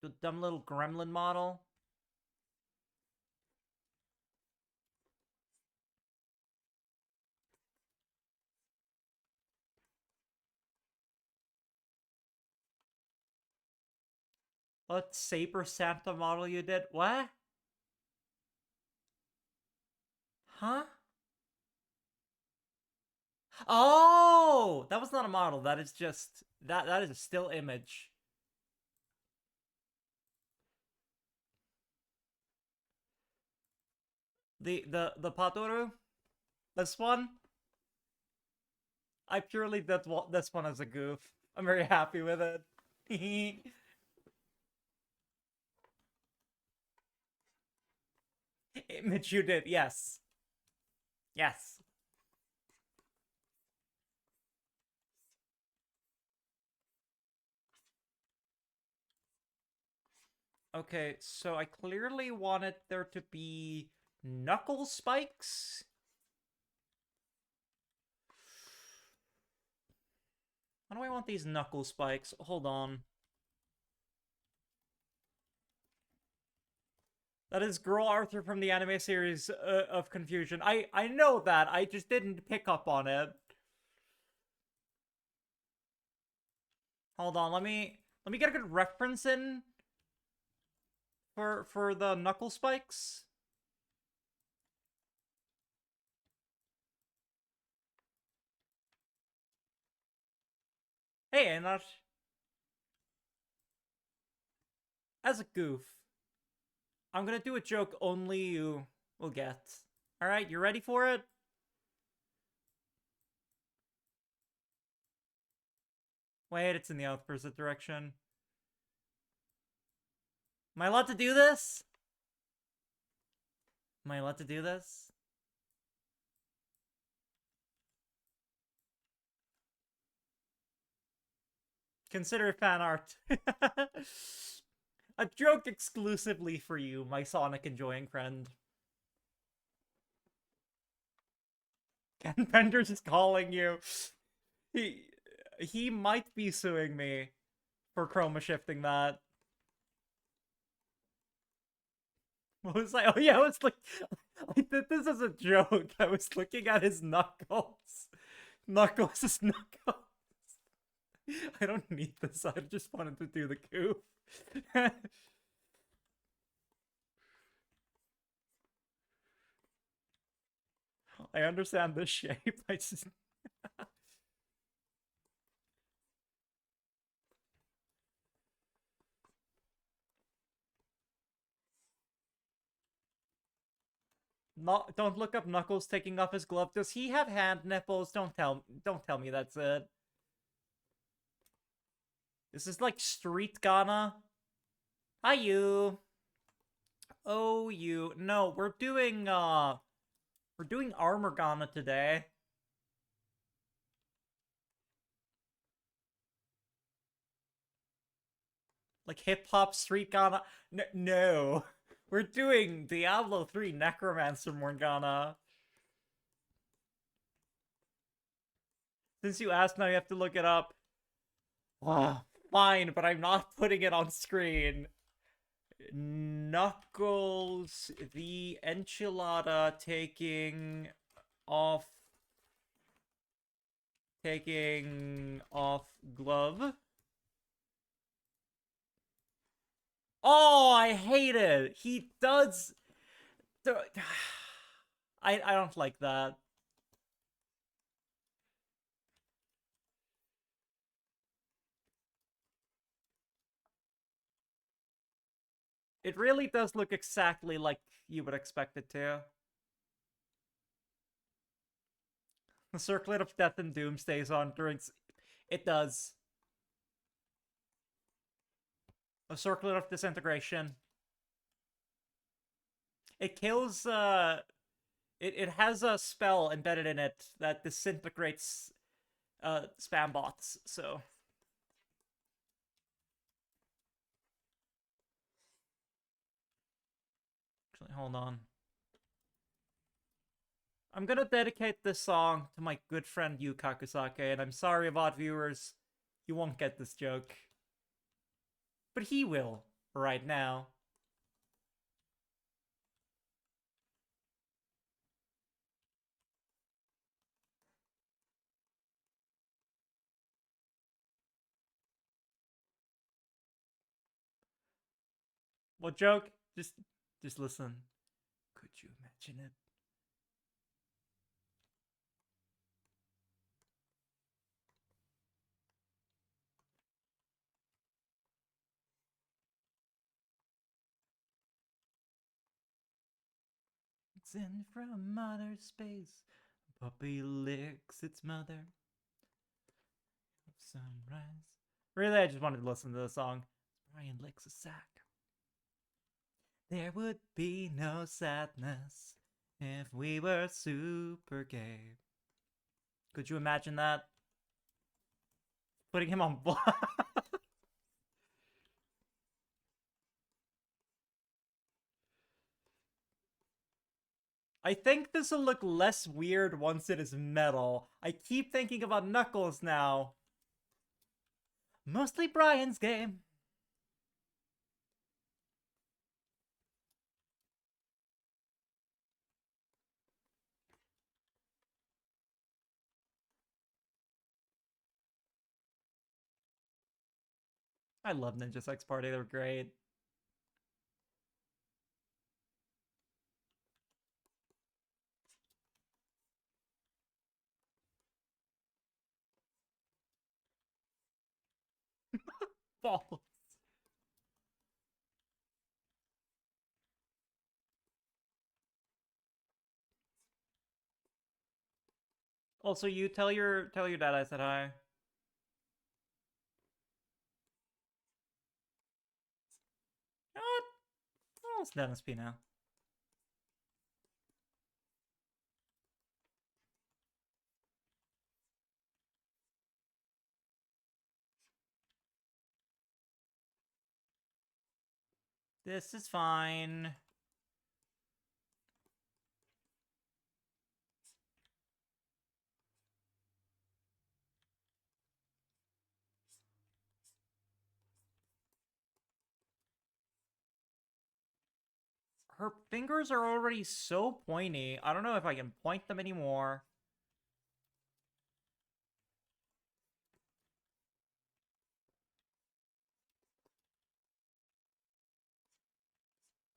The dumb little gremlin model. What Saber Santa model you did? What? Huh? Oh! That was not a model. That is just... That is a still image. The Patoru? This one? I purely did this one as a goof. I'm very happy with it. Image you did, yes. Yes. Okay, so I clearly wanted there to be knuckle spikes. How do I want these knuckle spikes? Hold on. That is Girl Arthur from the anime series of Confusion. I know that. I just didn't pick up on it. Hold on, let me get a good reference in for the knuckle spikes. Hey, and not as a goof. I'm gonna do a joke only you will get. Alright, you ready for it? Wait, it's in the opposite direction. Am I allowed to do this? Am I allowed to do this? Consider fan art. A joke exclusively for you, my Sonic enjoying friend. Ken Pender's is calling you. He he might be suing me for chroma shifting that. What was I? Oh yeah, I was like, I did this as a joke. I was looking at his knuckles. Knuckles is knuckles. I don't need this. I just wanted to do the goof. I understand this shape. I just not don't look up Knuckles taking off his glove. Does he have hand nipples? Don't tell me that's it. This is like street Ghana. Hi you. Oh you. No, we're doing armor Ghana today. Like hip hop street Ghana. No. We're doing Diablo 3 Necromancer Morgana. Since you asked, now you have to look it up. Wow. Fine, but I'm not putting it on screen. Knuckles the enchilada taking off glove. Oh, I hate it. He does. I don't like that. It really does look exactly like you would expect it to. The Circlet of Death and Doom stays on during. It does. A Circlet of Disintegration. It kills. It has a spell embedded in it that disintegrates spam bots. So. Actually, hold on. I'm gonna dedicate this song to my good friend Yu Kakusake, and I'm sorry, VOD viewers, you won't get this joke. But he will, right now. What joke? Just listen. Could you imagine it? It's in from outer space. A puppy licks its mother. Sunrise. Really, I just wanted to listen to the song. Brian licks a sack. There would be no sadness if we were super gay. Could you imagine that? Putting him on blast. I think this will look less weird once it is metal. I keep thinking about Knuckles now. Mostly Brian's game. I love Ninja Sex Party, they're great. Balls. Also, you tell your dad I said hi. You know what? Oh, it's Dennis P now. This is fine. Her fingers are already so pointy. I don't know if I can point them anymore.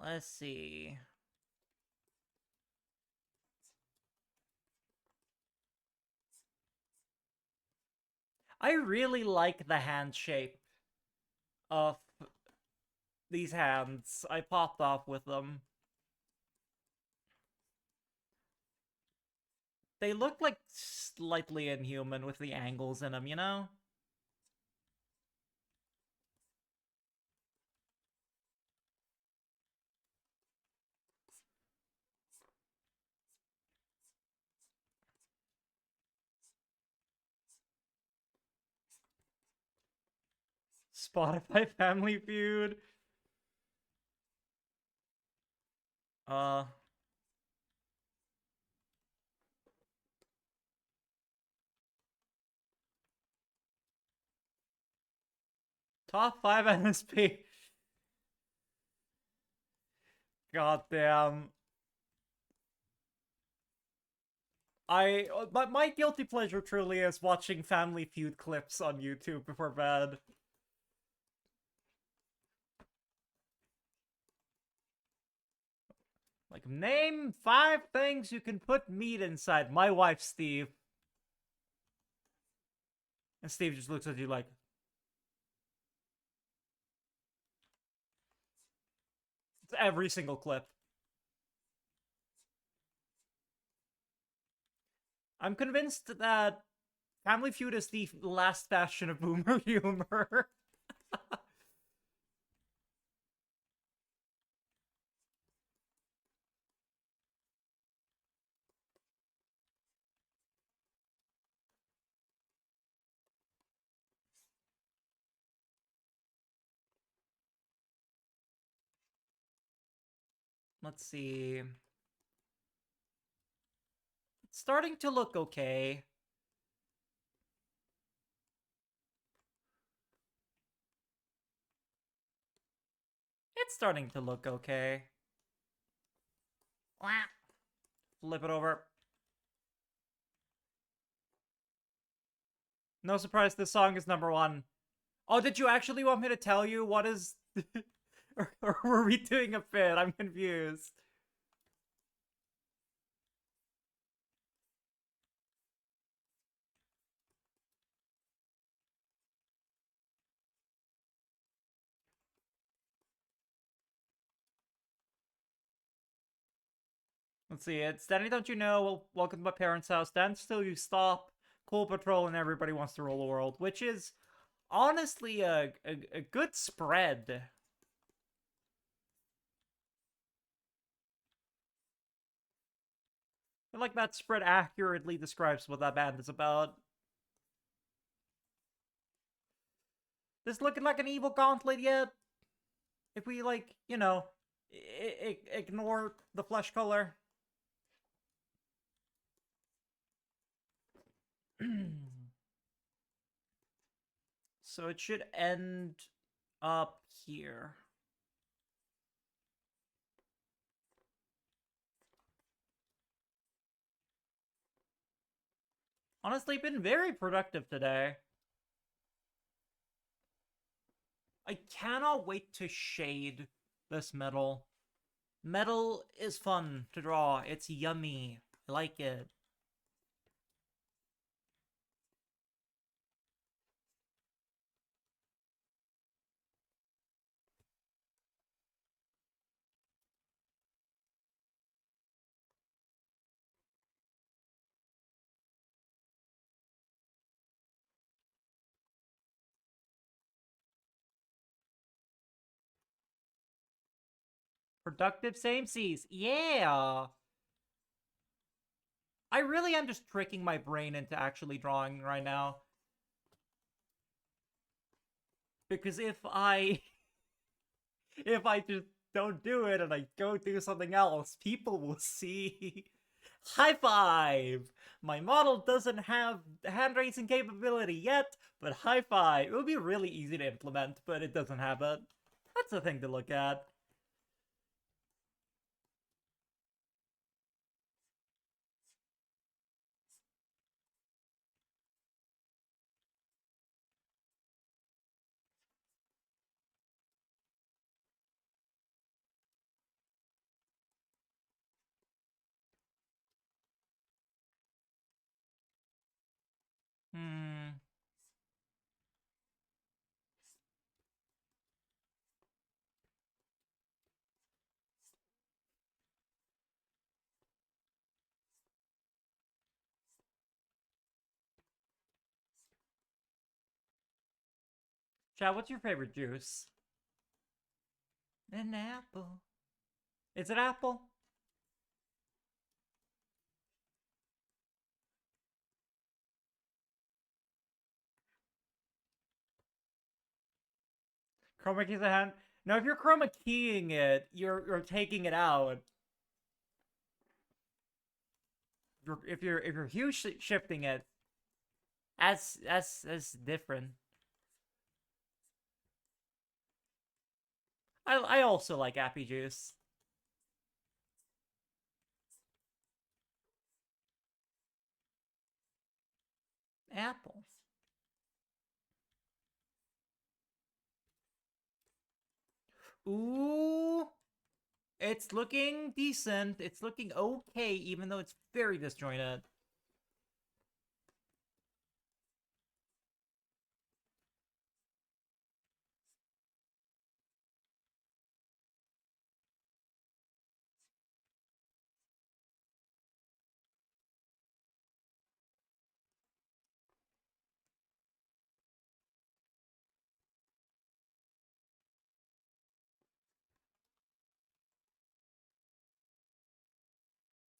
Let's see. I really like the hand shape of these hands. I popped off with them. They look like slightly inhuman with the angles in them, you know? Spotify Family Feud. Uh, top 5 NSP. Goddamn. My guilty pleasure truly is watching Family Feud clips on YouTube before bed. Like, name 5 things you can put meat inside. My wife, Steve. And Steve just looks at you like, it's every single clip. I'm convinced that Family Feud is the last bastion of boomer humor. Let's see. It's starting to look okay. It's starting to look okay. Flip it over. No surprise, this song is #1. Oh, did you actually want me to tell you what is... or were we doing a bit? I'm confused. Let's see, it's Danny, don't you know? Well, welcome to my parents' house. Stand still, you stop. Cool Patrol, and everybody wants to rule the world, which is honestly a good spread. I feel like that spread accurately describes what that band is about. This looking like an evil gauntlet yet? If we, like, you know, ignore the flesh color. So it should end up here. Honestly, been very productive today. I cannot wait to shade this metal. Metal is fun to draw. It's yummy. I like it. Productive same seas. Yeah. I really am just tricking my brain into actually drawing right now. Because if I just don't do it and I go do something else, people will see. High five! My model doesn't have hand raising capability yet, but high five. It would be really easy to implement, but it doesn't have it. That's a thing to look at. Hmm. Chad, what's your favorite juice? An apple. Is it apple? Chroma key's a hand. No, if you're chroma keying it, you're taking it out. If you're hue shifting it, that's different. I also like appy juice. Apple. Ooh, it's looking decent. It's looking okay, even though it's very disjointed.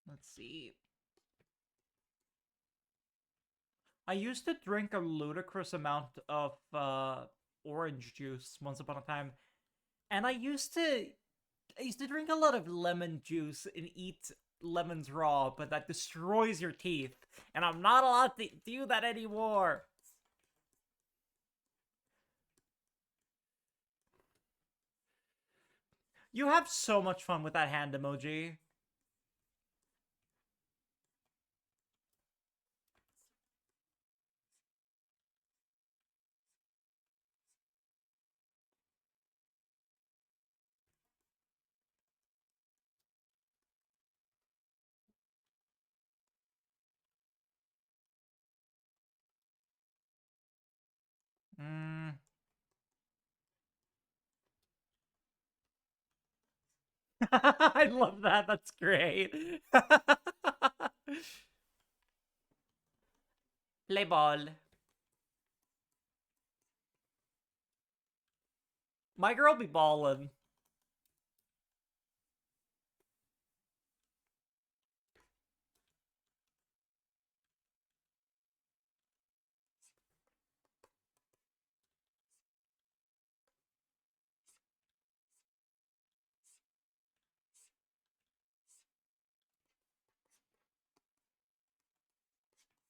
Let's see. I used to drink a ludicrous amount of orange juice once upon a time, and I used to drink a lot of lemon juice and eat lemons raw, but that destroys your teeth, and I'm not allowed to do that anymore. You have so much fun with that hand emoji. Mm. I love that. That's great. Play ball. My girl be ballin'.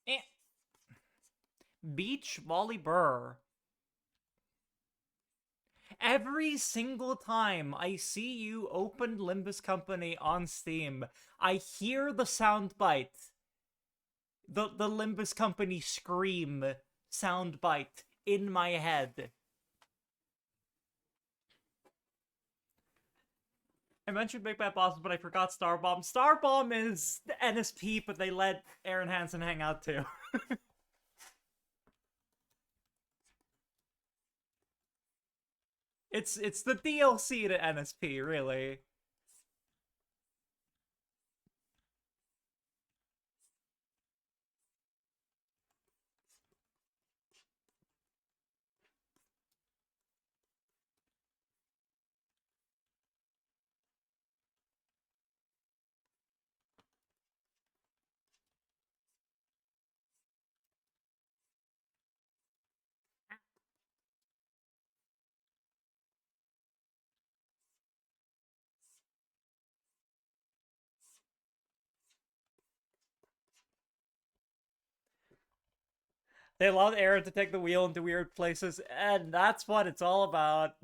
Eh. Beach volley burr. Every single time I see you open Limbus Company on Steam, I hear the sound bite. The Limbus Company scream sound bite in my head. I mentioned Big Bad Bosses, but I forgot Starbomb. Starbomb is the NSP, but they let Aaron Hansen hang out too. It's the DLC to NSP, really. They allowed Aaron to take the wheel into weird places, and that's what it's all about.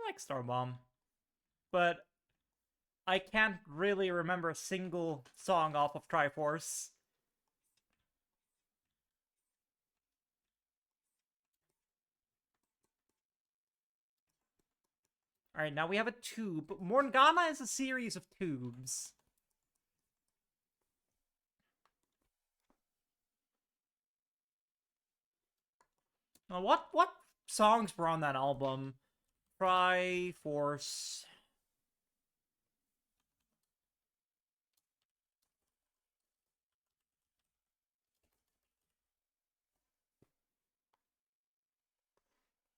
I like Starbomb, but I can't really remember a single song off of Triforce. Alright, now we have a tube. Morgana is a series of tubes. Now, what songs were on that album? Triforce.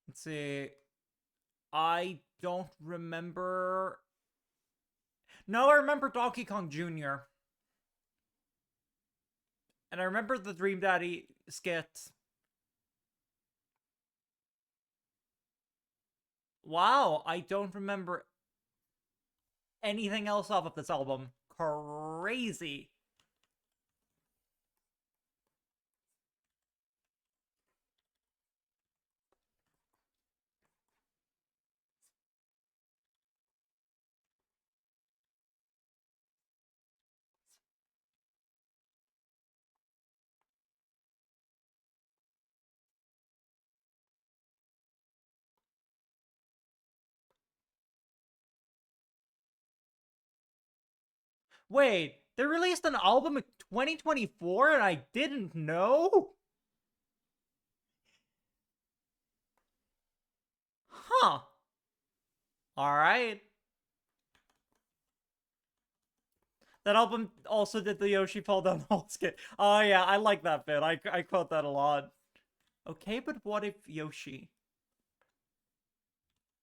Let's see. I don't remember. No, I remember Donkey Kong Jr. And I remember the Dream Daddy skit. Wow, I don't remember anything else off of this album. Crazy. Wait, they released an album in 2024 and I didn't know? Huh. Alright. That album also did the Yoshi fall down the hole skit. Oh yeah, I like that bit. I quote that a lot. Okay, but what if Yoshi?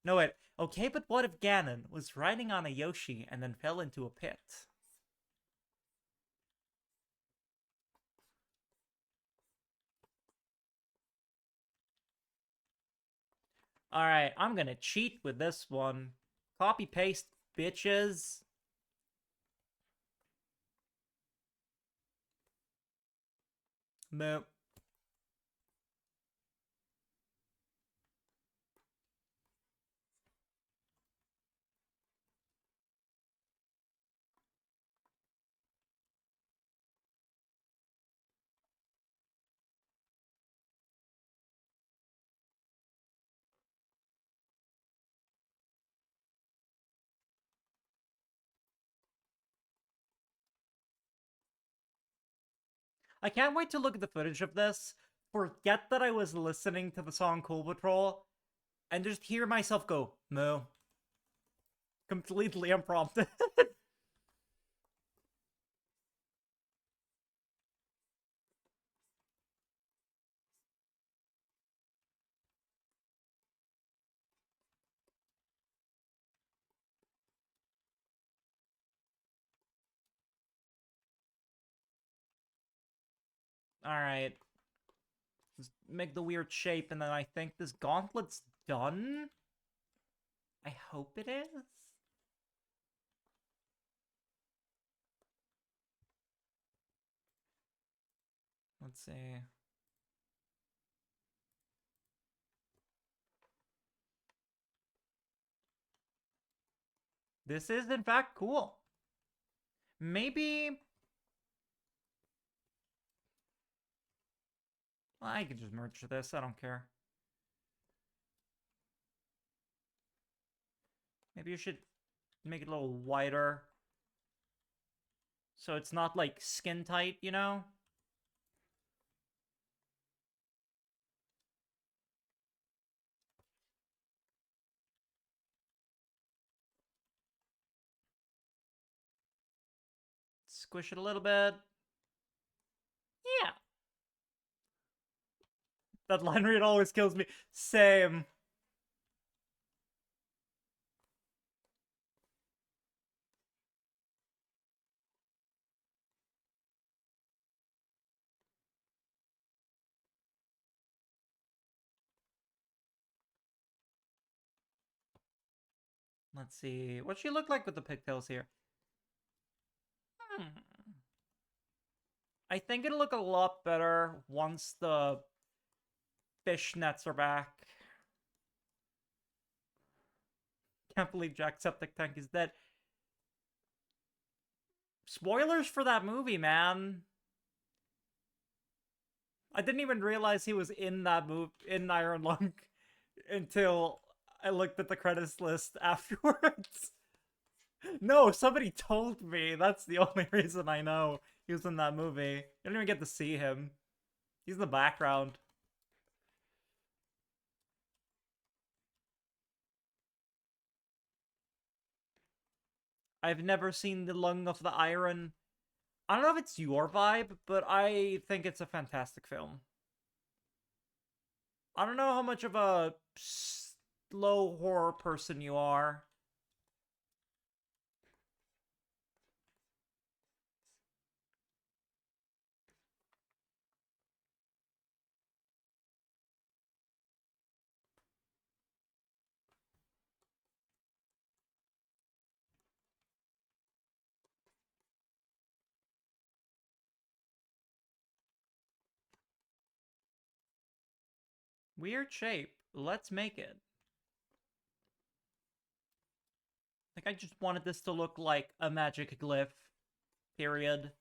No, wait. Okay, but what if Ganon was riding on a Yoshi and then fell into a pit? Alright, I'm gonna cheat with this one. Copy paste, bitches. No. I can't wait to look at the footage of this, forget that I was listening to the song Cool Patrol, and just hear myself go, moo. Completely unprompted. Alright. Just make the weird shape, and then I think this gauntlet's done? I hope it is? Let's see. This is, in fact, cool. Maybe I can just merge this, I don't care. Maybe you should make it a little wider. So it's not like skin tight, you know? Squish it a little bit. Yeah. That line read always kills me. Same. Let's see. What's she look like with the pigtails here? Hmm. I think it'll look a lot better once the fishnets are back. Can't believe Jacksepticeye Tank is dead. Spoilers for that movie, man. I didn't even realize he was in that movie, in Iron Lung, until I looked at the credits list afterwards. No, somebody told me. That's the only reason I know he was in that movie. You don't even get to see him. He's in the background. I've never seen The Lung of the Iron. I don't know if it's your vibe, but I think it's a fantastic film. I don't know how much of a slow horror person you are. Weird shape. Let's make it. Like, I just wanted this to look like a magic glyph. Period.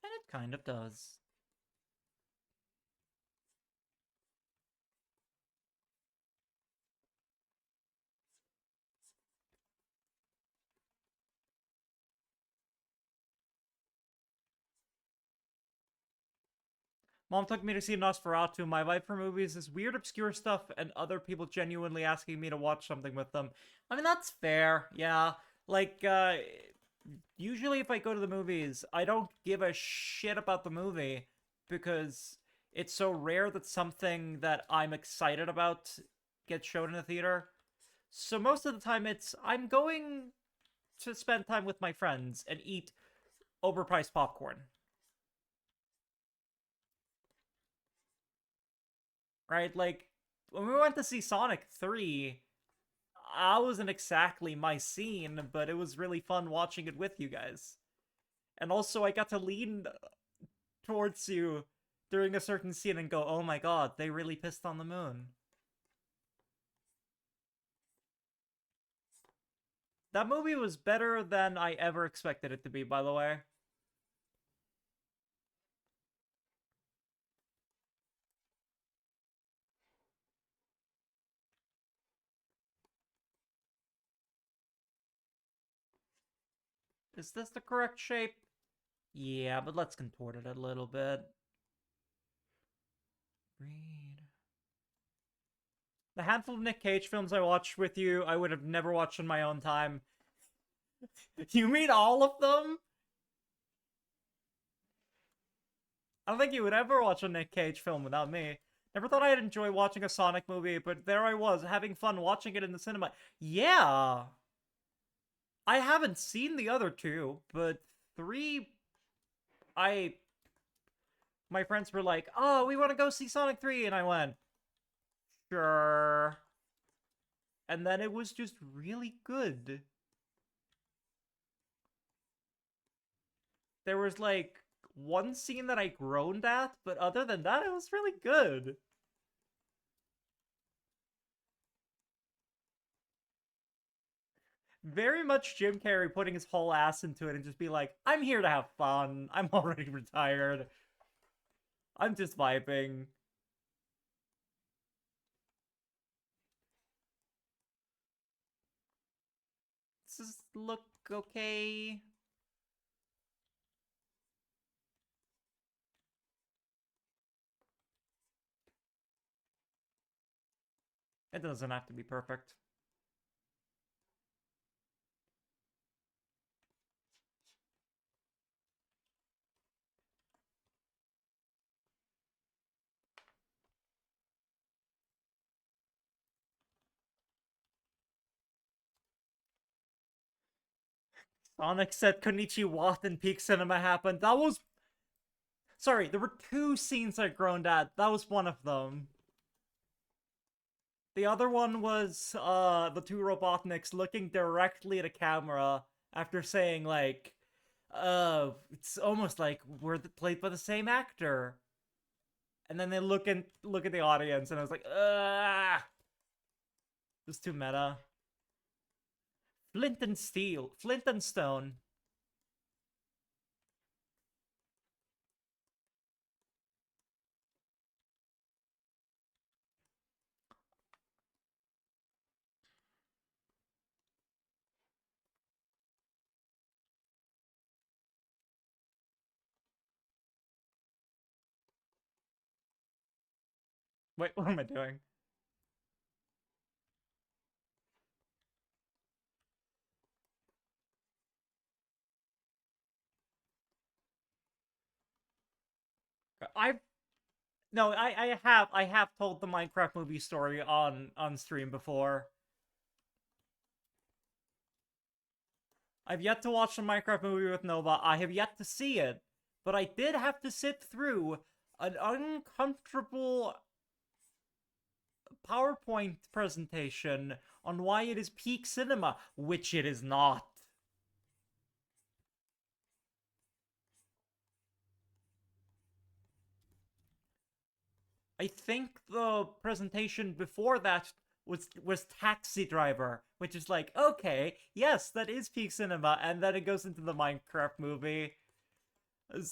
And it kind of does. Mom took me to see Nosferatu. My vibe for movies is weird, obscure stuff, and other people genuinely asking me to watch something with them. I mean, that's fair, yeah. Like, usually if I go to the movies, I don't give a shit about the movie because it's so rare that something that I'm excited about gets shown in the theater. So most of the time I'm going to spend time with my friends and eat overpriced popcorn. Right? Like when we went to see Sonic 3, I wasn't exactly my scene, but it was really fun watching it with you guys. And also I got to lean towards you during a certain scene and go, "Oh my god, they really pissed on the moon." That movie was better than I ever expected it to be, by the way. Is this the correct shape? Yeah, but let's contort it a little bit. Read. The handful of Nick Cage films I watched with you, I would have never watched in my own time. You mean all of them? I don't think you would ever watch a Nick Cage film without me. Never thought I'd enjoy watching a Sonic movie, but there I was, having fun watching it in the cinema. Yeah! I haven't seen the other two, but three, I... My friends were like, "Oh, we want to go see Sonic 3," and I went, "Sure." And then it was just really good. There was like one scene that I groaned at, but other than that, it was really good. Very much Jim Carrey putting his whole ass into it and just be like, I'm here to have fun. I'm already retired. I'm just vibing. Does this look okay? It doesn't have to be perfect. Sonic said Konnichiwa and Peak Cinema happened. That was... Sorry, there were two scenes I groaned at. That was one of them. The other one was the two Robotniks looking directly at a camera after saying like, it's almost like we're played by the same actor. And then they look at the audience, and I was like, it was too meta. Flint and steel, flint and stone. Wait, what am I doing? I've no, I have told the Minecraft movie story on stream before. I've yet to watch the Minecraft movie with Nova. I have yet to see it, but I did have to sit through an uncomfortable PowerPoint presentation on why it is peak cinema, which it is not. I think the presentation before that was Taxi Driver, which is like, okay, yes, that is peak cinema, and then it goes into the Minecraft movie. I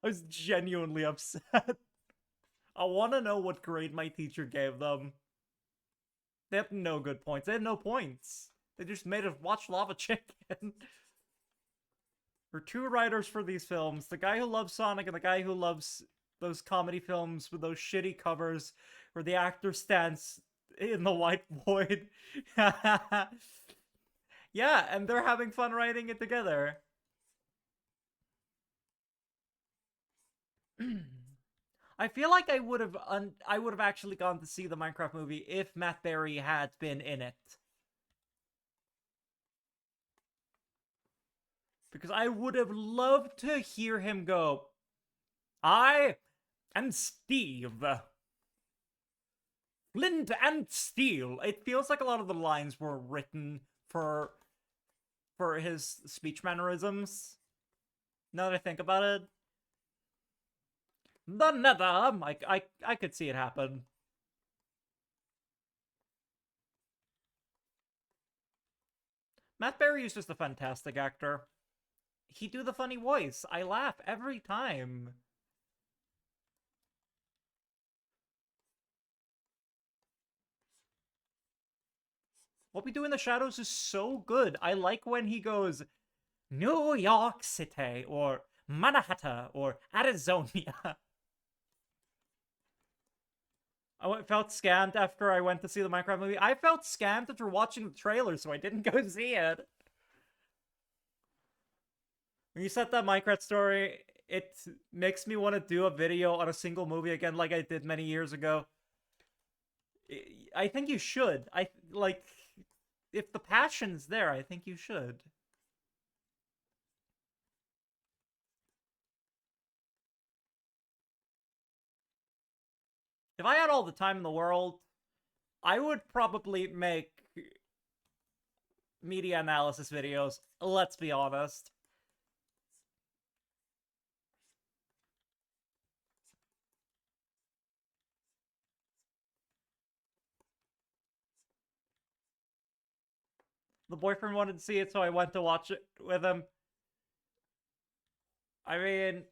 was genuinely upset. I want to know what grade my teacher gave them. They have no good points. They had no points. They just made us watch Lava Chicken. There are two writers for these films, the guy who loves Sonic and the guy who loves those comedy films with those shitty covers where the actor stands in the white void. Yeah, and they're having fun writing it together. I feel like I would have actually gone to see the Minecraft movie if Matt Berry had been in it. Because I would have loved to hear him go, I am Steve. Flint and steel. It feels like a lot of the lines were written for his speech mannerisms. Now that I think about it, the nether. I could see it happen. Matt Berry is just a fantastic actor. He do the funny voice. I laugh every time. What we do in the shadows is so good. I like when he goes New York City or Manhattan or Arizona. I felt scammed after I went to see the Minecraft movie. I felt scammed after watching the trailer, so I didn't go see it. When you said that Minecraft story, it makes me want to do a video on a single movie again like I did many years ago. I think you should. I like if the passion's there, I think you should. If I had all the time in the world, I would probably make media analysis videos. Let's be honest. The boyfriend wanted to see it, so I went to watch it with him. I mean,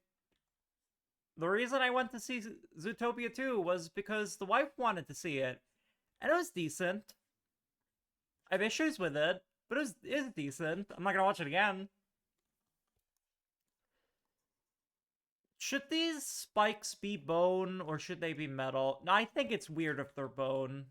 the reason I went to see Zootopia 2 was because the wife wanted to see it. And it was decent. I have issues with it, but it was decent. I'm not gonna watch it again. Should these spikes be bone or should they be metal? No, I think it's weird if they're bone.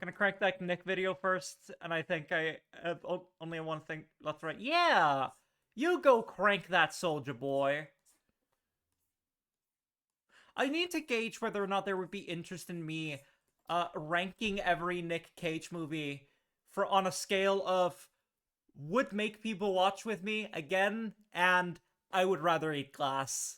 Gonna crank that Nick video first, and I think I have only one thing left. Right? Yeah, you go crank that, soldier boy. I need to gauge whether or not there would be interest in me ranking every Nick Cage movie for on a scale of would make people watch with me again and I would rather eat glass.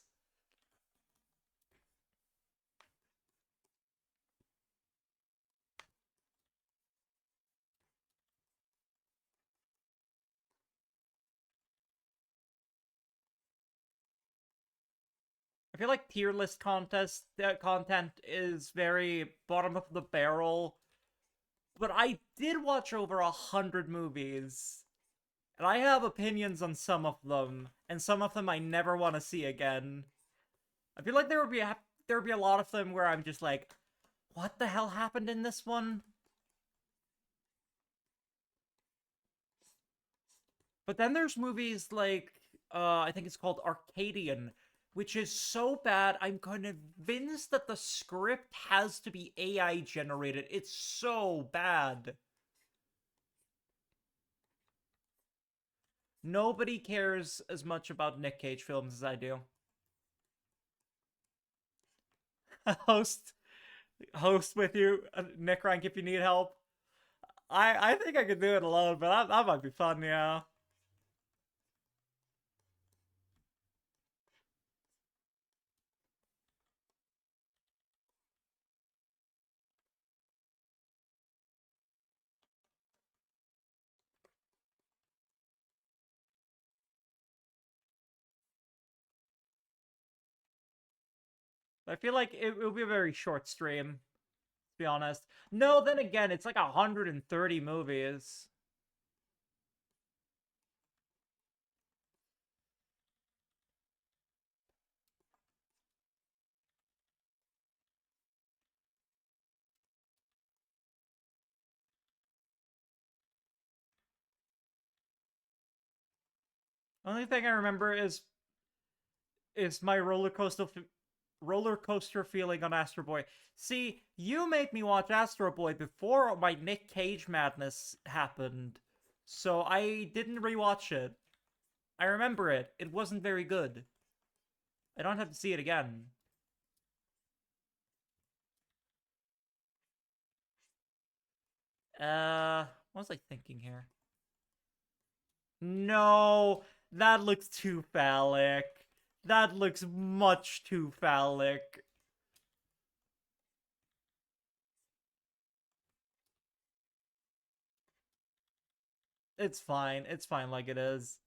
I feel like tier list contest content is very bottom of the barrel, but I did watch over 100 movies, and I have opinions on some of them, and some of them I never want to see again. I feel like there would be a lot of them where I'm just like, what the hell happened in this one? But then there's movies like I think it's called Arcadian, which is so bad I'm convinced that the script has to be AI generated. It's so bad. Nobody cares as much about Nick Cage films as I do. host host with you, Nick Rank, if you need help. I think I could do it alone, but that might be fun, yeah. I feel like it will be a very short stream, to be honest. No, then again, it's like 130 movies. Only thing I remember is my roller coaster feeling on Astro Boy. See, you made me watch Astro Boy before my Nick Cage madness happened, so I didn't rewatch it. I remember it. It wasn't very good. I don't have to see it again. What was I thinking here? No, that looks too phallic. That looks much too phallic. It's fine. It's fine like it is.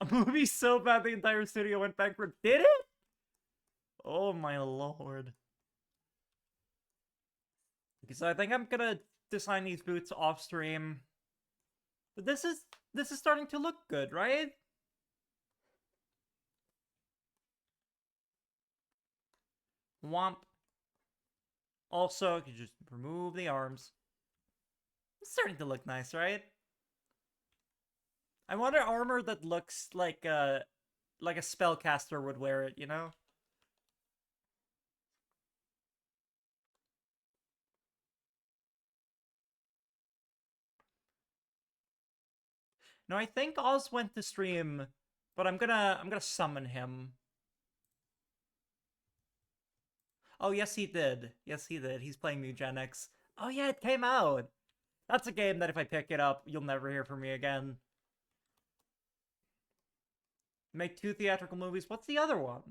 A movie so bad the entire studio went bankrupt. Did it? Oh my lord. Okay, so I think I'm gonna design these boots off stream. But this is starting to look good, right? Womp. Also, you just remove the arms. It's starting to look nice, right? I want an armor that looks like a spellcaster would wear it, you know? No, I think Oz went to stream, but I'm gonna summon him. Oh yes he did. Yes he did. He's playing Eugenics. Oh yeah, it came out. That's a game that if I pick it up, you'll never hear from me again. Make 2 theatrical movies. What's the other one?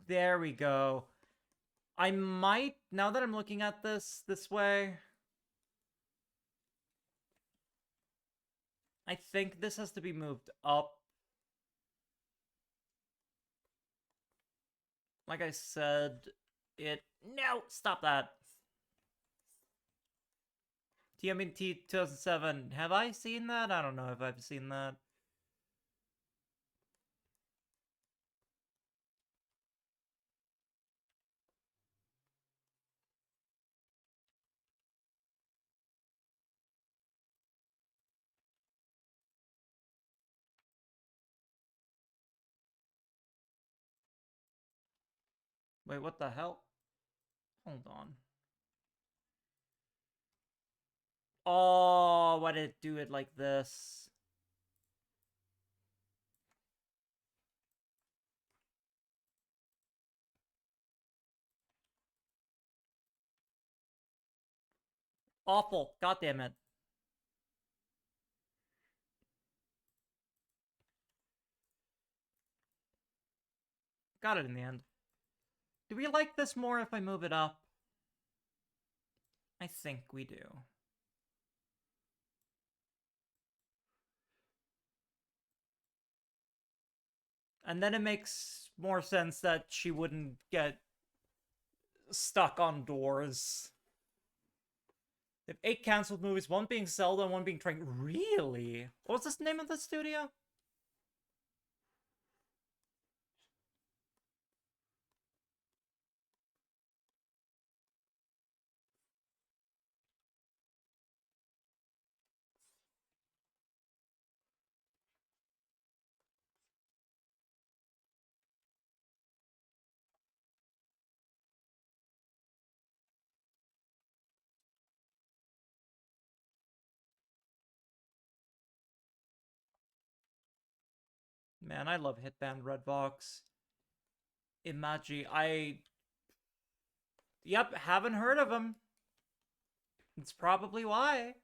There we go. I might, now that I'm looking at this way, I think this has to be moved up. Like I said, no, stop that. TMNT 2007, have I seen that? I don't know if I've seen that. Wait, what the hell? Hold on. Oh, why did it do it like this? Awful. God damn it. Got it in the end. Do we like this more if I move it up? I think we do. And then it makes more sense that she wouldn't get stuck on doors. They have 8 canceled movies, 1 being Zelda and 1 being Train. Really? What was the name of the studio? Man, I love Hitband Redbox. Imagi, Yep, haven't heard of him. It's probably why.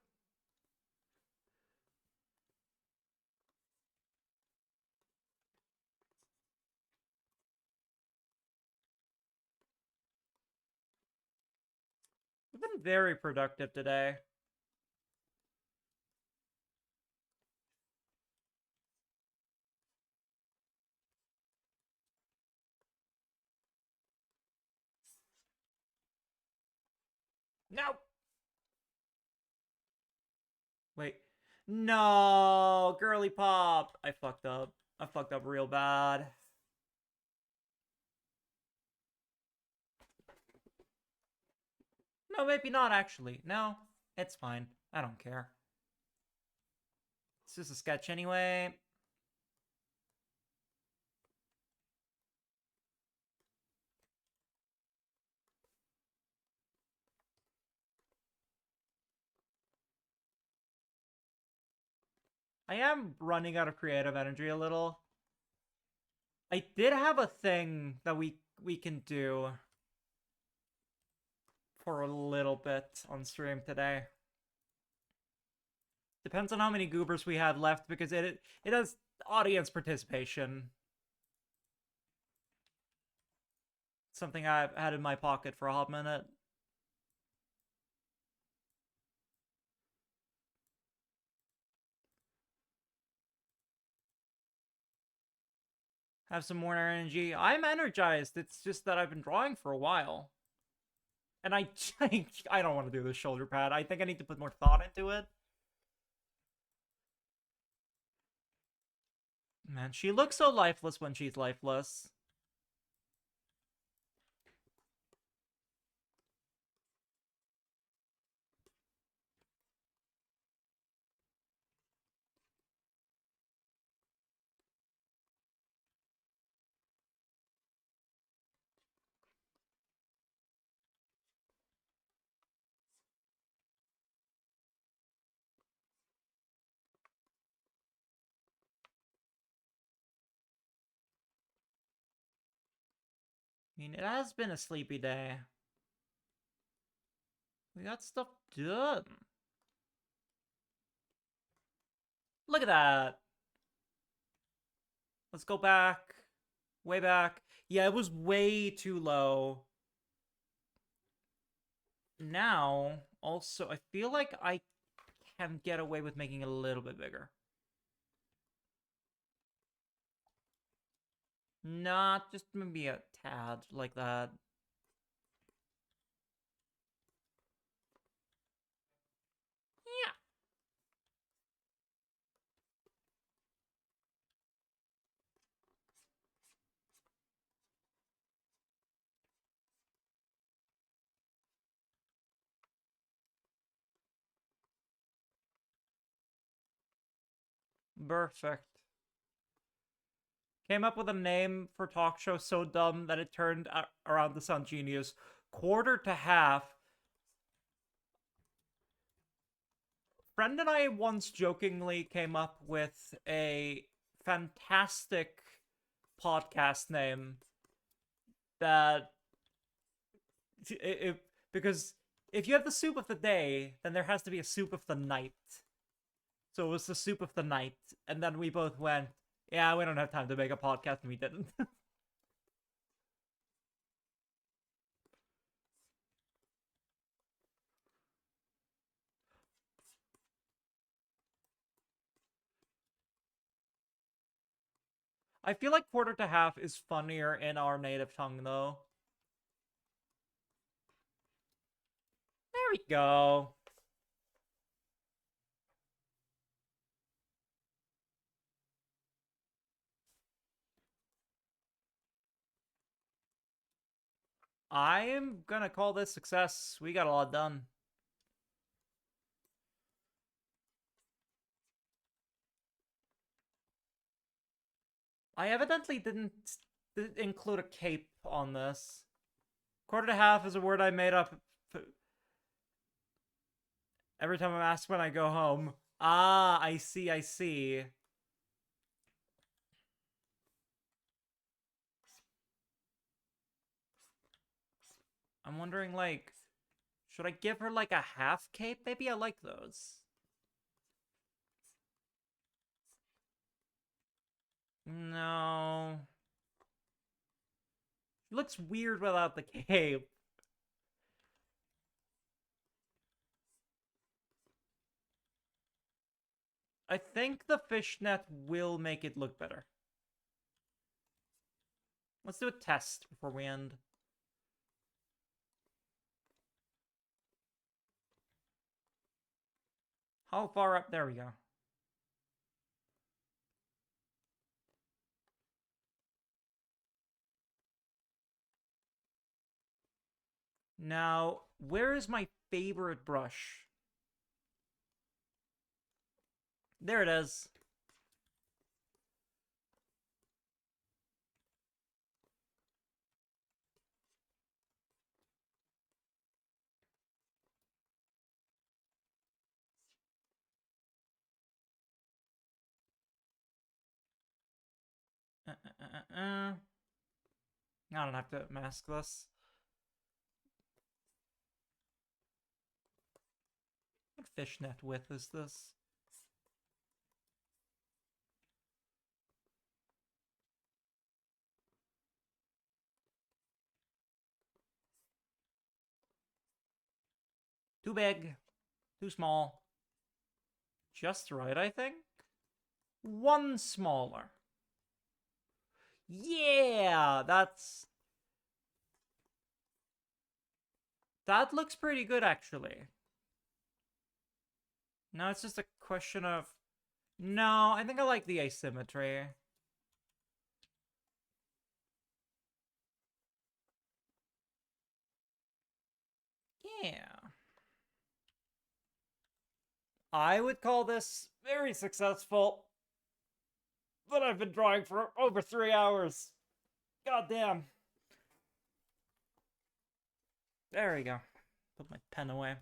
We've been very productive today. No! Wait. No! Girly Pop! I fucked up. I fucked up real bad. No, maybe not, actually. No, it's fine. I don't care. It's just a sketch anyway. I am running out of creative energy a little. I did have a thing that we can do for a little bit on stream today. Depends on how many goobers we have left because it has audience participation. Something I've had in my pocket for a hot minute. Have some more energy. I'm energized. It's just that I've been drawing for a while. And I don't want to do the shoulder pad. I think I need to put more thought into it. Man, she looks so lifeless when she's lifeless. I mean, it has been a sleepy day. We got stuff done. Look at that. Let's go back. Way back. Yeah, it was way too low. Now, also, I feel like I can get away with making it a little bit bigger. Not just maybe a tad like that. Yeah. Perfect. Came up with a name for talk show so dumb that it turned around to sound genius. Quarter to half. Friend and I once jokingly came up with a fantastic podcast name that if because if you have the soup of the day, then there has to be a soup of the night. So it was the soup of the night, and then we both went, "Yeah, we don't have time to make a podcast," and we didn't. I feel like quarter to half is funnier in our native tongue, though. There we go. I am gonna call this success. We got a lot done. I evidently didn't include a cape on this. Quarter to half is a word I made up every time I'm asked when I go home. Ah, I see, I see. I'm wondering, like, should I give her, like, a half cape? Maybe I like those. No. It looks weird without the cape. I think the fishnet will make it look better. Let's do a test before we end. How far up? There we go. Now, where is my favorite brush? There it is. I don't have to mask this. What fishnet width is this? Too big. Too small. Just right, I think. One smaller. Yeah, that looks pretty good, actually. Now it's just a question of... No, I think I like the asymmetry. Yeah. I would call this very successful. But I've been drawing for over 3 hours. God damn. There we go. Put my pen away.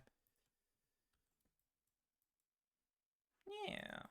Yeah.